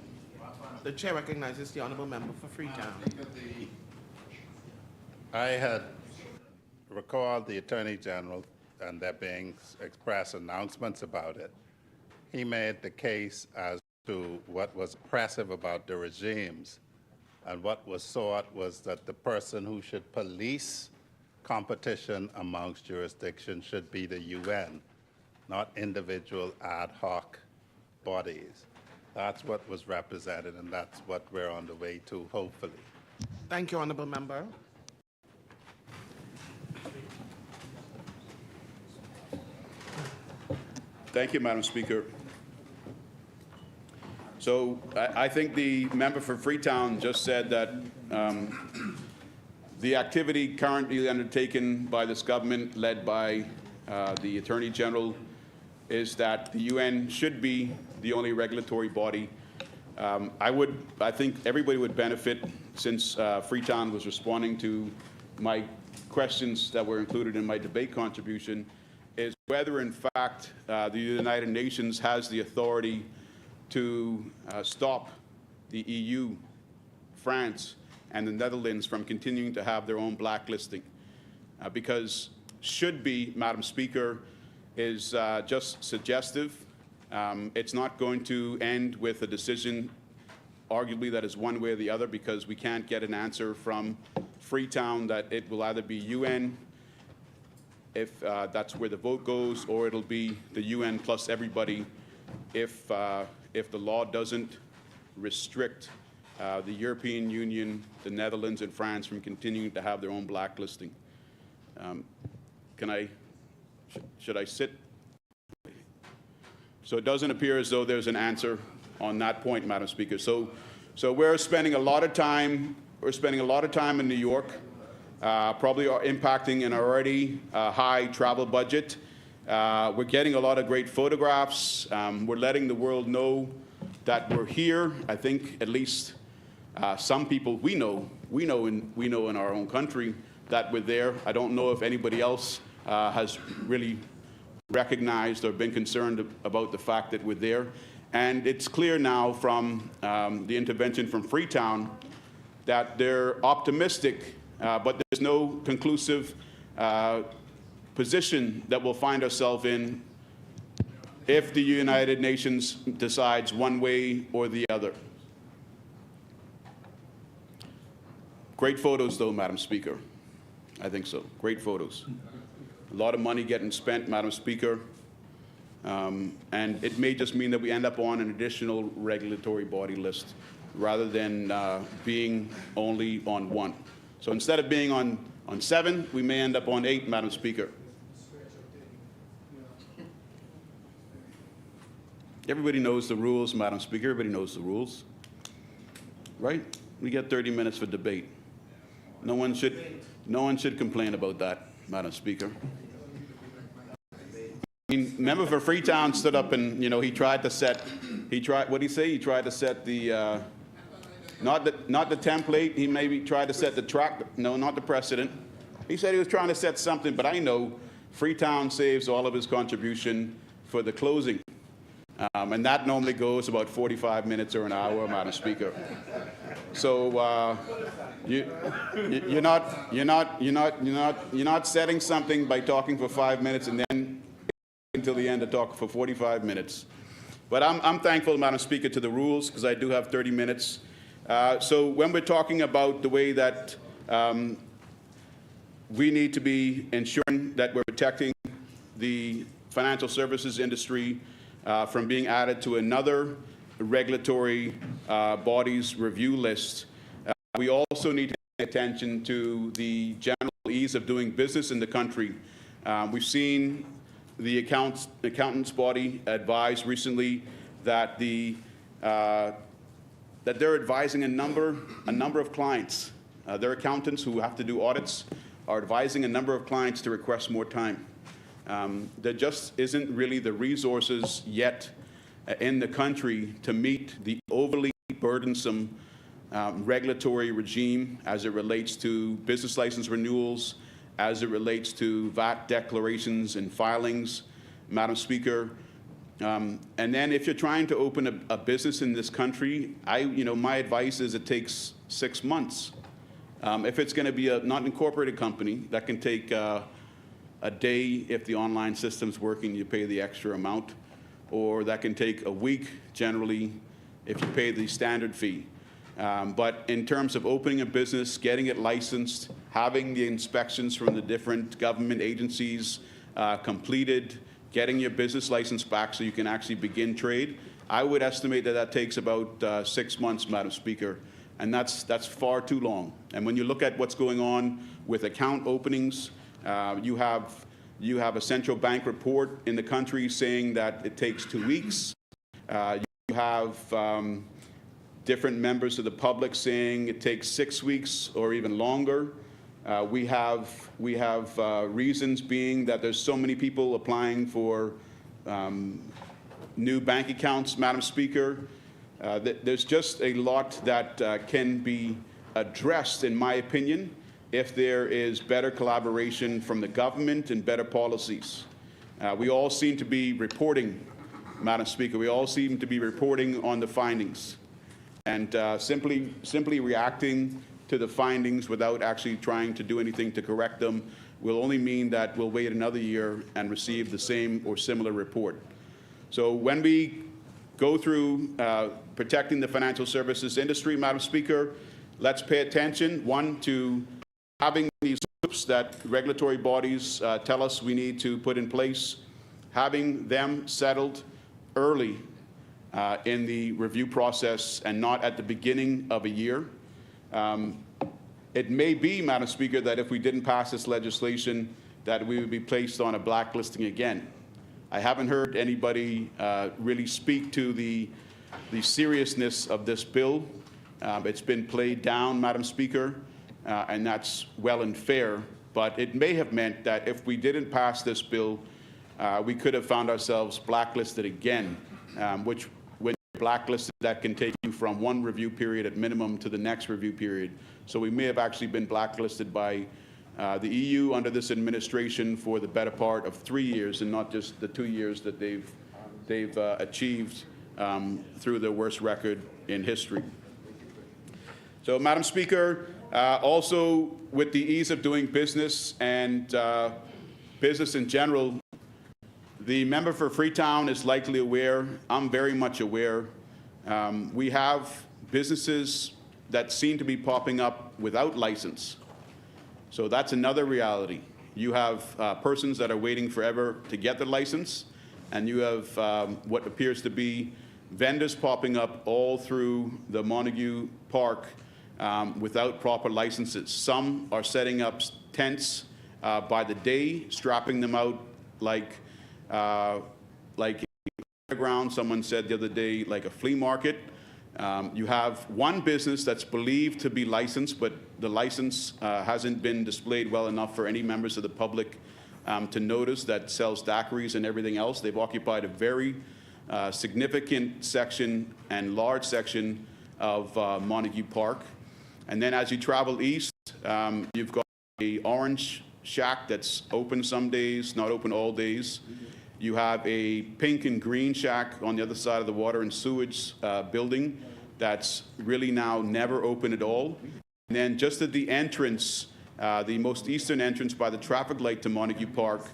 The chair recognizes the honourable member for Freetown. I had recalled the Attorney General and there being express announcements about it. He made the case as to what was oppressive about the regimes, and what was sought was that the person who should police competition amongst jurisdictions should be the UN, not individual ad hoc bodies. That's what was represented, and that's what we're on the way to, hopefully. Thank you, honourable member. Thank you, Madam Speaker. So I think the member for Freetown just said that the activity currently undertaken by this government, led by the Attorney General, is that the UN should be the only regulatory body. I think everybody would benefit, since Freetown was responding to my questions that were included in my debate contribution, is whether in fact the United Nations has the authority to stop the EU, France, and the Netherlands from continuing to have their own blacklisting. Because should be, Madam Speaker, is just suggestive. It's not going to end with a decision, arguably, that is one way or the other, because we can't get an answer from Freetown that it will either be UN, if that's where the vote goes, or it'll be the UN plus everybody if the law doesn't restrict the European Union, the Netherlands, and France from continuing to have their own blacklisting. Should I sit? So it doesn't appear as though there's an answer on that point, Madam Speaker. So we're spending a lot of time. We're spending a lot of time in New York, probably are impacting an already high travel budget. We're getting a lot of great photographs. We're letting the world know that we're here. I think at least some people we know in our own country that we're there. I don't know if anybody else has really recognized or been concerned about the fact that we're there. And it's clear now from the intervention from Freetown that they're optimistic, but there's no conclusive position that we'll find ourselves in if the United Nations decides one way or the other. Great photos, though, Madam Speaker. I think so. Great photos. A lot of money getting spent, Madam Speaker. And it may just mean that we end up on an additional regulatory body list rather than being only on one. So instead of being on 7, we may end up on 8, Madam Speaker. Everybody knows the rules, Madam Speaker. Everybody knows the rules, right? We get 30 minutes for debate. No one should complain about that, Madam Speaker. I mean, member for Freetown stood up and, he tried to set, what did he say? He tried to set the, not the template, he maybe tried to set the track, no, not the precedent. He said he was trying to set something, but I know Freetown saves all of his contribution for the closing. And that normally goes about 45 minutes or an hour, Madam Speaker. So you're not setting something by talking for 5 minutes and then until the end to talk for 45 minutes. But I'm thankful, Madam Speaker, to the rules, because I do have 30 minutes. So when we're talking about the way that we need to be ensuring that we're protecting the financial services industry from being added to another regulatory body's review list, we also need to pay attention to the general ease of doing business in the country. We've seen the accountants body advise recently that that they're advising a number of clients. Their accountants who have to do audits are advising a number of clients to request more time. There just isn't really the resources yet in the country to meet the overly burdensome regulatory regime as it relates to business license renewals, as it relates to VAT declarations and filings, Madam Speaker. And then if you're trying to open a business in this country, my advice is it takes 6 months. If it's going to be a not-incorporated company, that can take a day if the online system's working, you pay the extra amount, or that can take a week generally if you pay the standard fee. But in terms of opening a business, getting it licensed, having the inspections from the different government agencies completed, getting your business license back so you can actually begin trade, I would estimate that takes about 6 months, Madam Speaker, and that's far too long. And when you look at what's going on with account openings, you have You have a central bank report in the country saying that it takes 2 weeks. You have different members of the public saying it takes 6 weeks or even longer. We have reasons being that there's so many people applying for new bank accounts, Madam Speaker. There's just a lot that can be addressed, in my opinion, if there is better collaboration from the government and better policies. We all seem to be reporting, Madam Speaker, we all seem to be reporting on the findings. And simply reacting to the findings without actually trying to do anything to correct them will only mean that we'll wait another year and receive the same or similar report. So when we go through protecting the financial services industry, Madam Speaker, let's pay attention, one, to having these groups that regulatory bodies tell us we need to put in place, having them settled early in the review process and not at the beginning of a year. It may be, Madam Speaker, that if we didn't pass this legislation, that we would be placed on a blacklisting again. I haven't heard anybody really speak to the seriousness of this bill. It's been played down, Madam Speaker, and that's well and fair. But it may have meant that if we didn't pass this bill, we could have found ourselves blacklisted again, which when you're blacklisted, that can take you from one review period at minimum to the next review period. So we may have actually been blacklisted by the EU under this administration for the better part of 3 years and not just the 2 years that they've achieved through their worst record in history. So, Madam Speaker, also with the ease of doing business and business in general, the member for Freetown is likely aware, I'm very much aware, we have businesses that seem to be popping up without license. So that's another reality. You have persons that are waiting forever to get their license, and you have what appears to be vendors popping up all through the Montague Park without proper licenses. Some are setting up tents by the day, strapping them out like a fairground. Someone said the other day, like a flea market. You have one business that's believed to be licensed, but the license hasn't been displayed well enough for any members of the public to notice, that sells daiquiris and everything else. They've occupied a very significant section and large section of Montague Park. And then as you travel east, you've got a orange shack that's open some days, not open all days. You have a pink and green shack on the other side of the water and sewage building that's really now never open at all. And then just at the entrance, the most eastern entrance by the traffic light to Montague Park,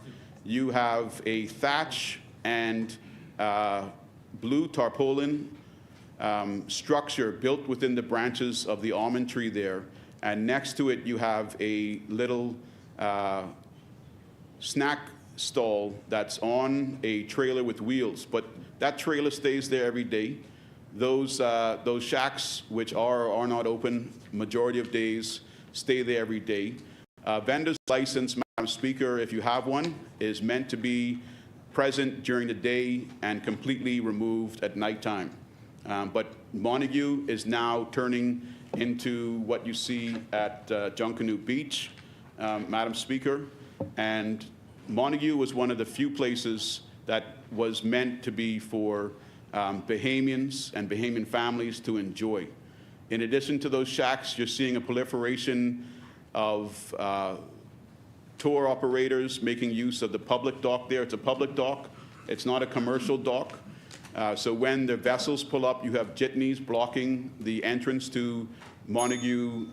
you have a thatch and blue tarpaulin structure built within the branches of the almond tree there. And next to it, you have a little snack stall that's on a trailer with wheels, but that trailer stays there every day. Those shacks, which are or are not open majority of days, stay there every day. Vendor's license, Madam Speaker, if you have one, is meant to be present during the day and completely removed at nighttime. But Montague is now turning into what you see at Junkanoo Beach, Madam Speaker, and Montague was one of the few places that was meant to be for Bahamians and Bahamian families to enjoy. In addition to those shacks, you're seeing a proliferation of tour operators making use of the public dock there. It's a public dock. It's not a commercial dock. So when the vessels pull up, you have jitneys blocking the entrance to Montague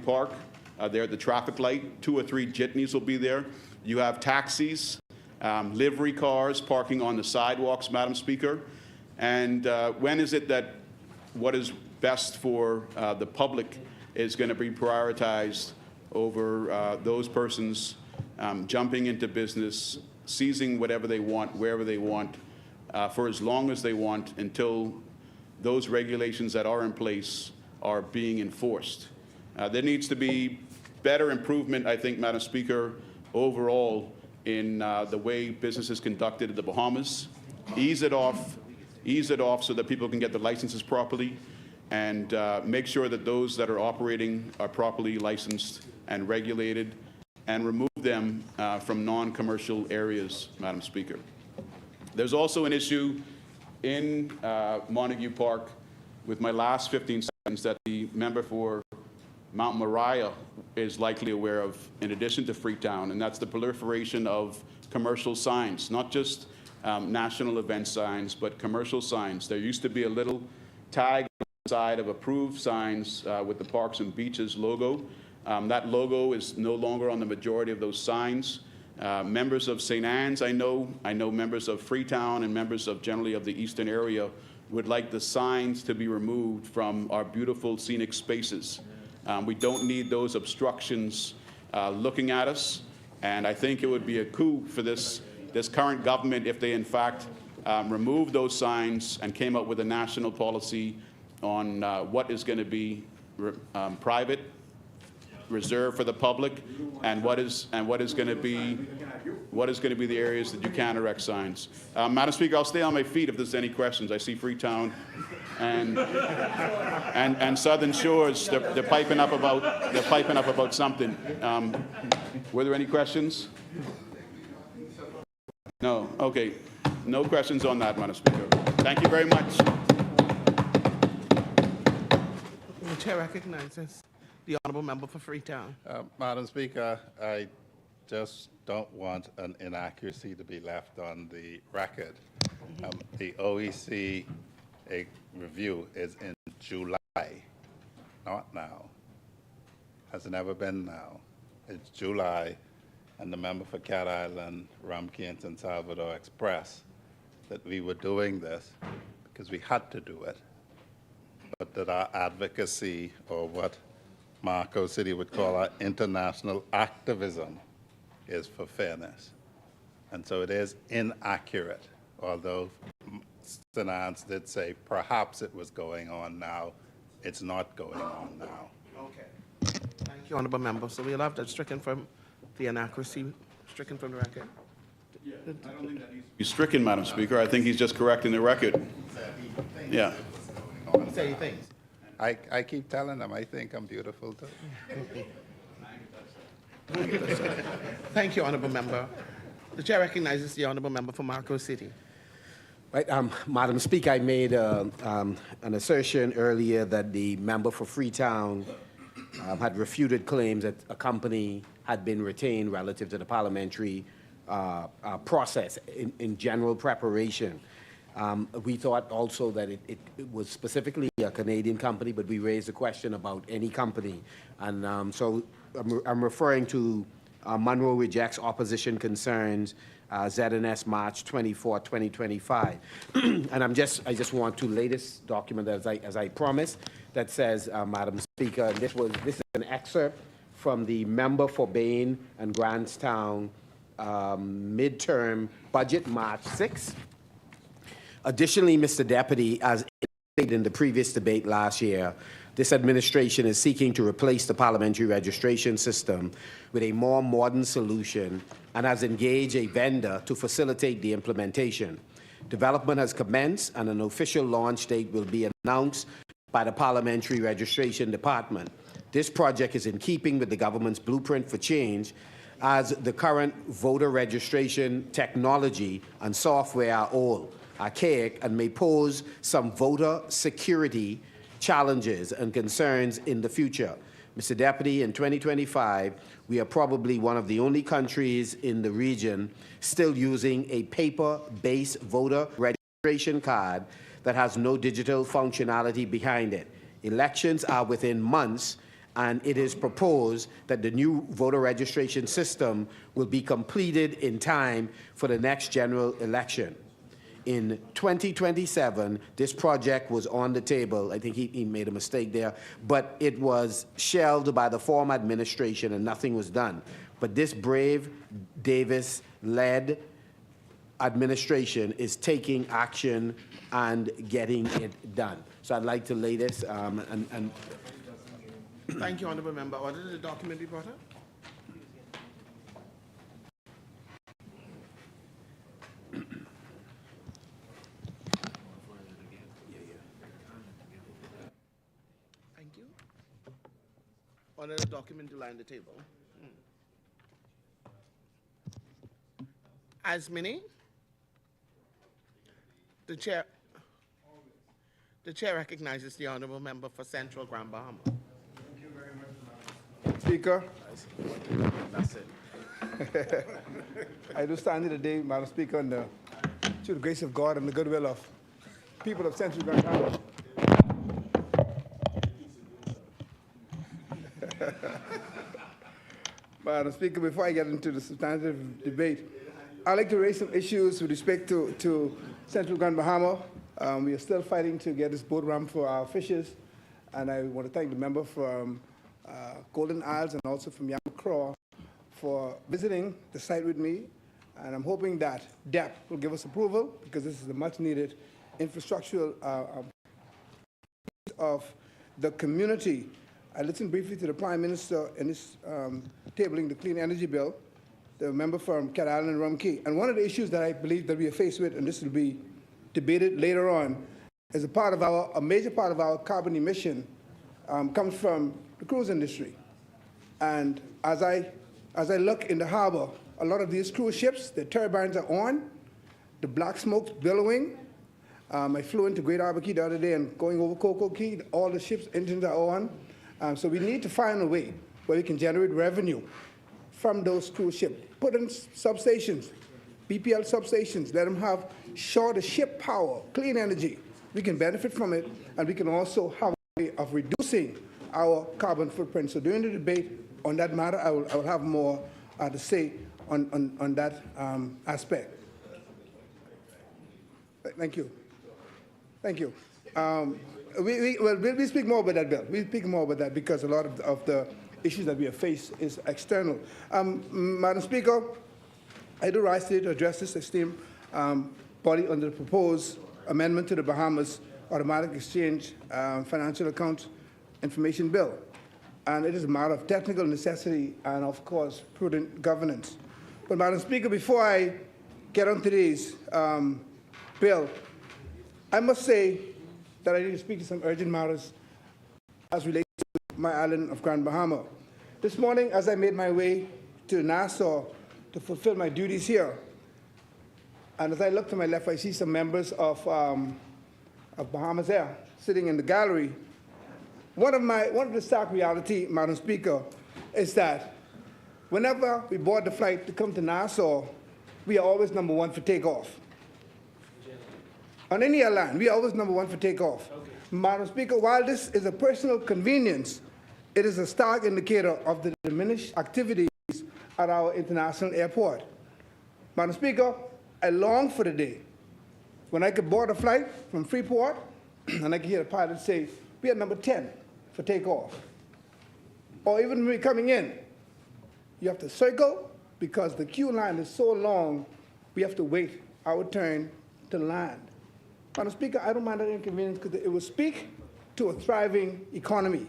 Park. There at the traffic light, 2 or 3 jitneys will be there. You have taxis, livery cars parking on the sidewalks, Madam Speaker. And when is it that what is best for the public is going to be prioritized over those persons jumping into business, seizing whatever they want, wherever they want, for as long as they want, until those regulations that are in place are being enforced. There needs to be better improvement, I think, Madam Speaker, overall in the way business is conducted in the Bahamas. Ease it off so that people can get the licenses properly, and make sure that those that are operating are properly licensed and regulated, and remove them from non-commercial areas, Madam Speaker. There's also an issue in Montague Park with my last 15 seconds that the member for Mount Moriah is likely aware of, in addition to Freetown, and that's the proliferation of commercial signs, not just national event signs, but commercial signs. There used to be a little tag on the side of approved signs with the Parks and Beaches logo. That logo is no longer on the majority of those signs. Members of St. Anne's, I know members of Freetown and members of generally of the eastern area would like the signs to be removed from our beautiful scenic spaces. We don't need those obstructions looking at us, and I think it would be a coup for this current government if they in fact removed those signs and came up with a national policy on what is going to be private, reserved for the public, and what is going to be the areas that you can erect signs. Madam Speaker, I'll stay on my feet if there's any questions. I see Freetown and Southern Shores. They're piping up about something. Were there any questions? No. Okay. No questions on that, Madam Speaker. Thank you very much. The chair recognizes the honourable member for Freetown. Madam Speaker, I just don't want an inaccuracy to be left on the record. The OEC review is in July, not now. Has never been now. It's July, and the member for Cat Island, Rumkey, and San Salvador expressed that we were doing this because we had to do it, but that our advocacy, or what Marco City would call our international activism, is for fairness. And so it is inaccurate, although St. Anne's did say perhaps it was going on now. It's not going on now. Okay. Thank you, honourable member. So we'll have that stricken from the inaccuracy, stricken from the record. Yeah, I don't think that needs to be stricken, Madam Speaker. I think he's just correcting the record. Yeah. Say things. I keep telling them I think I'm beautiful too. Thank you, honourable member. The chair recognizes the honourable member for Marco City. Right, Madam Speaker, I made an assertion earlier that the member for Freetown had refuted claims that a company had been retained relative to the parliamentary process in general preparation. We thought also that it was specifically a Canadian company, but we raised a question about any company. And so I'm referring to Monroe Rejects Opposition Concerns, ZNS March 24, 2025. And I just want to lay this document as I promised, that says, Madam Speaker, this is an excerpt from the member for Bain and Grantstown midterm budget, March 6. Additionally, Mr. Deputy, as indicated in the previous debate last year, this administration is seeking to replace the parliamentary registration system with a more modern solution and has engaged a vendor to facilitate the implementation. Development has commenced, and an official launch date will be announced by the Parliamentary Registration Department. This project is in keeping with the government's blueprint for change, as the current voter registration technology and software are old, archaic, and may pose some voter security challenges and concerns in the future. Mr. Deputy, in 2025, we are probably one of the only countries in the region still using a paper-based voter registration card that has no digital functionality behind it. Elections are within months, and it is proposed that the new voter registration system will be completed in time for the next general election. In 2027, this project was on the table. I think he made a mistake there, but it was shelved by the former administration and nothing was done. But this brave Davis-led administration is taking action and getting it done. So I'd like to lay this Thank you, honourable member. Order that the document be brought up. Under the document to lie on the table. As many? The chair recognizes the honorable member for Central Grand Bahama. Speaker, That's it. I do stand here today, Madam Speaker, through the grace of God and the goodwill of people of Central Grand Bahama. Madam Speaker, before I get into the substantive debate, I'd like to raise some issues with respect to Central Grand Bahama. We are still fighting to get this boat ramp for our fishers, and I want to thank the member from Golden Isles and also from Yamacraw for visiting the site with me, and I'm hoping that DEP will give us approval because this is a much-needed infrastructural of the community. I listened briefly to the Prime Minister in his tabling the Clean Energy Bill, the member from Cat Island and Rum Cay. And one of the issues that I believe that we are faced with, and this will be debated later on, is a major part of our carbon emission comes from the cruise industry. And as I look in the harbor, a lot of these cruise ships, the turbines are on, the black smoke's billowing. I flew into Great Harbor Key the other day and going over Coco Key, all the ships' engines are on. So we need to find a way where we can generate revenue from those cruise ships. Put in substations, BPL substations, let them have shorter ship power, clean energy. We can benefit from it, and we can also have a way of reducing our carbon footprint. So during the debate on that matter, I will have more to say on that aspect. Thank you. Thank you. We'll speak more about that, Bill. We'll speak more about that because a lot of the issues that we have faced is external. Madam Speaker, I do rise today to address this esteemed body under the proposed amendment to the Bahamas Automatic Exchange Financial Account Information Bill. And it is a matter of technical necessity and, of course, prudent governance. But, Madam Speaker, before I get on today's bill, I must say that I need to speak to some urgent matters as relates to my island of Grand Bahama. This morning, as I made my way to Nassau to fulfill my duties here, and as I look to my left, I see some members of Bahamas Air sitting in the gallery. One of the stark reality, Madam Speaker, is that whenever we board the flight to come to Nassau, we are always number one for takeoff. On any airline, we are always number one for takeoff. Okay. Madam Speaker, while this is a personal convenience, it is a stark indicator of the diminished activities at our international airport. Madam Speaker, I long for the day when I could board a flight from Freeport and I could hear the pilot say, we are number 10 for takeoff. Or even when we're coming in, you have to circle because the queue line is so long, we have to wait our turn to land. Madam Speaker, I don't mind that inconvenience because it will speak to a thriving economy.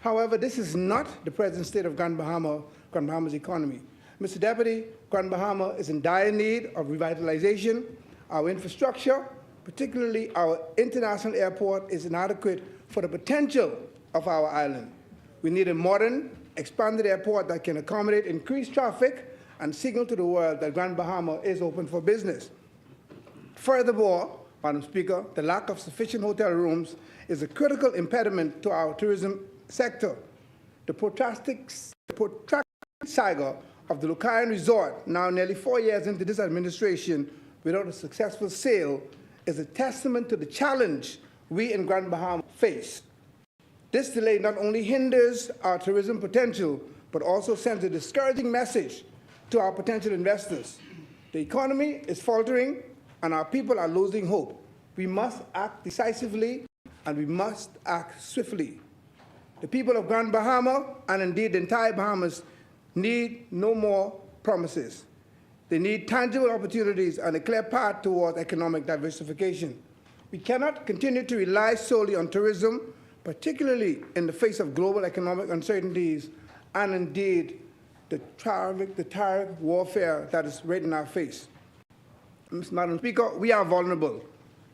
However, this is not the present state of Grand Bahama's economy. Mr. Deputy, Grand Bahama is in dire need of revitalization. Our infrastructure, particularly our international airport, is inadequate for the potential of our island. We need a modern, expanded airport that can accommodate increased traffic and signal to the world that Grand Bahama is open for business. Furthermore, Madam Speaker, the lack of sufficient hotel rooms is a critical impediment to our tourism sector. The protracted saga of the Lucayan Resort, now nearly 4 years into this administration, without a successful sale, is a testament to the challenge we in Grand Bahama face. This delay not only hinders our tourism potential, but also sends a discouraging message to our potential investors. The economy is faltering, and our people are losing hope. We must act decisively, and we must act swiftly. The people of Grand Bahama, and indeed the entire Bahamas, need no more promises. They need tangible opportunities and a clear path towards economic diversification. We cannot continue to rely solely on tourism, particularly in the face of global economic uncertainties and indeed the tariff warfare that is right in our face. Madam Speaker, we are vulnerable,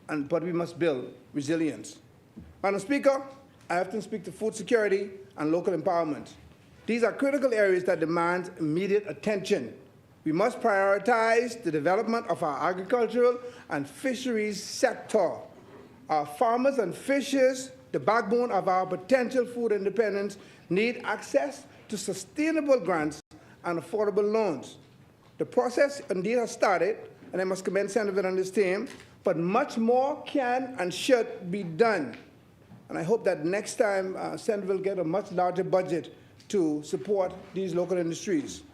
but we must build resilience. Madam Speaker, I often speak to food security and local empowerment. These are critical areas that demand immediate attention. We must prioritize the development of our agricultural and fisheries sector. Our farmers and fishers, the backbone of our potential food independence, need access to sustainable grants and affordable loans. The process indeed has started, and I must commend Senator on this team, but much more can and should be done. And I hope that next time Senator will get a much larger budget to support these local industries.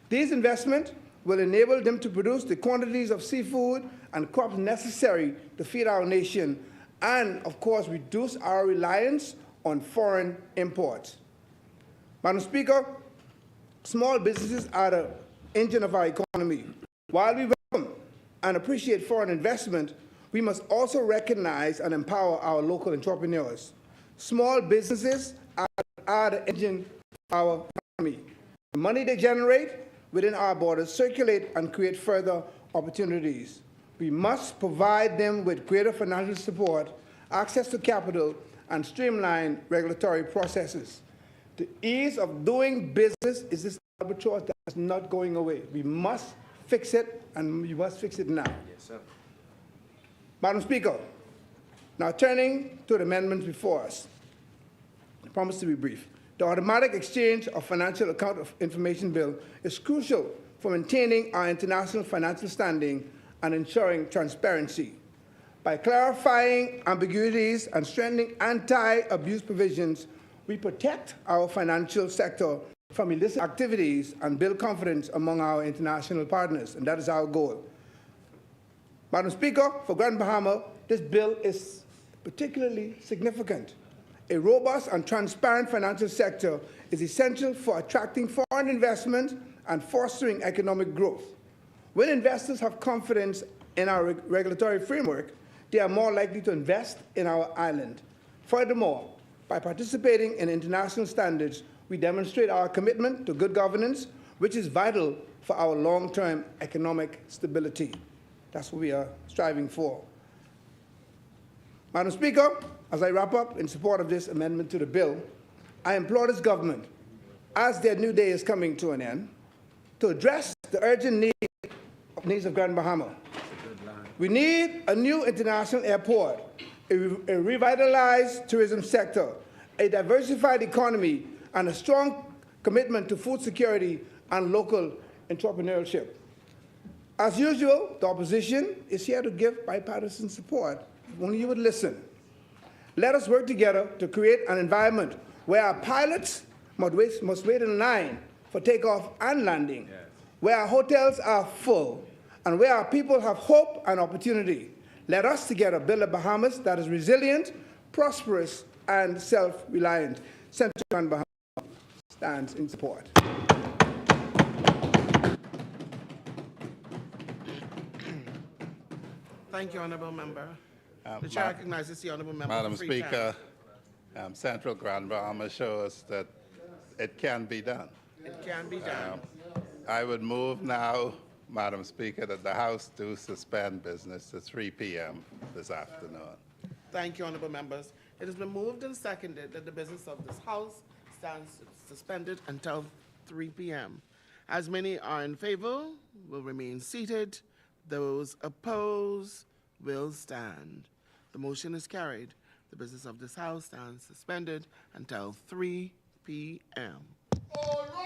These investments will enable them to produce the quantities of seafood and crops necessary to feed our nation and, of course, reduce our reliance on foreign imports. Madam Speaker, small businesses are the engine of our economy. While we welcome and appreciate foreign investment, we must also recognize and empower our local entrepreneurs. Small businesses are the engine of our economy. The money they generate within our borders circulate and create further opportunities. We must provide them with greater financial support, access to capital, and streamline regulatory processes. The ease of doing business is this albatross that is not going away. We must fix it, and we must fix it now. Yes, sir. Madam Speaker, now turning to the amendments before us. I promise to be brief. The automatic exchange of financial account of information bill is crucial for maintaining our international financial standing and ensuring transparency. By clarifying ambiguities and strengthening anti-abuse provisions, we protect our financial sector from illicit activities and build confidence among our international partners, and that is our goal. Madam Speaker, for Grand Bahama, this bill is particularly significant. A robust and transparent financial sector is essential for attracting foreign investment and fostering economic growth. When investors have confidence in our regulatory framework, they are more likely to invest in our island. Furthermore, by participating in international standards, we demonstrate our commitment to good governance, which is vital for our long-term economic stability. That's what we are striving for. Madam Speaker, as I wrap up in support of this amendment to the bill, I implore this government, as their new day is coming to an end, to address the urgent needs of Grand Bahama. We need a new international airport, a revitalized tourism sector, a diversified economy, and a strong commitment to food security and local entrepreneurship. As usual, the opposition is here to give bipartisan support, if only you would listen. Let us work together to create an environment where our pilots must wait in line for takeoff and landing, where our hotels are full, and where our people have hope and opportunity. Let us together build a Bahamas that is resilient, prosperous, and self-reliant. Central Grand Bahama stands in support. Thank you, Honourable Member. The Chair recognizes the Honourable Member. Madam Speaker, Central Grand Bahama shows that it can be done. It can be done. I would move now, Madam Speaker, that the House do suspend business to 3 p.m. this afternoon. Thank you, Honourable Members. It has been moved and seconded that the business of this House stands suspended until 3 p.m. As many are in favor, will remain seated. Those opposed will stand. The motion is carried. The business of this House stands suspended until 3 p.m. All right.